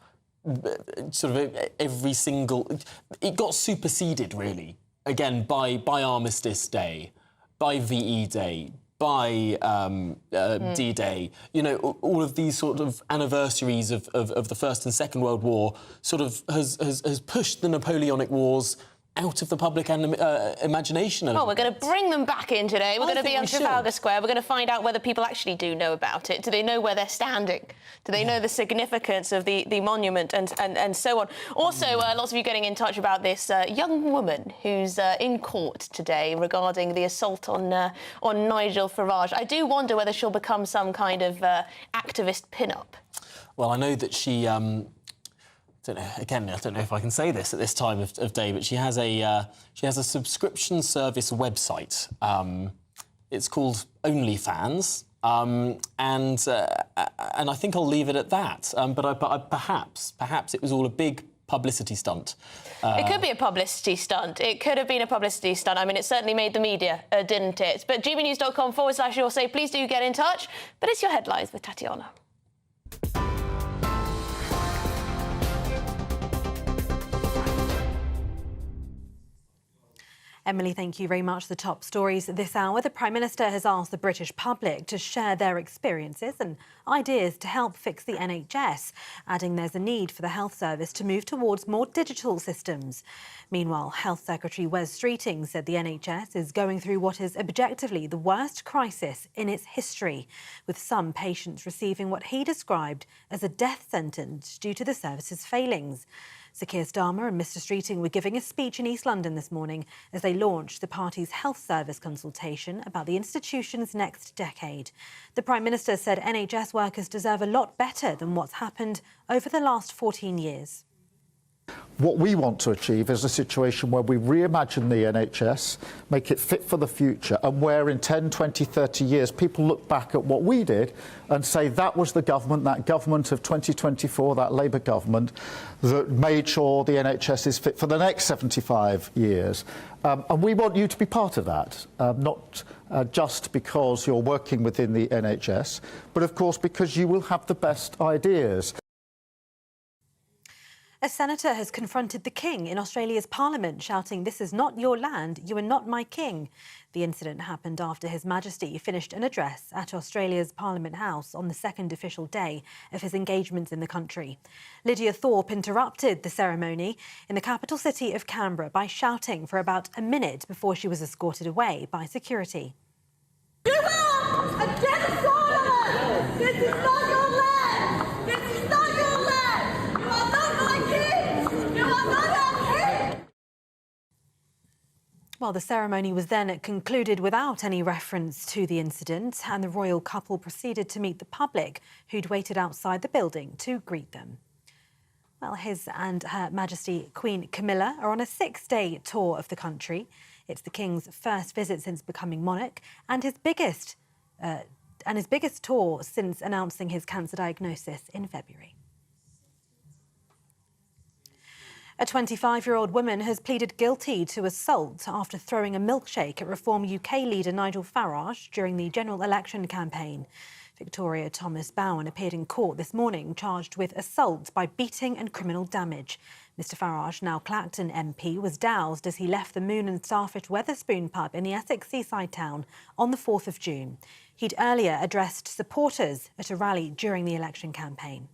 sort of every single... It got superseded, really, again, by Armistice Day, by VE Day, by D-Day. You know, all of these sort of anniversaries of the First and Second World War sort of has pushed the Napoleonic Wars out of the public imagination. Well, we're going to bring them back in today. We're going to be on Trafalgar Square. We're going to find out whether people actually do know about it. Do they know where they're standing? Do they know the significance of the monument and so on? Also, lots of you getting in touch about this young woman who's in court today regarding the assault on Nigel Farage. I do wonder whether she'll become some kind of activist pin-up. Well, I know that she... I don't know if I can say this at this time of day, but she has a subscription service website. It's called OnlyFans, and I think I'll leave it at that. But perhaps it was all a big publicity stunt. It could be a publicity stunt. It could have been a publicity stunt. I mean, it certainly made the media, didn't it? But gbnews.com/your say, please do get in touch. But it's your headlines with Tatiana. Emily, thank you very much. The top stories this hour. The Prime Minister has asked the British public to share their experiences and ideas to help fix the NHS, adding there's a need for the health service to move towards more digital systems. Meanwhile, Health Secretary Wes Streeting said the NHS is going through what is objectively the worst crisis in its history, with some patients receiving what he described as a death sentence due to the service's failings. Sir Keir Starmer and Mr Streeting were giving a speech in East London this morning as they launched the party's health service consultation about the institution's next decade. The Prime Minister said NHS workers deserve a lot better than what's happened over the last 14 years. What we want to achieve is a situation where we reimagine the NHS, make it fit for the future, and where in 10, 20, 30 years people look back at what we did and say that was the government, that government of 2024, that Labour government, that made sure the NHS is fit for the next 75 years. And we want you to be part of that, not just because you're working within the NHS, but of course because you will have the best ideas. A senator has confronted the King in Australia's Parliament, shouting, "This is not your land, you are not my king." The incident happened after His Majesty finished an address at Australia's Parliament House on the second official day of his engagements in the country. Lydia Thorpe interrupted the ceremony in the capital city of Canberra by shouting for about a minute before she was escorted away by security. You are a genocide! This is not your land! This is not your land! You are not my king! You are not our king! Well, the ceremony was then concluded without any reference to the incident, and the royal couple proceeded to meet the public who'd waited outside the building to greet them. Well, His and Her Majesty Queen Camilla are on a 6-day tour of the country. It's the King's first visit since becoming monarch and his biggest tour since announcing his cancer diagnosis in February. A 25-year-old woman has pleaded guilty to assault after throwing a milkshake at Reform UK leader Nigel Farage during the general election campaign. Victoria Thomas Bowen appeared in court this morning, charged with assault by beating and criminal damage. Mr Farage, now Clacton MP, was doused as he left the Moon and Starfish Wetherspoon pub in the Essex seaside town on the 4th of June. He'd earlier addressed supporters at a rally during the election campaign.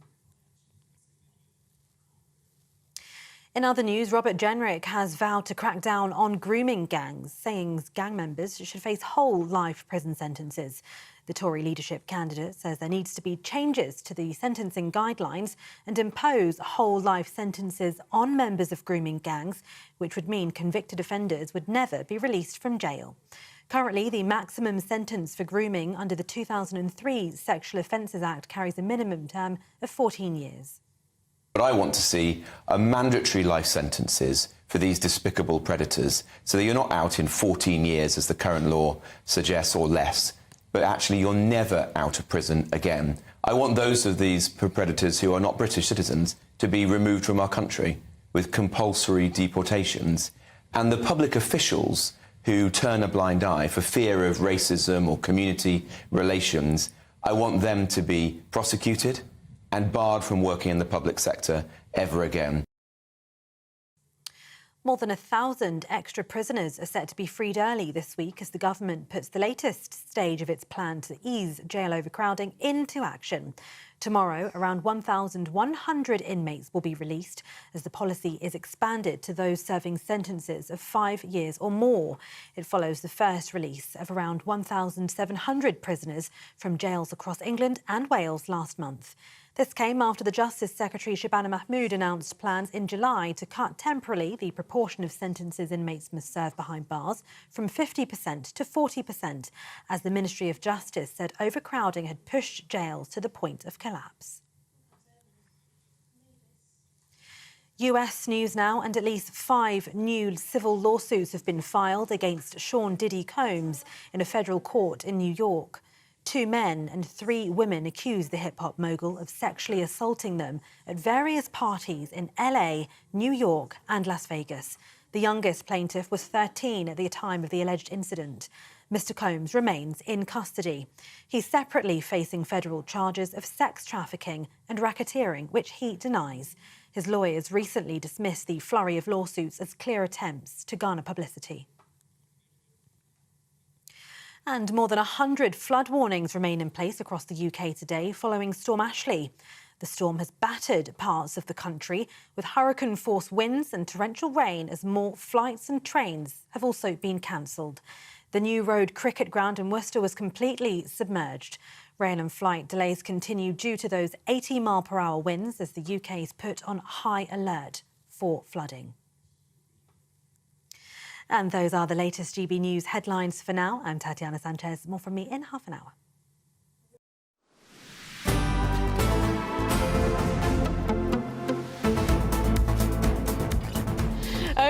In other news, Robert Jenrick has vowed to crack down on grooming gangs, saying gang members should face whole life prison sentences. The Tory leadership candidate says there needs to be changes to the sentencing guidelines and impose whole life sentences on members of grooming gangs, which would mean convicted offenders would never be released from jail. Currently, the maximum sentence for grooming under the 2003 Sexual Offences Act carries a minimum term of 14 years. But I want to see mandatory life sentences for these despicable predators, so that you're not out in 14 years, as the current law suggests, or less, but actually you're never out of prison again. I want those of these predators who are not British citizens to be removed from our country with compulsory deportations. And the public officials who turn a blind eye for fear of racism or community relations, I want them to be prosecuted and barred from working in the public sector ever again. More than 1,000 extra prisoners are set to be freed early this week as the government puts the latest stage of its plan to ease jail overcrowding into action. Tomorrow, around 1,100 inmates will be released as the policy is expanded to those serving sentences of 5 years or more. It follows the first release of around 1,700 prisoners from jails across England and Wales last month. This came after the Justice Secretary Shabana Mahmood announced plans in July to cut temporarily the proportion of sentences inmates must serve behind bars from 50% to 40%, as the Ministry of Justice said overcrowding had pushed jails to the point of collapse. US news now, and at least 5 new civil lawsuits have been filed against Sean Diddy Combs in a federal court in New York. 2 men and 3 women accuse the hip-hop mogul of sexually assaulting them at various parties in LA, New York and Las Vegas. The youngest plaintiff was 13 at the time of the alleged incident. Mr Combs remains in custody. He's separately facing federal charges of sex trafficking and racketeering, which he denies. His lawyers recently dismissed the flurry of lawsuits as clear attempts to garner publicity. And more than 100 flood warnings remain in place across the UK today following Storm Ashley. The storm has battered parts of the country with hurricane-force winds and torrential rain, as more flights and trains have also been cancelled. The New Road cricket ground in Worcester was completely submerged. Rail and flight delays continue due to those 80-mile-per-hour winds as the UK is put on high alert for flooding. And those are the latest GB News headlines for now. I'm Tatiana Sanchez. More from me in half an hour.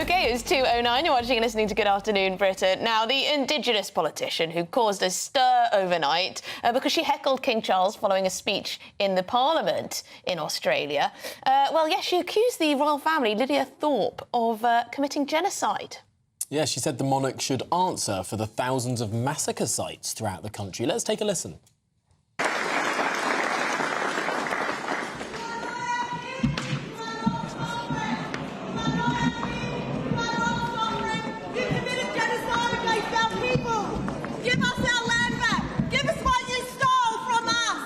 OK, it's 2:09. You're watching and listening to Good Afternoon Britain. Now, the Indigenous politician who caused a stir overnight because she heckled King Charles following a speech in the Parliament in Australia. Well, yes, she accused the royal family, Lydia Thorpe, of committing genocide. Yeah, she said the monarch should answer for the thousands of massacre sites throughout the country. Let's take a listen. Give us our land back. Give us what you stole from us.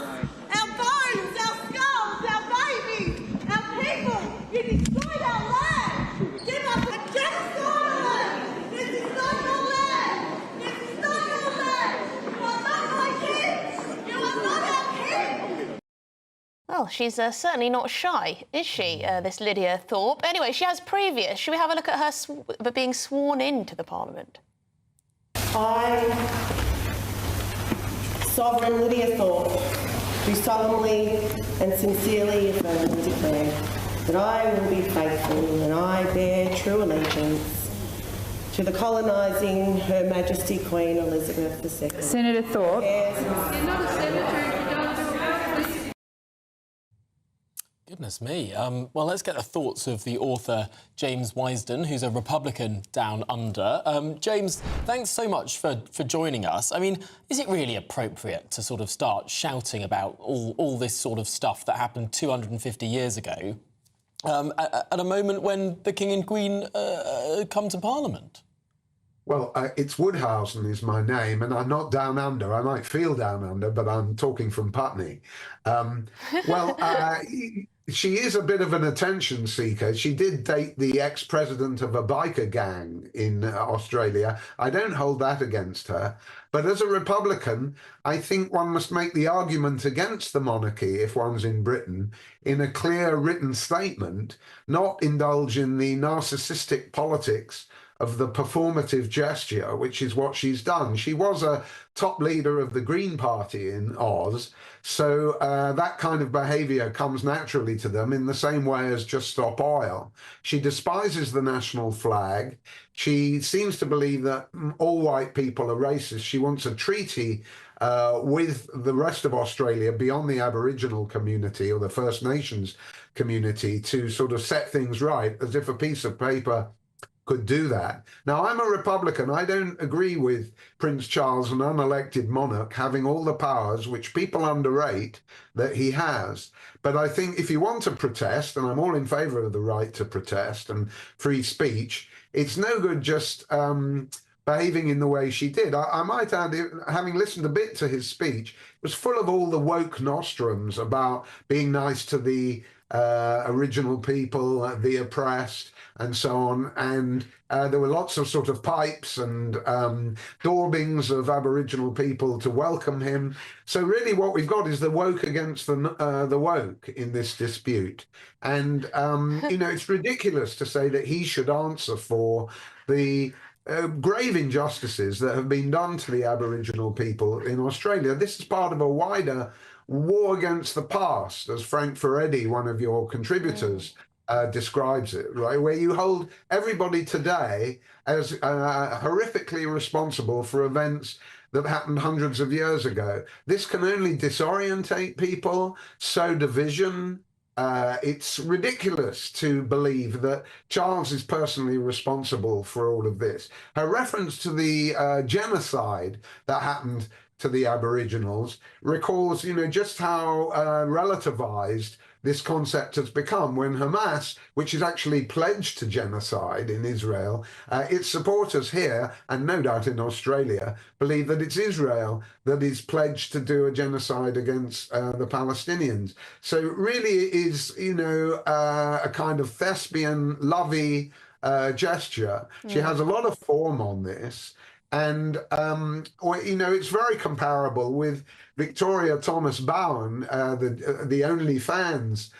Our bones, our skulls, our babies, our people. You destroyed our land. Give us a genocide. This is not your land. This is not your land. You are not my kids. You are not our kids. Well, she's certainly not shy, is she, this Lydia Thorpe? Anyway, she has previous. Should we have a look at her being sworn into the Parliament? I, Sovereign Lydia Thorpe, do solemnly and sincerely affirm and declare that I will be faithful and I bear true allegiance to the colonising Her Majesty Queen Elizabeth II. Senator Thorpe. Goodness me. Well, let's get the thoughts of the author James Wisden, who's a Republican down under. James, thanks so much for joining us. I mean, is it really appropriate to sort of start shouting about all this sort of stuff that happened 250 years ago at a moment when the King and Queen come to Parliament? Well, it's Woodhausen is my name, and I'm not down under. I might feel down under, but I'm talking from Putney. She is a bit of an attention seeker. She did date the ex-president of a biker gang in Australia. I don't hold that against her. But as a Republican, I think one must make the argument against the monarchy, if one's in Britain, in a clear written statement, not indulge in the narcissistic politics of the performative gesture, which is what she's done. She was a top leader of the Green Party in Oz, so that kind of behaviour comes naturally to them in the same way as Just Stop Oil. She despises the national flag. She seems to believe that all white people are racist. She wants a treaty with the rest of Australia beyond the Aboriginal community or the First Nations community to sort of set things right, as if a piece of paper could do that. Now, I'm a Republican. I don't agree with Prince Charles, an unelected monarch, having all the powers which people underrate that he has. But I think if you want to protest, and I'm all in favour of the right to protest and free speech, it's no good just behaving in the way she did. I might add, having listened a bit to his speech, it was full of all the woke nostrums about being nice to the original people, the oppressed, and so on. And there were lots of sort of pipes and daubings of Aboriginal people to welcome him. So really what we've got is the woke against the woke in this dispute. And, it's ridiculous to say that he should answer for the grave injustices that have been done to the Aboriginal people in Australia. This is part of a wider war against the past, as Frank Ferretti, one of your contributors, describes it, right? Where you hold everybody today as horrifically responsible for events that happened hundreds of years ago. This can only disorientate people, sow division. It's ridiculous to believe that Charles is personally responsible for all of this. Her reference to the genocide that happened to the Aboriginals recalls, just how relativized this concept has become when Hamas, which is actually pledged to genocide in Israel, its supporters here, and no doubt in Australia, believe that it's Israel that is pledged to do a genocide against the Palestinians. So really it is, a kind of thespian, lovey gesture. She has a lot of form on this. And, it's very comparable with Victoria Thomas Bowen, the OnlyFans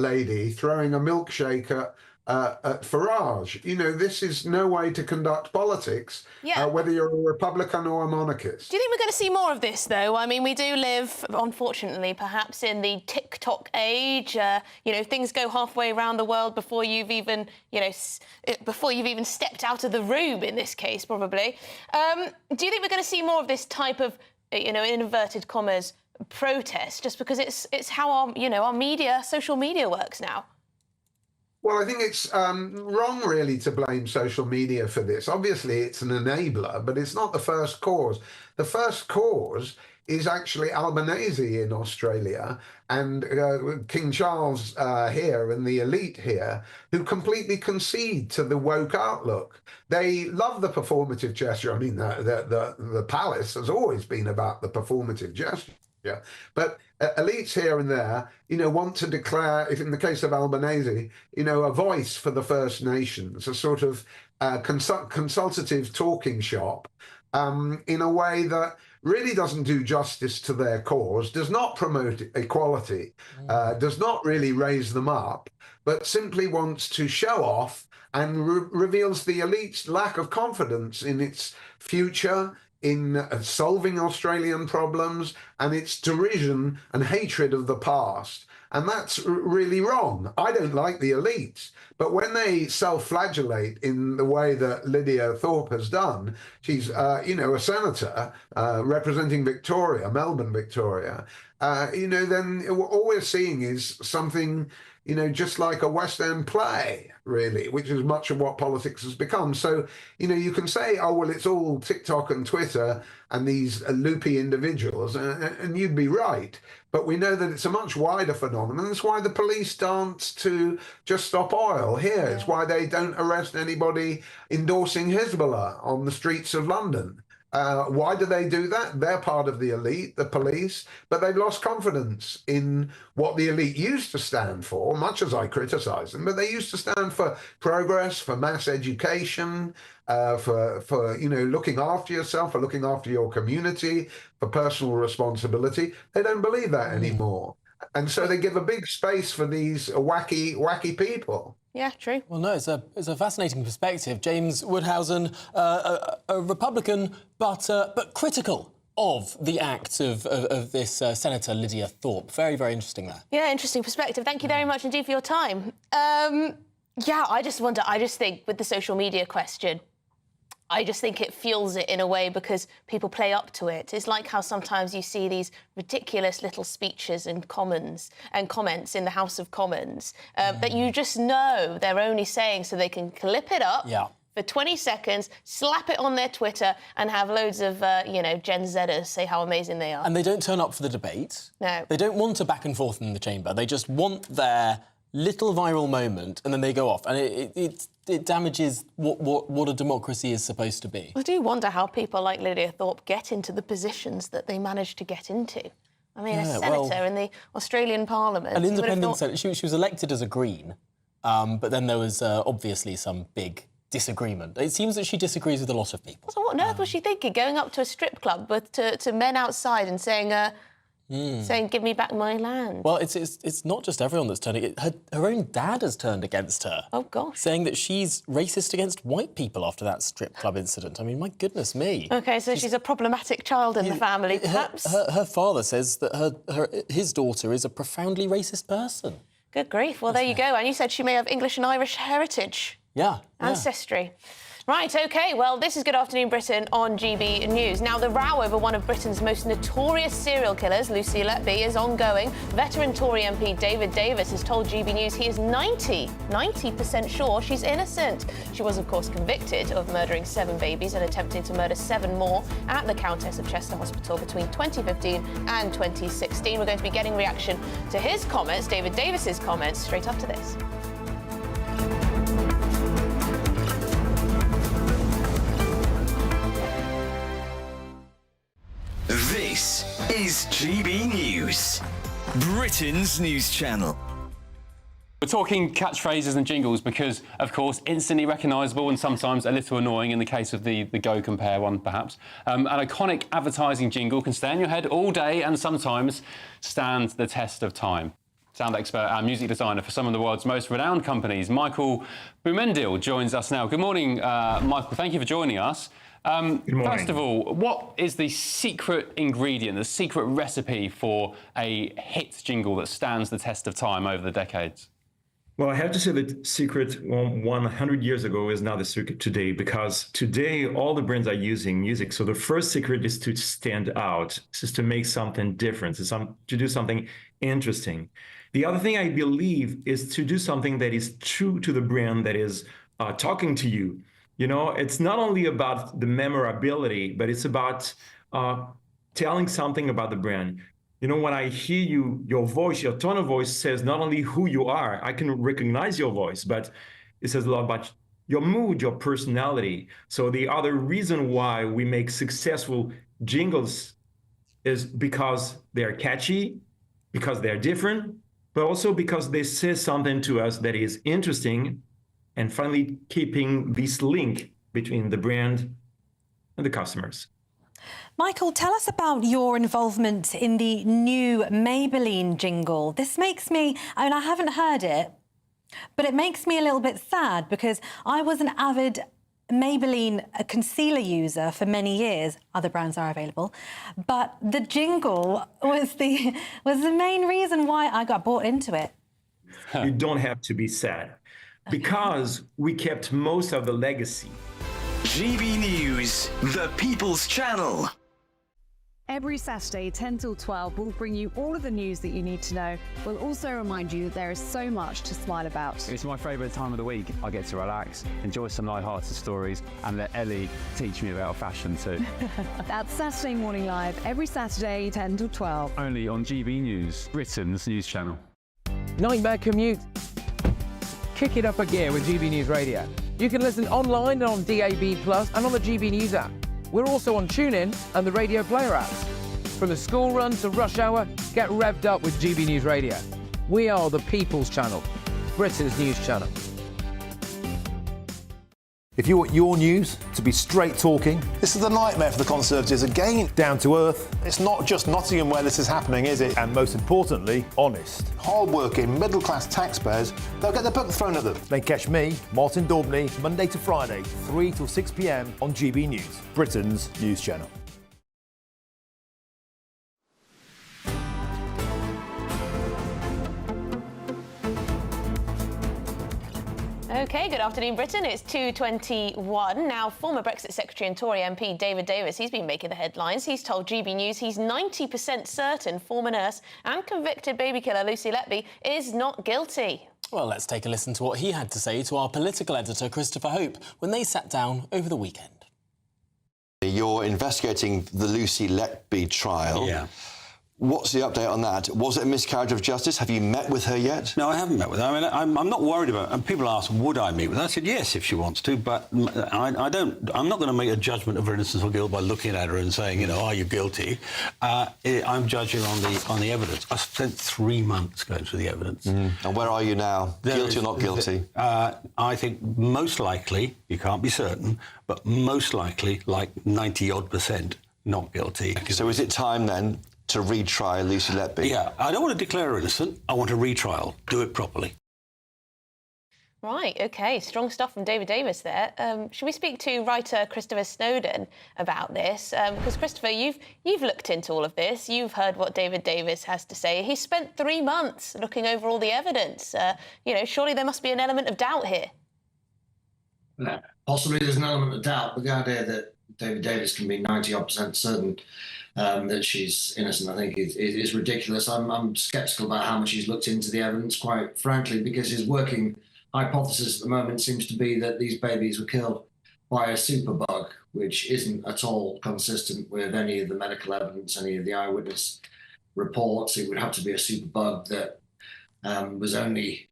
lady, throwing a milkshake at Farage. This is no way to conduct politics, whether you're a Republican or a monarchist. Do you think we're going to see more of this, though? I mean, we do live, unfortunately, perhaps in the TikTok age. Things go halfway around the world before you've even, stepped out of the room, in this case, probably. Do you think we're going to see more of this type of, in inverted commas, protest, just because it's how our media, social media works now? Well, I think it's wrong, really, to blame social media for this. Obviously, it's an enabler, but it's not the first cause. The first cause is actually Albanese in Australia and King Charles here and the elite here, who completely concede to the woke outlook. They love the performative gesture. I mean, the palace has always been about the performative gesture. But elites here and there, want to declare, if in the case of Albanese, a voice for the First Nations, a sort of consultative talking shop, in a way that really doesn't do justice to their cause, does not promote equality, does not really raise them up, but simply wants to show off and reveals the elite's lack of confidence in its future, in solving Australian problems, and its derision and hatred of the past. And that's really wrong. I don't like the elites, but when they self-flagellate in the way that Lydia Thorpe has done, she's, a senator representing Victoria, Melbourne, Victoria, then all we're seeing is something just like a West End play, really, which is much of what politics has become. So, you can say, oh, well, it's all TikTok and Twitter and these loopy individuals, and you'd be right. But we know that it's a much wider phenomenon. That's why the police dance to Just Stop Oil here. It's why they don't arrest anybody endorsing Hezbollah on the streets of London. Why do they do that? They're part of the elite, the police, but they've lost confidence in what the elite used to stand for, much as I criticise them, but they used to stand for progress, for mass education, for looking after yourself, for looking after your community, for personal responsibility. They don't believe that anymore. And so they give a big space for these wacky people. Yeah, true. Well, no, it's a fascinating perspective. James Woodhousen, a Republican, but critical of the act of this Senator Lydia Thorpe. Very, very interesting there. Yeah, interesting perspective. Thank you very much indeed for your time. I just think with the social media question, I just think it fuels it in a way because people play up to it. It's like how sometimes you see these ridiculous little speeches and comments in the House of Commons that you just know they're only saying so they can clip it up for 20 seconds, slap it on their Twitter and have loads of, Gen Zers say how amazing they are. And they don't turn up for the debate. No. They don't want a back and forth in the chamber. They just want their little viral moment and then they go off. And it damages what a democracy is supposed to be. I do wonder how people like Lydia Thorpe get into the positions that they managed to get into. I mean, a senator in the Australian Parliament. An independent senator. She was elected as a Green, but then there was obviously some big disagreement. It seems that she disagrees with a lot of people. So what on earth was she thinking, going up to a strip club to men outside and saying, give me back my land? Well, it's not just everyone that's turning. Her own dad has turned against her. Oh, gosh. Saying that she's racist against white people after that strip club incident. I mean, my goodness me. OK, so she's a problematic child in the family, perhaps? Her father says that his daughter is a profoundly racist person. Good grief. Well, there you go. And you said she may have English and Irish heritage. Yeah. Ancestry. Right, OK, well, this is Good Afternoon Britain on GB News. Now, the row over one of Britain's most notorious serial killers, Lucia Letby, is ongoing. Veteran Tory MP David Davis has told GB News he is 90% sure she's innocent. She was, of course, convicted of murdering 7 babies and attempting to murder 7 more at the Countess of Chester Hospital between 2015 and 2016. We're going to be getting reaction to his comments, David Davis's comments, straight after this. This is GB News, Britain's news channel. We're talking catchphrases and jingles because, of course, instantly recognisable and sometimes a little annoying in the case of the Go Compare one, perhaps. An iconic advertising jingle can stay in your head all day and sometimes stand the test of time. Sound expert and music designer for some of the world's most renowned companies, Michael Boumendil, joins us now. Good morning, Michael. Thank you for joining us. Good morning. First of all, what is the secret ingredient, the secret recipe for a hit jingle that stands the test of time over the decades? Well, I have to say the secret 100 years ago is not the secret today, because today all the brands are using music. So the first secret is to stand out, is to make something different, to do something interesting. The other thing I believe is to do something that is true to the brand, that is talking to you. You know, it's not only about the memorability, but it's about telling something about the brand. You know, when I hear you, your voice, your tone of voice says not only who you are, I can recognize your voice, but it says a lot about your mood, your personality. So the other reason why we make successful jingles is because they're catchy, because they're different, but also because they say something to us that is interesting, and finally keeping this link between the brand and the customers. Michael, tell us about your involvement in the new Maybelline jingle. This makes me, I haven't heard it, but it makes me a little bit sad because I was an avid Maybelline concealer user for many years. Other brands are available, but the jingle was the main reason why I got bought into it. You don't have to be sad, because we kept most of the legacy. GB News, the People's Channel. Every Saturday, 10 till 12, we'll bring you all of the news that you need to know. We'll also remind you that there is so much to smile about. It's my favourite time of the week. I get to relax, enjoy some light-hearted stories, and let Ellie teach me about fashion too. That's Saturday Morning Live, every Saturday, 10 till 12. Only on GB News, Britain's news channel. Nightmare commute? Kick it up a gear with GB News Radio. You can listen online and on DAB+ and on the GB News app. We're also on TuneIn and the Radio Player apps. From the school run to rush hour, get revved up with GB News Radio. We are the People's Channel, Britain's news channel. If you want your news to be straight talking, this is a nightmare for the Conservatives again. Down to earth. It's not just Nottingham where this is happening, is it? And most importantly, honest. Hard-working, middle-class taxpayers, they'll get their book thrown at them. Then catch me, Martin Daubney, Monday to Friday, 3 till 6 p.m. on GB News, Britain's news channel. OK, good afternoon, Britain. It's 2:21. Now, former Brexit Secretary and Tory MP David Davis, he's been making the headlines. He's told GB News he's 90% certain former nurse and convicted baby killer Lucia Letby is not guilty. Well, let's take a listen to what he had to say to our political editor, Christopher Hope, when they sat down over the weekend. You're investigating the Lucy Letby trial. Yeah. What's the update on that? Was it a miscarriage of justice? Have you met with her yet? No, I haven't met with her. I mean, I'm not worried about it. And people ask, would I meet with her? I said, yes, if she wants to, but I'm not going to make a judgment of her innocence or guilt by looking at her and saying, you know, are you guilty? I'm judging on the evidence. I spent 3 months going through the evidence. And where are you now? Guilty or not guilty? I think most likely, you can't be certain, but most likely, like 90-odd%, not guilty. So is it time then to retry Lucy Letby? Yeah, I don't want to declare her innocent. I want a retrial. Do it properly. Right, OK, strong stuff from David Davis there. Should we speak to writer Christopher Snowdon about this? Because, Christopher, you've looked into all of this. You've heard what David Davis has to say. He spent 3 months looking over all the evidence. You know, surely there must be an element of doubt here. No, possibly there's an element of doubt, but the idea that David Davis can be 90-odd% certain that she's innocent, I think, is ridiculous. I'm sceptical about how much he's looked into the evidence, quite frankly, because his working hypothesis at the moment seems to be that these babies were killed by a superbug, which isn't at all consistent with any of the medical evidence, any of the eyewitness reports. It would have to be a superbug that was only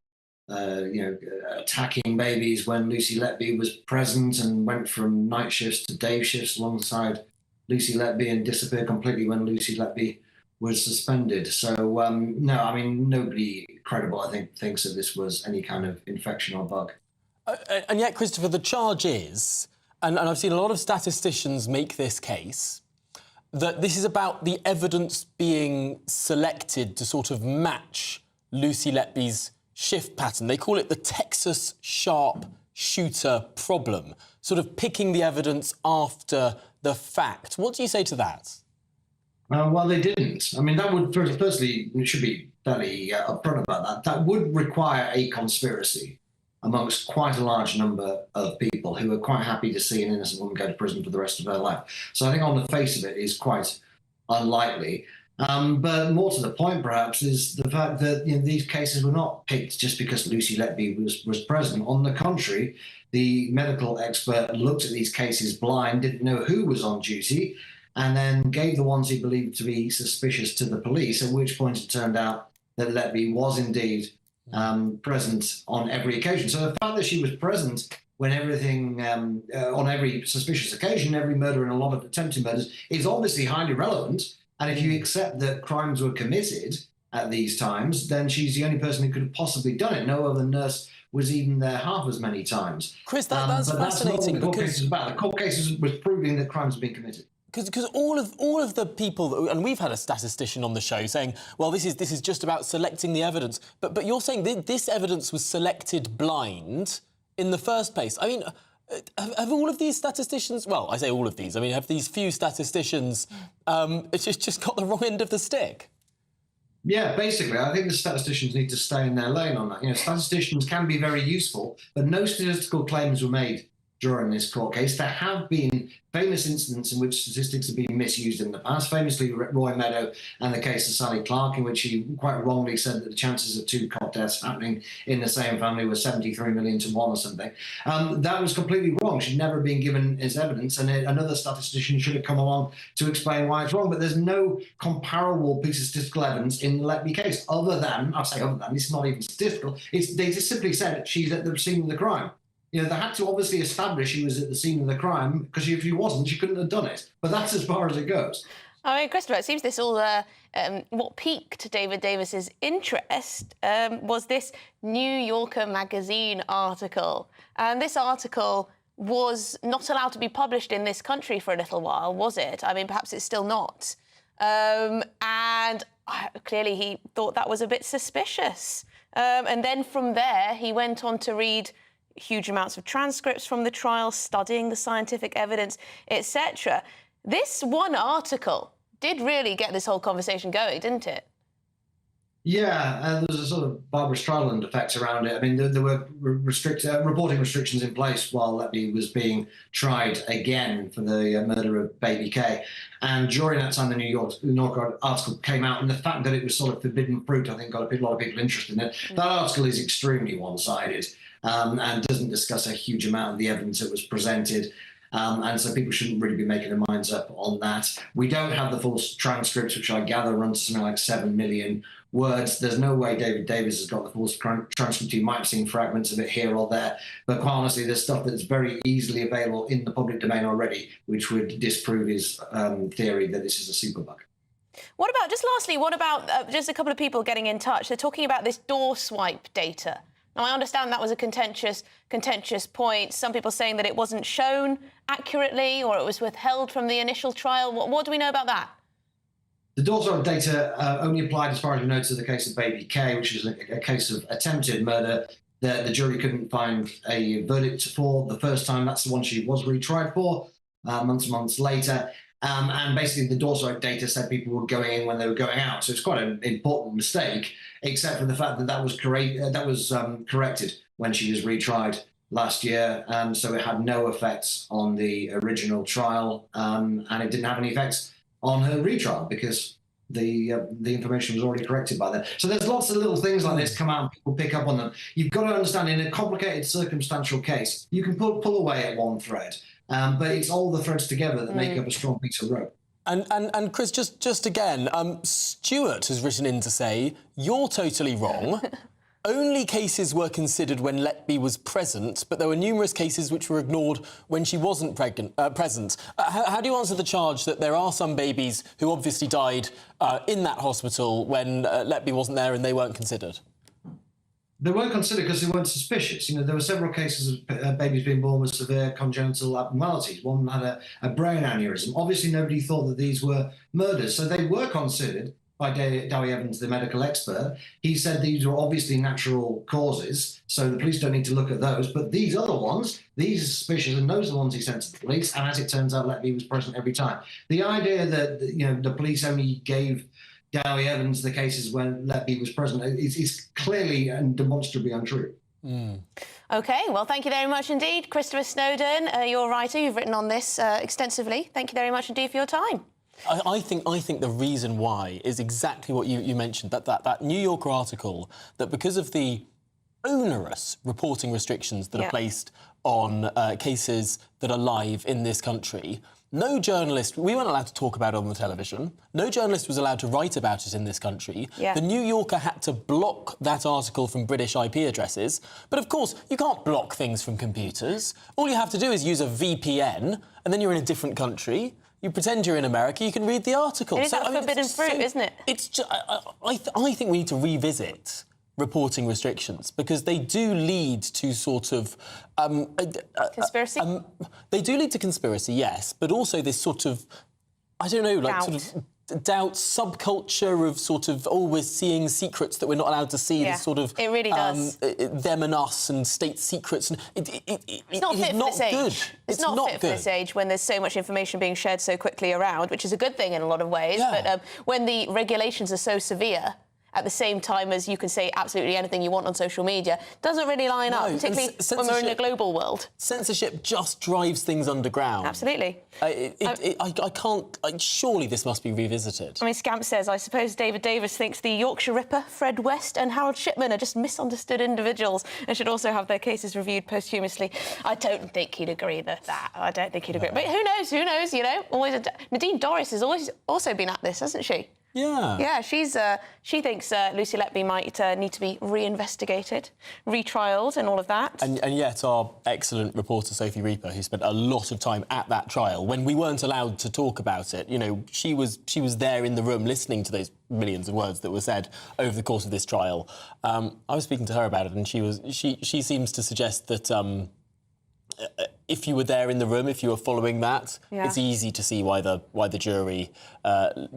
attacking babies when Lucy Letby was present and went from night shifts to day shifts alongside Lucy Letby and disappeared completely when Lucy Letby was suspended. So, no, I mean, nobody credible, I think, thinks that this was any kind of infection or bug. And yet, Christopher, the charge is, and I've seen a lot of statisticians make this case, that this is about the evidence being selected to sort of match Lucy Letby's shift pattern. They call it the Texas sharpshooter problem, sort of picking the evidence after the fact. What do you say to that? Well, they didn't. I mean, that would, firstly, it should be fairly upfront about that. That would require a conspiracy amongst quite a large number of people who are quite happy to see an innocent woman go to prison for the rest of her life. So I think on the face of it is quite unlikely. But more to the point, perhaps, is the fact that these cases were not picked just because Lucy Letby was present. On the contrary, the medical expert looked at these cases blind, didn't know who was on duty, and then gave the ones he believed to be suspicious to the police, at which point it turned out that Letby was indeed present on every occasion. So the fact that she was present when everything, on every suspicious occasion, every murder and a lot of attempted murders, is obviously highly relevant. And if you accept that crimes were committed at these times, then she's the only person who could have possibly done it. No other nurse was even there half as many times. Chris, that's fascinating. But that's not what the court cases was proving that crimes have been committed. Because all of the people, and we've had a statistician on the show saying, well, this is just about selecting the evidence. But you're saying this evidence was selected blind in the first place. I mean, have all of these statisticians, well, I say all of these, I mean, have these few statisticians just got the wrong end of the stick? Yeah, basically, I think the statisticians need to stay in their lane on that. Statisticians can be very useful, but no statistical claims were made during this court case. There have been famous incidents in which statistics have been misused in the past, famously Roy Meadow and the case of Sally Clark, in which he quite wrongly said that the chances of 2 cot deaths happening in the same family were 73 million to 1 or something. That was completely wrong. She'd never been given as evidence, and another statistician should have come along to explain why it's wrong. But there's no comparable piece of statistical evidence in the Letby case, other than, it's not even statistical, they just simply said she's at the scene of the crime. You know, they had to obviously establish she was at the scene of the crime, because if she wasn't, she couldn't have done it. But that's as far as it goes. I mean, Christopher, it seems this all, what piqued David Davis's interest was this New Yorker magazine article. And this article was not allowed to be published in this country for a little while, was it? I mean, perhaps it's still not. And clearly he thought that was a bit suspicious. And then from there, he went on to read huge amounts of transcripts from the trial, studying the scientific evidence, etc. This one article did really get this whole conversation going, didn't it? Yeah, and there was a sort of Barbara Streisand effect around it. I mean, there were reporting restrictions in place while Letby was being tried again for the murder of baby Kay. And during that time, the New York article came out, and the fact that it was sort of forbidden fruit, I think, got a lot of people interested in it. That article is extremely one-sided and doesn't discuss a huge amount of the evidence that was presented. And so people shouldn't really be making their minds up on that. We don't have the full transcripts, which I gather run to something like 7 million words. There's no way David Davis has got the full transcript. You might have seen fragments of it here or there. But quite honestly, there's stuff that's very easily available in the public domain already, which would disprove his theory that this is a superbug. What about, just lastly, what about just a couple of people getting in touch? They're talking about this door swipe data. Now, I understand that was a contentious point. Some people saying that it wasn't shown accurately or it was withheld from the initial trial. What do we know about that? The door swipe data only applied, as far as we know, to the case of baby Kay, which is a case of attempted murder that the jury couldn't find a verdict for the first time. That's the one she was retried for months later. And basically, the door swipe data said people were going in when they were going out. So it's quite an important mistake, except for the fact that that was corrected when she was retried last year. So it had no effects on the original trial, and it didn't have any effects on her retrial because the information was already corrected by then. So there's lots of little things like this come out and people pick up on them. You've got to understand, in a complicated circumstantial case, you can pull away at one thread. But it's all the threads together that make up a strong piece of rope. And Chris, just again, Stuart has written in to say, you're totally wrong. Only cases were considered when Letby was present, but there were numerous cases which were ignored when she wasn't present. How do you answer the charge that there are some babies who obviously died in that hospital when Letby wasn't there and they weren't considered? They weren't considered because they weren't suspicious. You know, there were several cases of babies being born with severe congenital abnormalities. One had a brain aneurysm. Obviously, nobody thought that these were murders, so they were considered by Dowie Evans, the medical expert. He said these were obviously natural causes, so the police don't need to look at those. But these other ones, these are suspicious, and those are the ones he sent to the police. And as it turns out, Letby was present every time. The idea that the police only gave Dowie Evans the cases when Letby was present is clearly and demonstrably untrue. OK, well, thank you very much indeed. Christopher Snowdon, you're a writer. You've written on this extensively. Thank you very much indeed for your time. I think the reason why is exactly what you mentioned, that New Yorker article, that because of the onerous reporting restrictions that are placed on cases that are live in this country, no journalist, we weren't allowed to talk about it on the television. No journalist was allowed to write about it in this country. The New Yorker had to block that article from British IP addresses. But of course, you can't block things from computers. All you have to do is use a VPN, and then you're in a different country. You pretend you're in America, you can read the article. It is that forbidden fruit, isn't it? It's just, I think we need to revisit reporting restrictions because they do lead to sort of... conspiracy? They do lead to conspiracy, yes, but also this sort of, I don't know, like doubt. sort of doubt, subculture of sort of, oh, we're seeing secrets that we're not allowed to see, this sort of... It really does. Them and us and state secrets. And it's not fit for this age. It's not fit for this age when there's so much information being shared so quickly around, which is a good thing in a lot of ways. But when the regulations are so severe, at the same time as you can say absolutely anything you want on social media doesn't really line up, particularly when we're in a global world. Censorship just drives things underground. Absolutely. I can't... surely this must be revisited. I mean, Scamp says, I suppose David Davis thinks the Yorkshire Ripper, Fred West and Harold Shipman are just misunderstood individuals and should also have their cases reviewed posthumously. I don't think he'd agree with that. I don't think he'd agree. But who knows, you know? Nadine Dorries has always also been at this, hasn't she? Yeah. Yeah, she thinks Lucia Letby might need to be reinvestigated, retrialled and all of that. And yet our excellent reporter Sophie Reaper, who spent a lot of time at that trial, when we weren't allowed to talk about it, you know, she was there in the room listening to those millions of words that were said over the course of this trial. I was speaking to her about it, and she seems to suggest that if you were there in the room, if you were following that, it's easy to see why the jury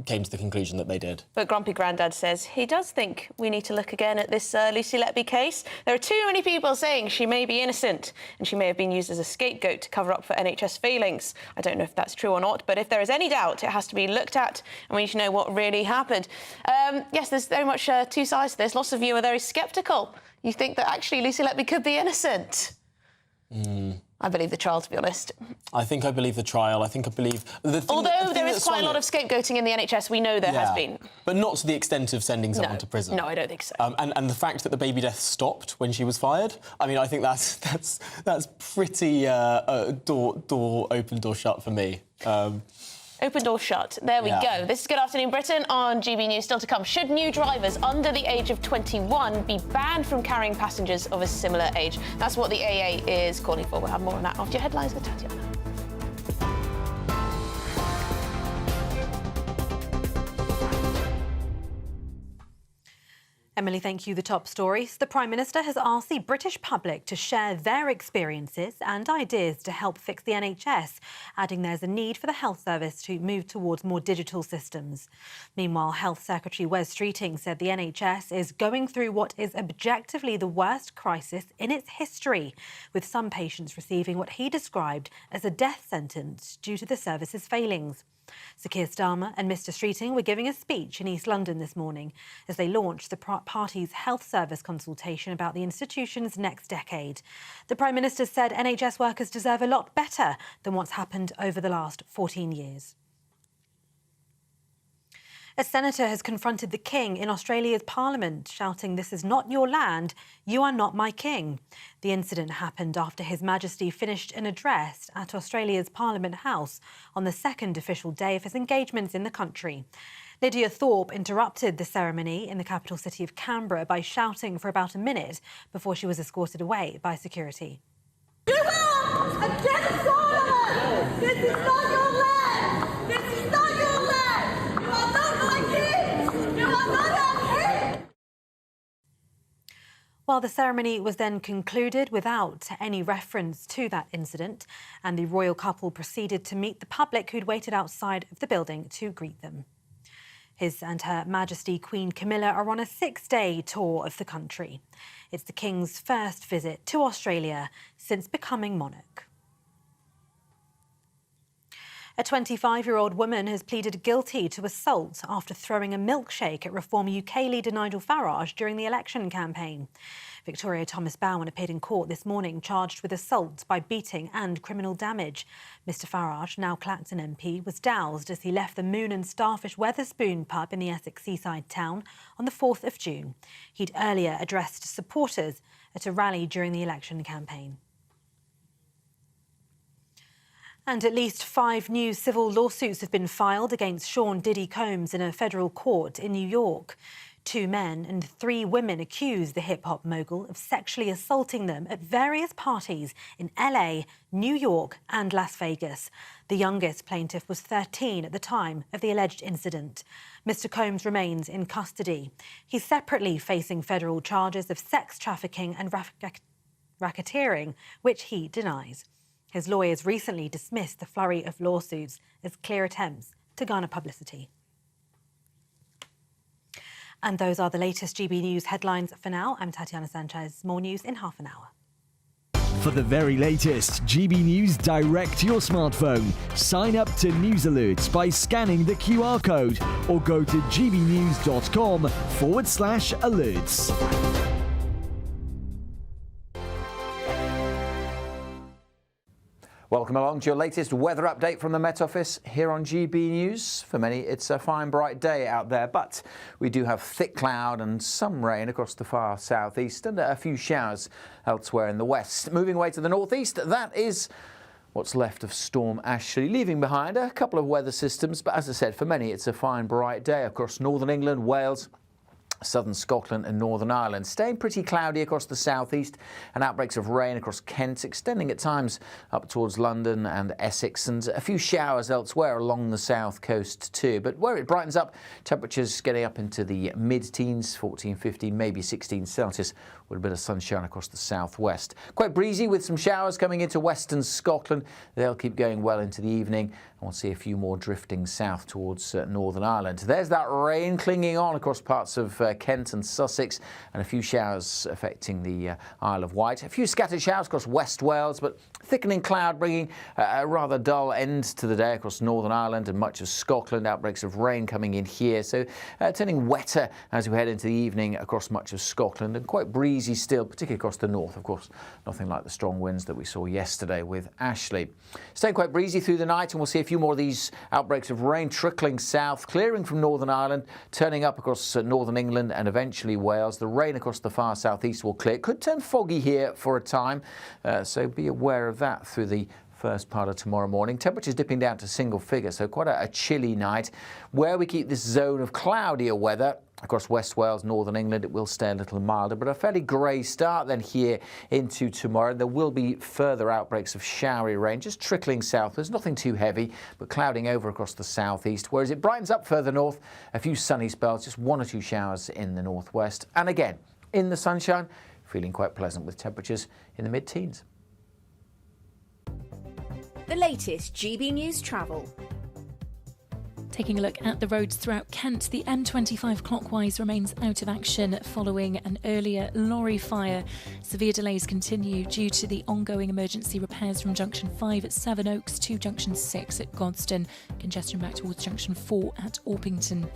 came to the conclusion that they did. But Grumpy Grandad says he does think we need to look again at this Lucy Letby case. There are too many people saying she may be innocent and she may have been used as a scapegoat to cover up for NHS failings. I don't know if that's true or not, but if there is any doubt, it has to be looked at and we need to know what really happened. Yes, there's very much two sides to this. Lots of you are very sceptical. You think that actually Lucy Letby could be innocent. I believe the trial, to be honest. I think I believe the trial. I think I believe... Although there is quite a lot of scapegoating in the NHS, we know there has been. But not to the extent of sending someone to prison. No, I don't think so. And the fact that the baby death stopped when she was fired, I mean, I think that's pretty open door shut for me. Open door shut. There we go. This is Good Afternoon Britain on GB News. Still to come. Should new drivers under the age of 21 be banned from carrying passengers of a similar age? That's what the AA is calling for. We'll have more on that after your headlines with Tatiana. Emily, thank you. The top stories. The Prime Minister has asked the British public to share their experiences and ideas to help fix the NHS, adding there's a need for the health service to move towards more digital systems. Meanwhile, Health Secretary Wes Streeting said the NHS is going through what is objectively the worst crisis in its history, with some patients receiving what he described as a death sentence due to the service's failings. Sir Keir Starmer and Mr Streeting were giving a speech in East London this morning as they launched the party's health service consultation about the institution's next decade. The Prime Minister said NHS workers deserve a lot better than what's happened over the last 14 years. A senator has confronted the King in Australia's Parliament, shouting, "This is not your land, you are not my king." The incident happened after His Majesty finished an address at Australia's Parliament House on the second official day of his engagements in the country. Lydia Thorpe interrupted the ceremony in the capital city of Canberra by shouting for about a minute before she was escorted away by security. You are a genocide! This is not your land! This is not your land! You are not my king! You are not our king! Well, the ceremony was then concluded without any reference to that incident, and the royal couple proceeded to meet the public who'd waited outside of the building to greet them. His and Her Majesty Queen Camilla are on a 6-day tour of the country. It's the King's first visit to Australia since becoming monarch. A 25-year-old woman has pleaded guilty to assault after throwing a milkshake at Reform UK leader Nigel Farage during the election campaign. Victoria Thomas-Bowen appeared in court this morning charged with assault by beating and criminal damage. Mr Farage, now Clacton MP, was doused as he left the Moon and Starfish Wetherspoon pub in the Essex seaside town on the 4th of June. He'd earlier addressed supporters at a rally during the election campaign. And at least 5 new civil lawsuits have been filed against Sean Diddy Combs in a federal court in New York. 2 men and 3 women accuse the hip-hop mogul of sexually assaulting them at various parties in LA, New York and Las Vegas. The youngest plaintiff was 13 at the time of the alleged incident. Mr Combs remains in custody. He's separately facing federal charges of sex trafficking and racketeering, which he denies. His lawyers recently dismissed the flurry of lawsuits as clear attempts to garner publicity. And those are the latest GB News headlines for now. I'm Tatiana Sanchez. More news in half an hour. For the very latest GB News direct to your smartphone, sign up to News Alerts by scanning the QR code or go to gbnews.com/alerts. Welcome along to your latest weather update from the Met Office here on GB News. For many, it's a fine, bright day out there, but we do have thick cloud and some rain across the far southeast and a few showers elsewhere in the west. Moving away to the northeast, that is what's left of Storm Ashley, leaving behind a couple of weather systems. But as I said, for many, it's a fine, bright day across northern England, Wales, southern Scotland and Northern Ireland. Staying pretty cloudy across the southeast and outbreaks of rain across Kent, extending at times up towards London and Essex, and a few showers elsewhere along the south coast too. But where it brightens up, temperatures getting up into the mid-teens, 14, 15, maybe 16 Celsius, with a bit of sunshine across the southwest. Quite breezy with some showers coming into western Scotland. They'll keep going well into the evening, and we'll see a few more drifting south towards Northern Ireland. There's that rain clinging on across parts of Kent and Sussex, and a few showers affecting the Isle of Wight. A few scattered showers across West Wales, but thickening cloud bringing a rather dull end to the day across Northern Ireland and much of Scotland. Outbreaks of rain coming in here, so turning wetter as we head into the evening across much of Scotland, and quite breezy still, particularly across the north. Of course, nothing like the strong winds that we saw yesterday with Ashley. Staying quite breezy through the night, and we'll see a few more of these outbreaks of rain trickling south, clearing from Northern Ireland, turning up across northern England and eventually Wales. The rain across the far southeast will clear. It could turn foggy here for a time, so be aware of that through the first part of tomorrow morning. Temperatures dipping down to single figures, so quite a chilly night. Where we keep this zone of cloudier weather across West Wales, northern England, it will stay a little milder, but a fairly grey start then here into tomorrow. There will be further outbreaks of showery rain, just trickling south. There's nothing too heavy, but clouding over across the southeast, whereas it brightens up further north. A few sunny spells, just one or two showers in the northwest. And again, in the sunshine, feeling quite pleasant with temperatures in the mid-teens. The latest GB News travel. Taking a look at the roads throughout Kent, the M25 clockwise remains out of action following an earlier lorry fire. Severe delays continue due to the ongoing emergency repairs from Junction 5 at Sevenoaks to Junction 6 at Godstone. Congestion back towards Junction 4 at Orpington.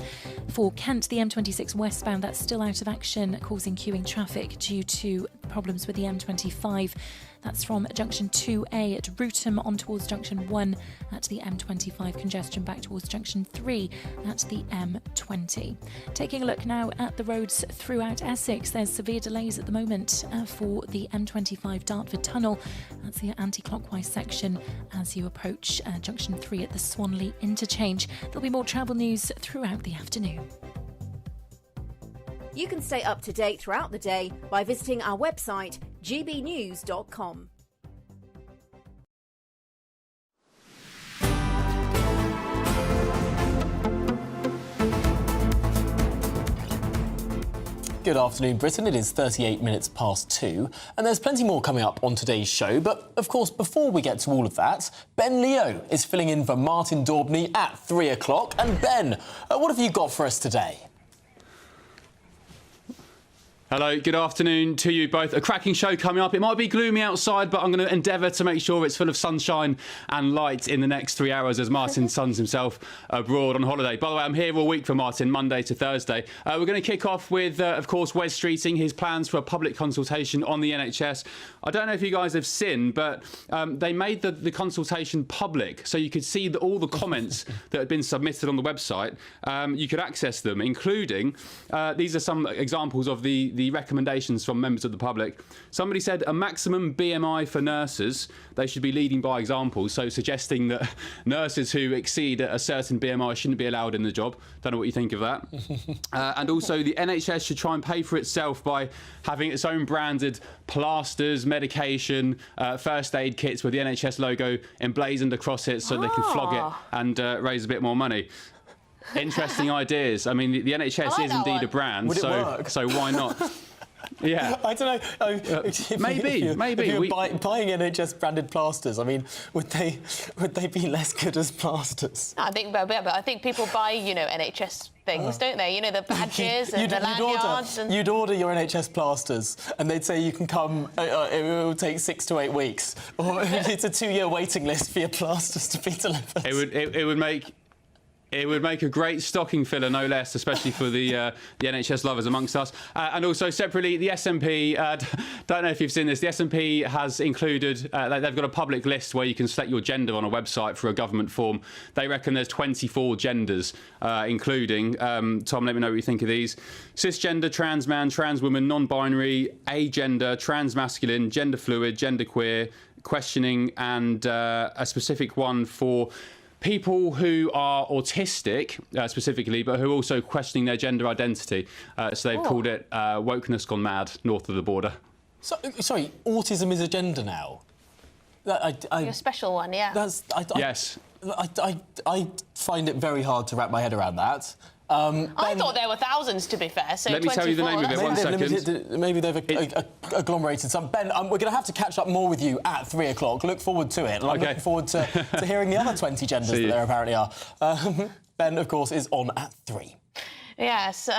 For Kent, the M26 westbound, that's still out of action, causing queuing traffic due to problems with the M25. That's from Junction 2A at Rootham on towards Junction 1 at the M25. Congestion back towards Junction 3 at the M20. Taking a look now at the roads throughout Essex, there's severe delays at the moment for the M25 Dartford Tunnel. That's the anti-clockwise section as you approach Junction 3 at the Swanley interchange. There'll be more travel news throughout the afternoon. You can stay up to date throughout the day by visiting our website, gbnews.com. Good afternoon, Britain. It is 38 minutes past 2, and there's plenty more coming up on today's show. But, of course, before we get to all of that, Ben Leo is filling in for Martin Daubney at 3 o'clock. And, Ben, what have you got for us today? Hello, good afternoon to you both. A cracking show coming up. It might be gloomy outside, but I'm going to endeavour to make sure it's full of sunshine and light in the next 3 hours as Martin suns himself abroad on holiday. By the way, I'm here all week for Martin, Monday to Thursday. We're going to kick off with, of course, Wes Streeting, his plans for a public consultation on the NHS. I don't know if you guys have seen, but they made the consultation public, so you could see all the comments that had been submitted on the website. You could access them, including, these are some examples of the recommendations from members of the public. Somebody said a maximum BMI for nurses. They should be leading by example, so suggesting that nurses who exceed a certain BMI shouldn't be allowed in the job. Don't know what you think of that. And also the NHS should try and pay for itself by having its own branded plasters, medication, first aid kits with the NHS logo emblazoned across it so they can flog it and raise a bit more money. Interesting ideas. I mean, the NHS is indeed a brand, so why not? Yeah. I don't know. Maybe. If you're buying NHS branded plasters, I mean, would they be less good as plasters? I think, but I think people buy, NHS things, don't they? The badges and the lanyards. You'd order your NHS plasters, and they'd say you can come. It will take 6 to 8 weeks, or it's a 2-year waiting list for your plasters to be delivered. It would make a great stocking filler, no less, especially for the NHS lovers amongst us. And also, separately, the SNP, don't know if you've seen this, the SNP has included, they've got a public list where you can select your gender on a website for a government form. They reckon there's 24 genders, including, Tom, let me know what you think of these: cisgender, trans man, trans woman, non-binary, agender, transmasculine, gender fluid, genderqueer, questioning, and a specific one for people who are autistic, specifically, but who are also questioning their gender identity. So they've called it wokeness gone mad north of the border. So, sorry, autism is a gender now? Your special one, yeah. Yes. I find it very hard to wrap my head around that. I thought there were thousands, to be fair. So let me tell you the name of it. 1 second. Maybe they've agglomerated some. Ben, we're going to have to catch up more with you at 3 o'clock. Look forward to it. I'm looking forward to hearing the other 20 genders that there apparently are. Ben, of course, is on at 3. Yes.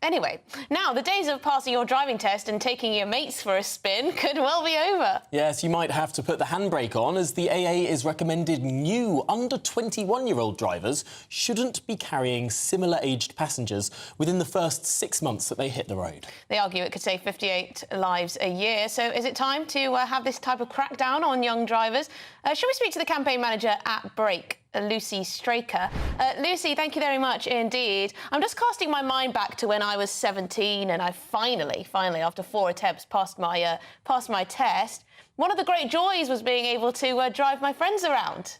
Anyway, now the days of passing your driving test and taking your mates for a spin could well be over. Yes, you might have to put the handbrake on, as the AA is recommended new under 21-year-old drivers shouldn't be carrying similar-aged passengers within the first 6 months that they hit the road. They argue it could save 58 lives a year. So is it time to have this type of crackdown on young drivers? Shall we speak to the campaign manager at Brake, Lucy Straker? Lucy, thank you very much indeed. I'm just casting my mind back to when I was 17 and I finally, after 4 attempts, passed my test. One of the great joys was being able to drive my friends around.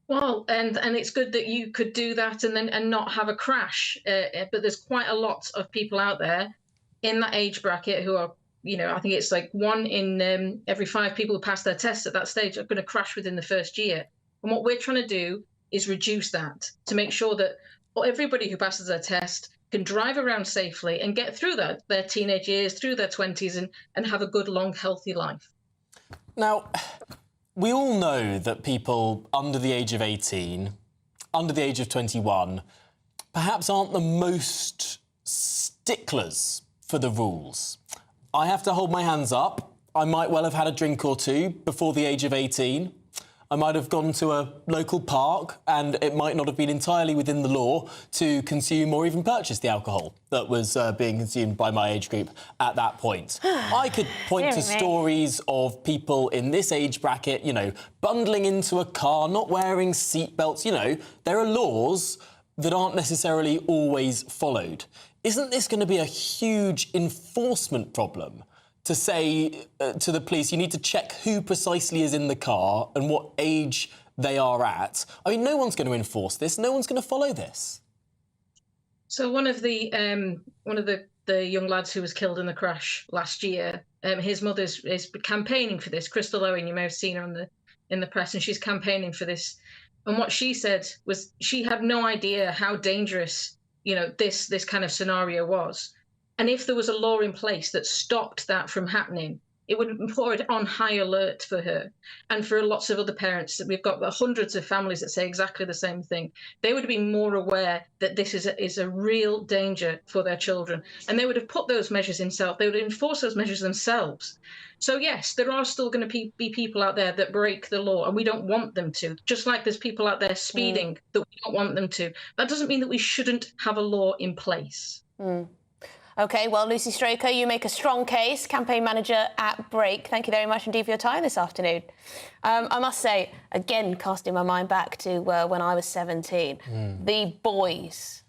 Well, and it's good that you could do that and not have a crash. But there's quite a lot of people out there in that age bracket who are, I think it's like 1 in every 5 people who pass their tests at that stage are going to crash within the first year. And what we're trying to do is reduce that to make sure that everybody who passes their test can drive around safely and get through their teenage years, through their 20s, and have a good, long, healthy life. Now, we all know that people under the age of 18, under the age of 21, perhaps aren't the most sticklers for the rules. I have to hold my hands up. I might well have had a drink or two before the age of 18. I might have gone to a local park and it might not have been entirely within the law to consume or even purchase the alcohol that was being consumed by my age group at that point. I could point to stories of people in this age bracket, bundling into a car, not wearing seatbelts. There are laws that aren't necessarily always followed. Isn't this going to be a huge enforcement problem? To say to the police, you need to check who precisely is in the car and what age they are at. I mean, no one's going to enforce this. No one's going to follow this. So one of the young lads who was killed in the crash last year, his mother is campaigning for this. Crystal Owen, you may have seen her in the press, and she's campaigning for this. And what she said was she had no idea how dangerous, this kind of scenario was. And if there was a law in place that stopped that from happening, it would put it on high alert for her and for lots of other parents. We've got hundreds of families that say exactly the same thing. They would be more aware that this is a real danger for their children. And they would have put those measures themselves. They would enforce those measures themselves. So, yes, there are still going to be people out there that break the law, and we don't want them to. Just like there's people out there speeding that we don't want them to. That doesn't mean that we shouldn't have a law in place. OK, well, Lucy Straker, you make a strong case, campaign manager at Brake. Thank you very much indeed for your time this afternoon. I must say, again, casting my mind back to when I was 17, the boys.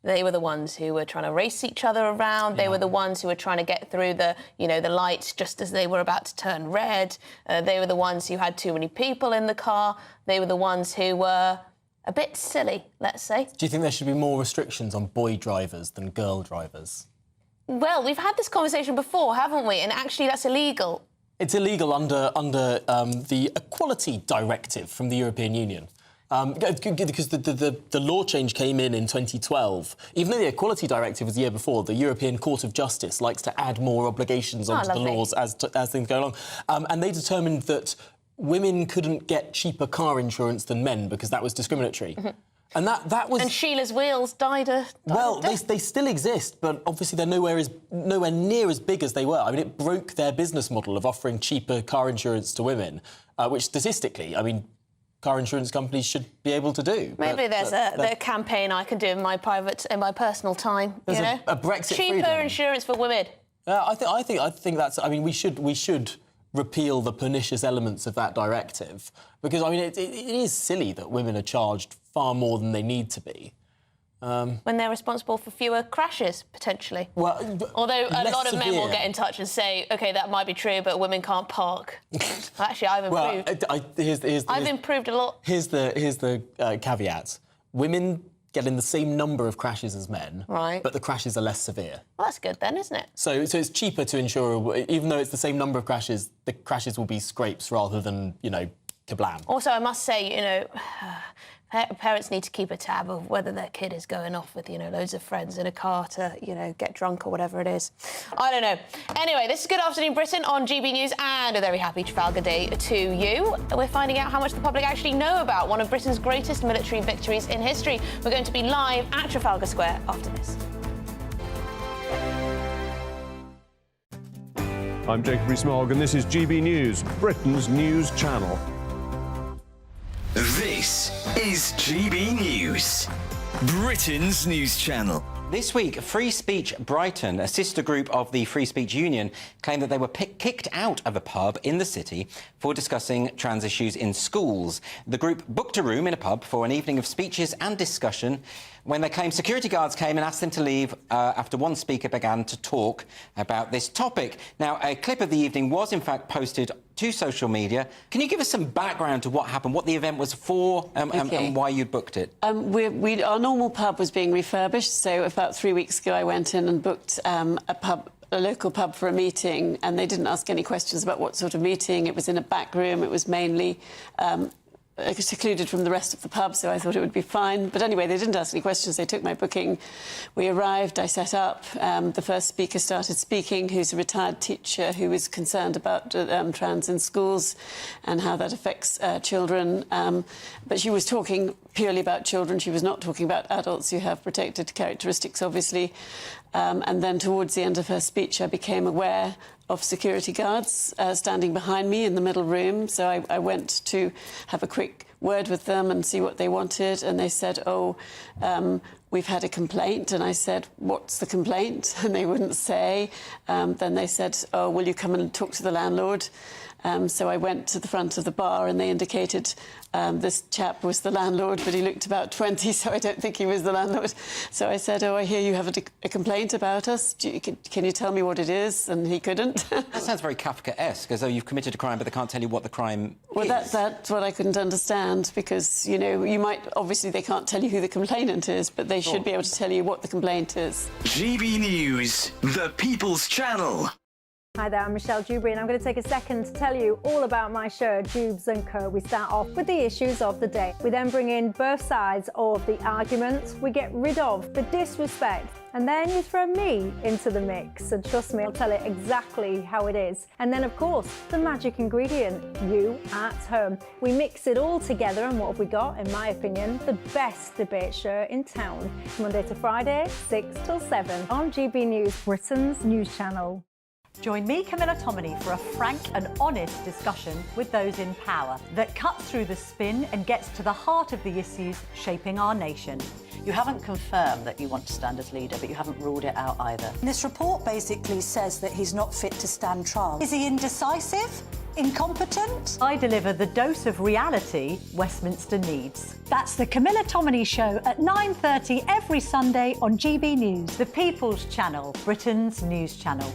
They were the ones who were trying to race each other around. They were the ones who were trying to get through the lights just as they were about to turn red. They were the ones who had too many people in the car. They were the ones who were a bit silly, let's say. Do you think there should be more restrictions on boy drivers than girl drivers? Well, we've had this conversation before, haven't we? And actually, that's illegal. It's illegal under the Equality Directive from the European Union. Because the law change came in 2012. Even though the Equality Directive was the year before, the European Court of Justice likes to add more obligations onto the laws as things go along. And they determined that women couldn't get cheaper car insurance than men because that was discriminatory. And that was... And Sheila's wheels died a... Well, they still exist, but obviously they're nowhere near as big as they were. I mean, it broke their business model of offering cheaper car insurance to women, which statistically, I mean, car insurance companies should be able to do. Maybe there's a campaign I can do in my personal time. There's a Brexit cheaper freedom. insurance for women. I think that's. I mean, we should repeal the pernicious elements of that directive because I mean it is silly that women are charged far more than they need to be. When they're responsible for fewer crashes, potentially. Well, although a lot of men will severe. get in touch and say, OK, that might be true, but women can't park. Actually, I've improved. Well, I've improved a lot. Here's the caveat. Women get in the same number of crashes as men, right? But the crashes are less severe. Well, that's good then, isn't it? So it's cheaper to insure, even though it's the same number of crashes, the crashes will be scrapes rather than, kablam. Also, I must say, parents need to keep a tab of whether their kid is going off with, loads of friends in a car to, get drunk or whatever it is. I don't know. Anyway, this is Good Afternoon Britain on GB News and a very happy Trafalgar Day to you. We're finding out how much the public actually know about one of Britain's greatest military victories in history. We're going to be live at Trafalgar Square after this. I'm Jacob Rees-Mogg and this is GB News, Britain's news channel. This is GB News, Britain's news channel. This week, Free Speech Brighton, a sister group of the Free Speech Union, claimed that they were kicked out of a pub in the city for discussing trans issues in schools. The group booked a room in a pub for an evening of speeches and discussion when they claimed security guards came and asked them to leave after one speaker began to talk about this topic. Now, a clip of the evening was, in fact, posted to social media. Can you give us some background to what happened, what the event was for, and why you booked it? Our normal pub was being refurbished, so about 3 weeks ago I went in and booked a local pub for a meeting, and they didn't ask any questions about what sort of meeting. It was in a back room. It was mainly secluded from the rest of the pub, so I thought it would be fine. But anyway, they didn't ask any questions. They took my booking. We arrived, I set up. The first speaker started speaking, who's a retired teacher who was concerned about trans in schools and how that affects children. But she was talking purely about children. She was not talking about adults who have protected characteristics, obviously. And then towards the end of her speech, I became aware of security guards standing behind me in the middle room. So I went to have a quick word with them and see what they wanted. And they said, we've had a complaint. And I said, what's the complaint? And they wouldn't say. Then they said, will you come and talk to the landlord? So I went to the front of the bar and they indicated this chap was the landlord, but he looked about 20, so I don't think he was the landlord. So I said, I hear you have a complaint about us. Can you tell me what it is? And he couldn't. That sounds very Kafkaesque, as though you've committed a crime, but they can't tell you what the crime is. That's what I couldn't understand, because, you might... Obviously, they can't tell you who the complainant is, but they should be able to tell you what the complaint is. GB News, the People's Channel. Hi there, I'm Michelle Dewberry and I'm going to take a second to tell you all about my show, Dubes & Co. We start off with the issues of the day. We then bring in both sides of the arguments. We get rid of the disrespect. And then you throw me into the mix. And trust me, I'll tell it exactly how it is. And then, of course, the magic ingredient, you at home. We mix it all together and what have we got, in my opinion, the best debate show in town. Monday to Friday, 6 till 7 on GB News, Britain's news channel. Join me, Camilla Tominey, for a frank and honest discussion with those in power that cuts through the spin and gets to the heart of the issues shaping our nation. You haven't confirmed that you want to stand as leader, but you haven't ruled it out either. This report basically says that he's not fit to stand trial. Is he indecisive? Incompetent? I deliver the dose of reality Westminster needs. That's the Camilla Tominey Show at 9:30 every Sunday on GB News, the People's Channel, Britain's news channel.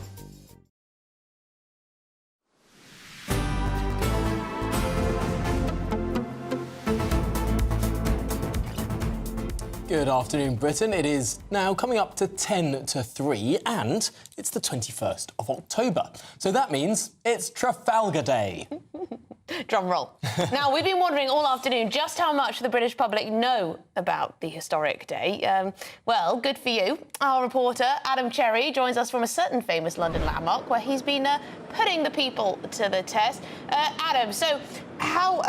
Good afternoon, Britain. It is now coming up to 10 to 3 and it's the 21st of October. So that means it's Trafalgar Day. Drum roll. Now, we've been wondering all afternoon just how much the British public know about the historic day. Well, good for you. Our reporter, Adam Cherry, joins us from a certain famous London landmark where he's been putting the people to the test. Adam, so how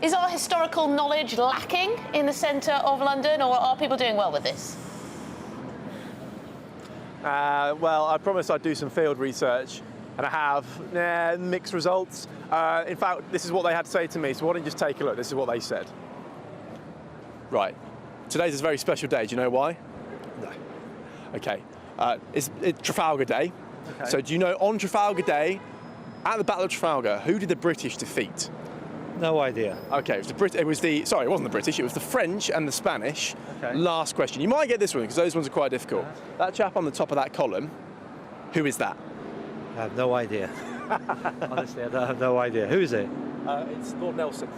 is our historical knowledge lacking in the centre of London, or are people doing well with this? Well, I promised I'd do some field research, and I have mixed results. In fact, this is what they had to say to me, so why don't you just take a look? This is what they said. Right. Today's a very special day. Do you know why? No. OK. It's Trafalgar Day. Okay. So do you know, on Trafalgar Day, at the Battle of Trafalgar, who did the British defeat? No idea. OK, it wasn't the British, it was the French and the Spanish. Okay. Last question. You might get this one, because those ones are quite difficult. That chap on the top of that column, who is that? I have no idea. Honestly, I have no idea. Who is it? It's Lord Nelson.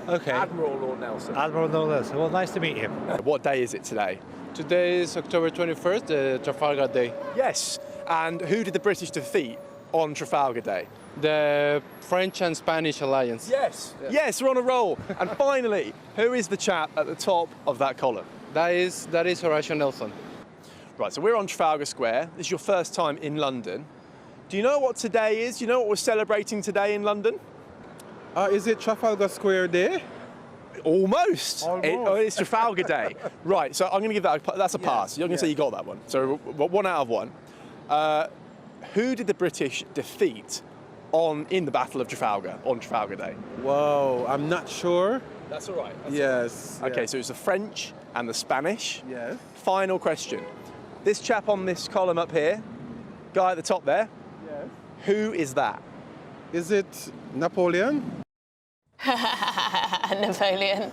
Okay. Admiral Lord Nelson. Admiral Lord Nelson. Well, nice to meet him. What day is it today? Today is October 21st, the Trafalgar Day. Yes. And who did the British defeat on Trafalgar Day? The French and Spanish alliance. Yes. Yes, we're on a roll. And finally, who is the chap at the top of that column? That is Horatio Nelson. Right, so we're on Trafalgar Square. This is your first time in London. Do you know what today is? Do you know what we're celebrating today in London? Is it Trafalgar Square Day? Almost. It's Trafalgar Day. Right, so I'm going to give that's a pass. You're going to say you got that one. So 1 out of 1. Who did the British defeat in the Battle of Trafalgar on Trafalgar Day? Whoa, I'm not sure. That's all right. Yes. OK, so it's the French and the Spanish. Yes. Final question. This chap on this column up here, guy at the top there, yes. Who is that? Is it Napoleon? Napoleon.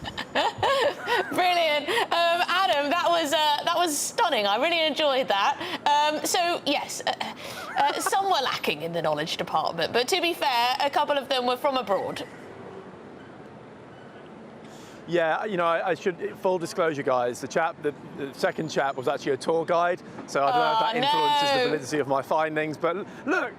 Brilliant. Adam, that was stunning. I really enjoyed that. So, yes, some were lacking in the knowledge department, but to be fair, a couple of them were from abroad. Yeah, you know, I should, full disclosure, guys, the second chap was actually a tour guide, so I don't know if that influences the validity of my findings, but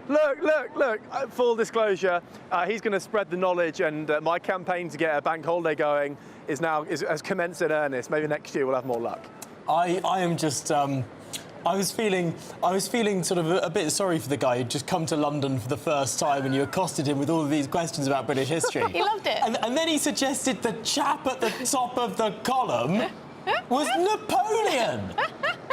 look, full disclosure, he's going to spread the knowledge, and my campaign to get a bank holiday going has commenced in earnest. Maybe next year we'll have more luck. I am just... I was feeling sort of a bit sorry for the guy who'd just come to London for the first time and you accosted him with all of these questions about British history. He loved it. And then he suggested the chap at the top of the column was Napoleon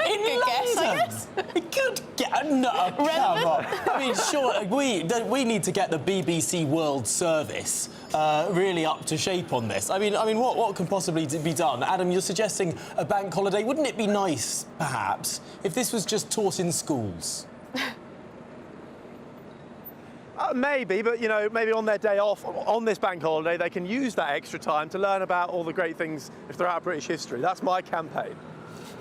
in Good London. guess, I guess. Good guess. No, come on. I mean, sure, we need to get the BBC World Service really up to shape on this. I mean, what can possibly be done? Adam, you're suggesting a bank holiday. Wouldn't it be nice, perhaps, if this was just taught in schools? Maybe, but, you know, maybe on their day off, on this bank holiday, they can use that extra time to learn about all the great things throughout British history. That's my campaign.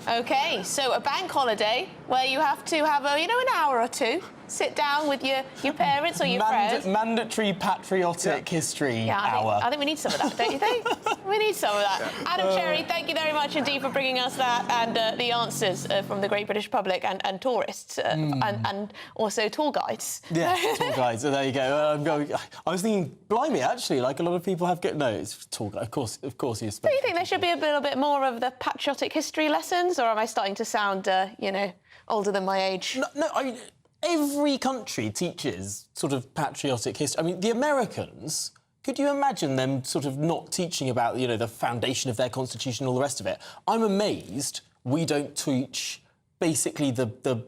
OK, so a bank holiday where you have to have, an hour or two, sit down with your parents or your friends. Mandatory patriotic history hour. I think we need some of that, don't you think? We need some of that. Adam Cherry, thank you very much indeed for bringing us that and the answers from the great British public and tourists and also tour guides. Yeah, tour guides. So there you go. I was thinking, blimey, actually, like a lot of people have... No, it's tour guide. Of course, he's... Do you think there should be a little bit more of the patriotic history lessons, or am I starting to sound, older than my age? No, I mean... Every country teaches sort of patriotic history. I mean, the Americans, could you imagine them sort of not teaching about, the foundation of their constitution and all the rest of it? I'm amazed we don't teach basically the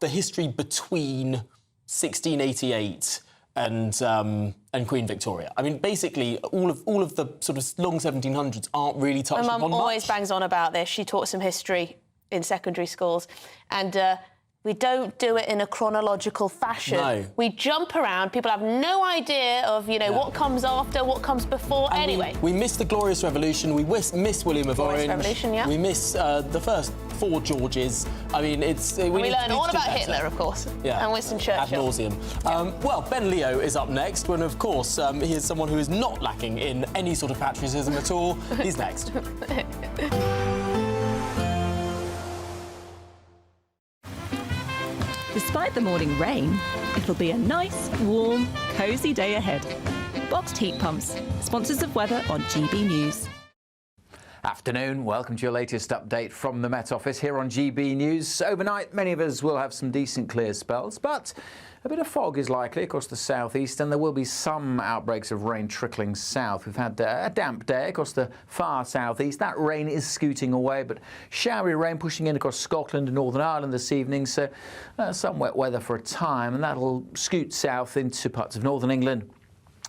history between 1688 and Queen Victoria. I mean, basically, all of the sort of long 1700s aren't really touched upon much. My mum always bangs on about this. She taught some history in secondary schools, and we don't do it in a chronological fashion. No. We jump around. People have no idea of, what comes after, what comes before. And anyway. We miss the Glorious Revolution. We miss William of Orange. Revolution, yeah. We miss the first 4 Georges. I mean, it's... we learn all about Hitler, of course. Yeah. And Winston Churchill. Ad nauseum. Well, Ben Leo is up next, when, of course, he is someone who is not lacking in any sort of patriotism at all. He's next. Despite the morning rain, it'll be a nice, warm, cosy day ahead. Boxed heat pumps, sponsors of weather on GB News. Afternoon, welcome to your latest update from the Met Office here on GB News. Overnight, many of us will have some decent clear spells, but a bit of fog is likely across the southeast, and there will be some outbreaks of rain trickling south. We've had a damp day across the far southeast. That rain is scooting away, but showery rain pushing in across Scotland and Northern Ireland this evening, so some wet weather for a time, and that'll scoot south into parts of northern England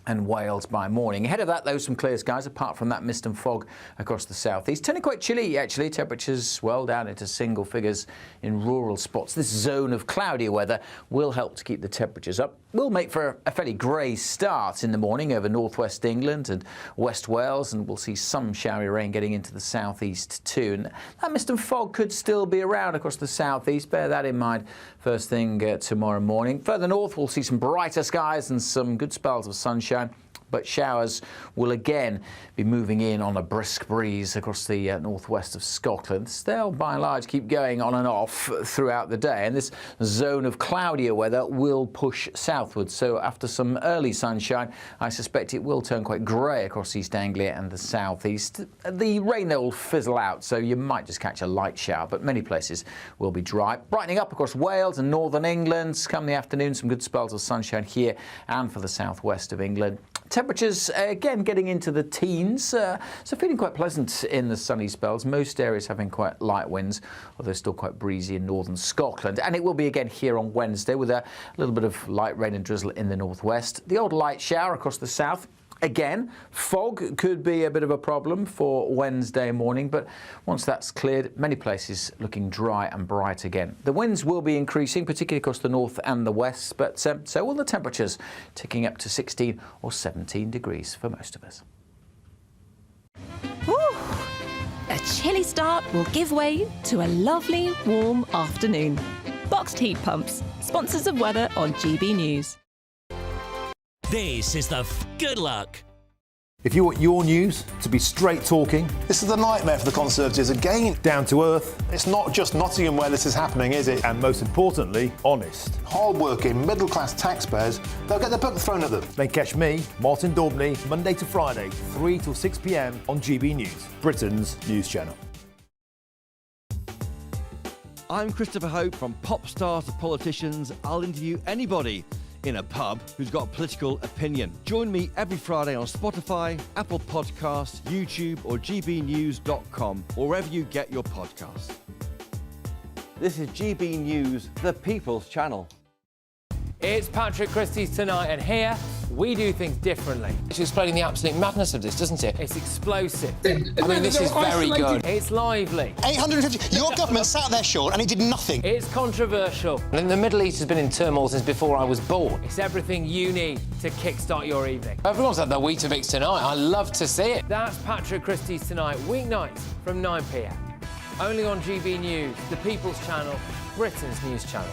and Wales by morning. Ahead of that, though, some clear skies apart from that mist and fog across the southeast. Turning quite chilly, actually. Temperatures well down into single figures in rural spots. This zone of cloudier weather will help to keep the temperatures up. Will make for a fairly grey start in the morning over northwest England and West Wales, and we'll see some showery rain getting into the southeast too. And that mist and fog could still be around across the southeast. Bear that in mind first thing tomorrow morning. Further north, we'll see some brighter skies and some good spells of sunshine, but showers will again be moving in on a brisk breeze across the northwest of Scotland. They'll by and large keep going on and off throughout the day, and this zone of cloudier weather will push southwards. So after some early sunshine, I suspect it will turn quite grey across East Anglia and the southeast. The rain there will fizzle out, so you might just catch a light shower, but many places will be dry. Brightening up across Wales and northern England. Come the afternoon, some good spells of sunshine here and for the southwest of England. Temperatures again getting into the teens, so feeling quite pleasant in the sunny spells. Most areas having quite light winds, although still quite breezy in northern Scotland. And it will be again here on Wednesday with a little bit of light rain and drizzle in the northwest. The odd light shower across the south. Again, fog could be a bit of a problem for Wednesday morning, but once that's cleared, many places looking dry and bright again. The winds will be increasing, particularly across the north and the west, but so will the temperatures, ticking up to 16 or 17 degrees for most of us. Woo! A chilly start will give way to a lovely, warm afternoon. Boxed heat pumps, sponsors of weather on GB News. This is the good luck. If you want your news to be straight talking, this is a nightmare for the Conservatives again. Down to earth. It's not just Nottingham where this is happening, is it? And most importantly, honest. Hard-working, middle-class taxpayers, they'll get their book thrown at them. Then catch me, Martin Daubney, Monday to Friday, 3 till 6 p.m. on GB News, Britain's news channel. I'm Christopher Hope. From pop stars to politicians, I'll interview anybody in a pub who's got a political opinion. Join me every Friday on Spotify, Apple Podcasts, YouTube or gbnews.com, or wherever you get your podcasts. This is GB News, the People's Channel. It's Patrick Christie's Tonight, and here we do things differently. It's explaining the absolute madness of this, doesn't it? It's explosive. I mean, this is very good. It's lively. 850. Your government sat there, Sean, and it did nothing. It's controversial. And the Middle East has been in turmoil since before I was born. It's everything you need to kickstart your evening. Everyone's had their Weetabix tonight. I love to see it. That's Patrick Christie's Tonight, weeknights from 9 p.m. Only on GB News, the People's Channel, Britain's news channel.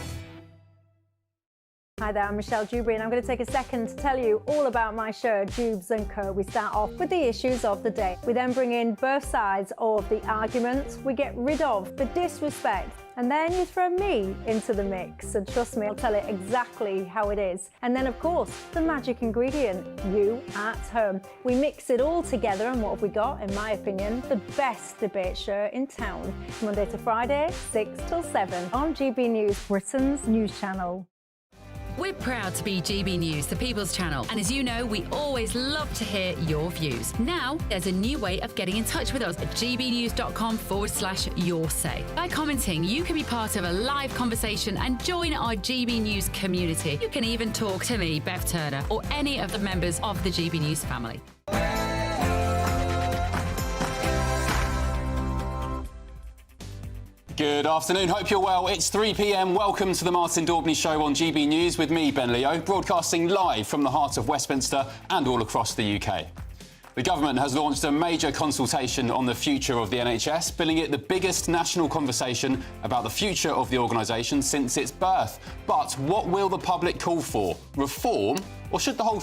Hi there, I'm Michelle Dewberry, and I'm going to take a second to tell you all about my show, Jubes & Co. We start off with the issues of the day. We then bring in both sides of the arguments. We get rid of the disrespect, and then you throw me into the mix. And trust me, I'll tell it exactly how it is. And then, of course, the magic ingredient, you at home. We mix it all together, and what have we got? In my opinion, the best debate show in town. Monday to Friday, 6 till 7 on GB News, Britain's news channel. We're proud to be GB News, the People's Channel, and as you know, we always love to hear your views. Now, there's a new way of getting in touch with us at gbnews.com/yoursay. By commenting, you can be part of a live conversation and join our GB News community. You can even talk to me, Bev Turner, or any of the members of the GB News family. Good afternoon, hope you're well. It's 3 p.m. Welcome to the Martin Daubney Show on GB News with me, Ben Leo, broadcasting live from the heart of Westminster and all across the UK. The government has launched a major consultation on the future of the NHS, billing it the biggest national conversation about the future of the organisation since its birth. But what will the public call for? Reform? Or should the whole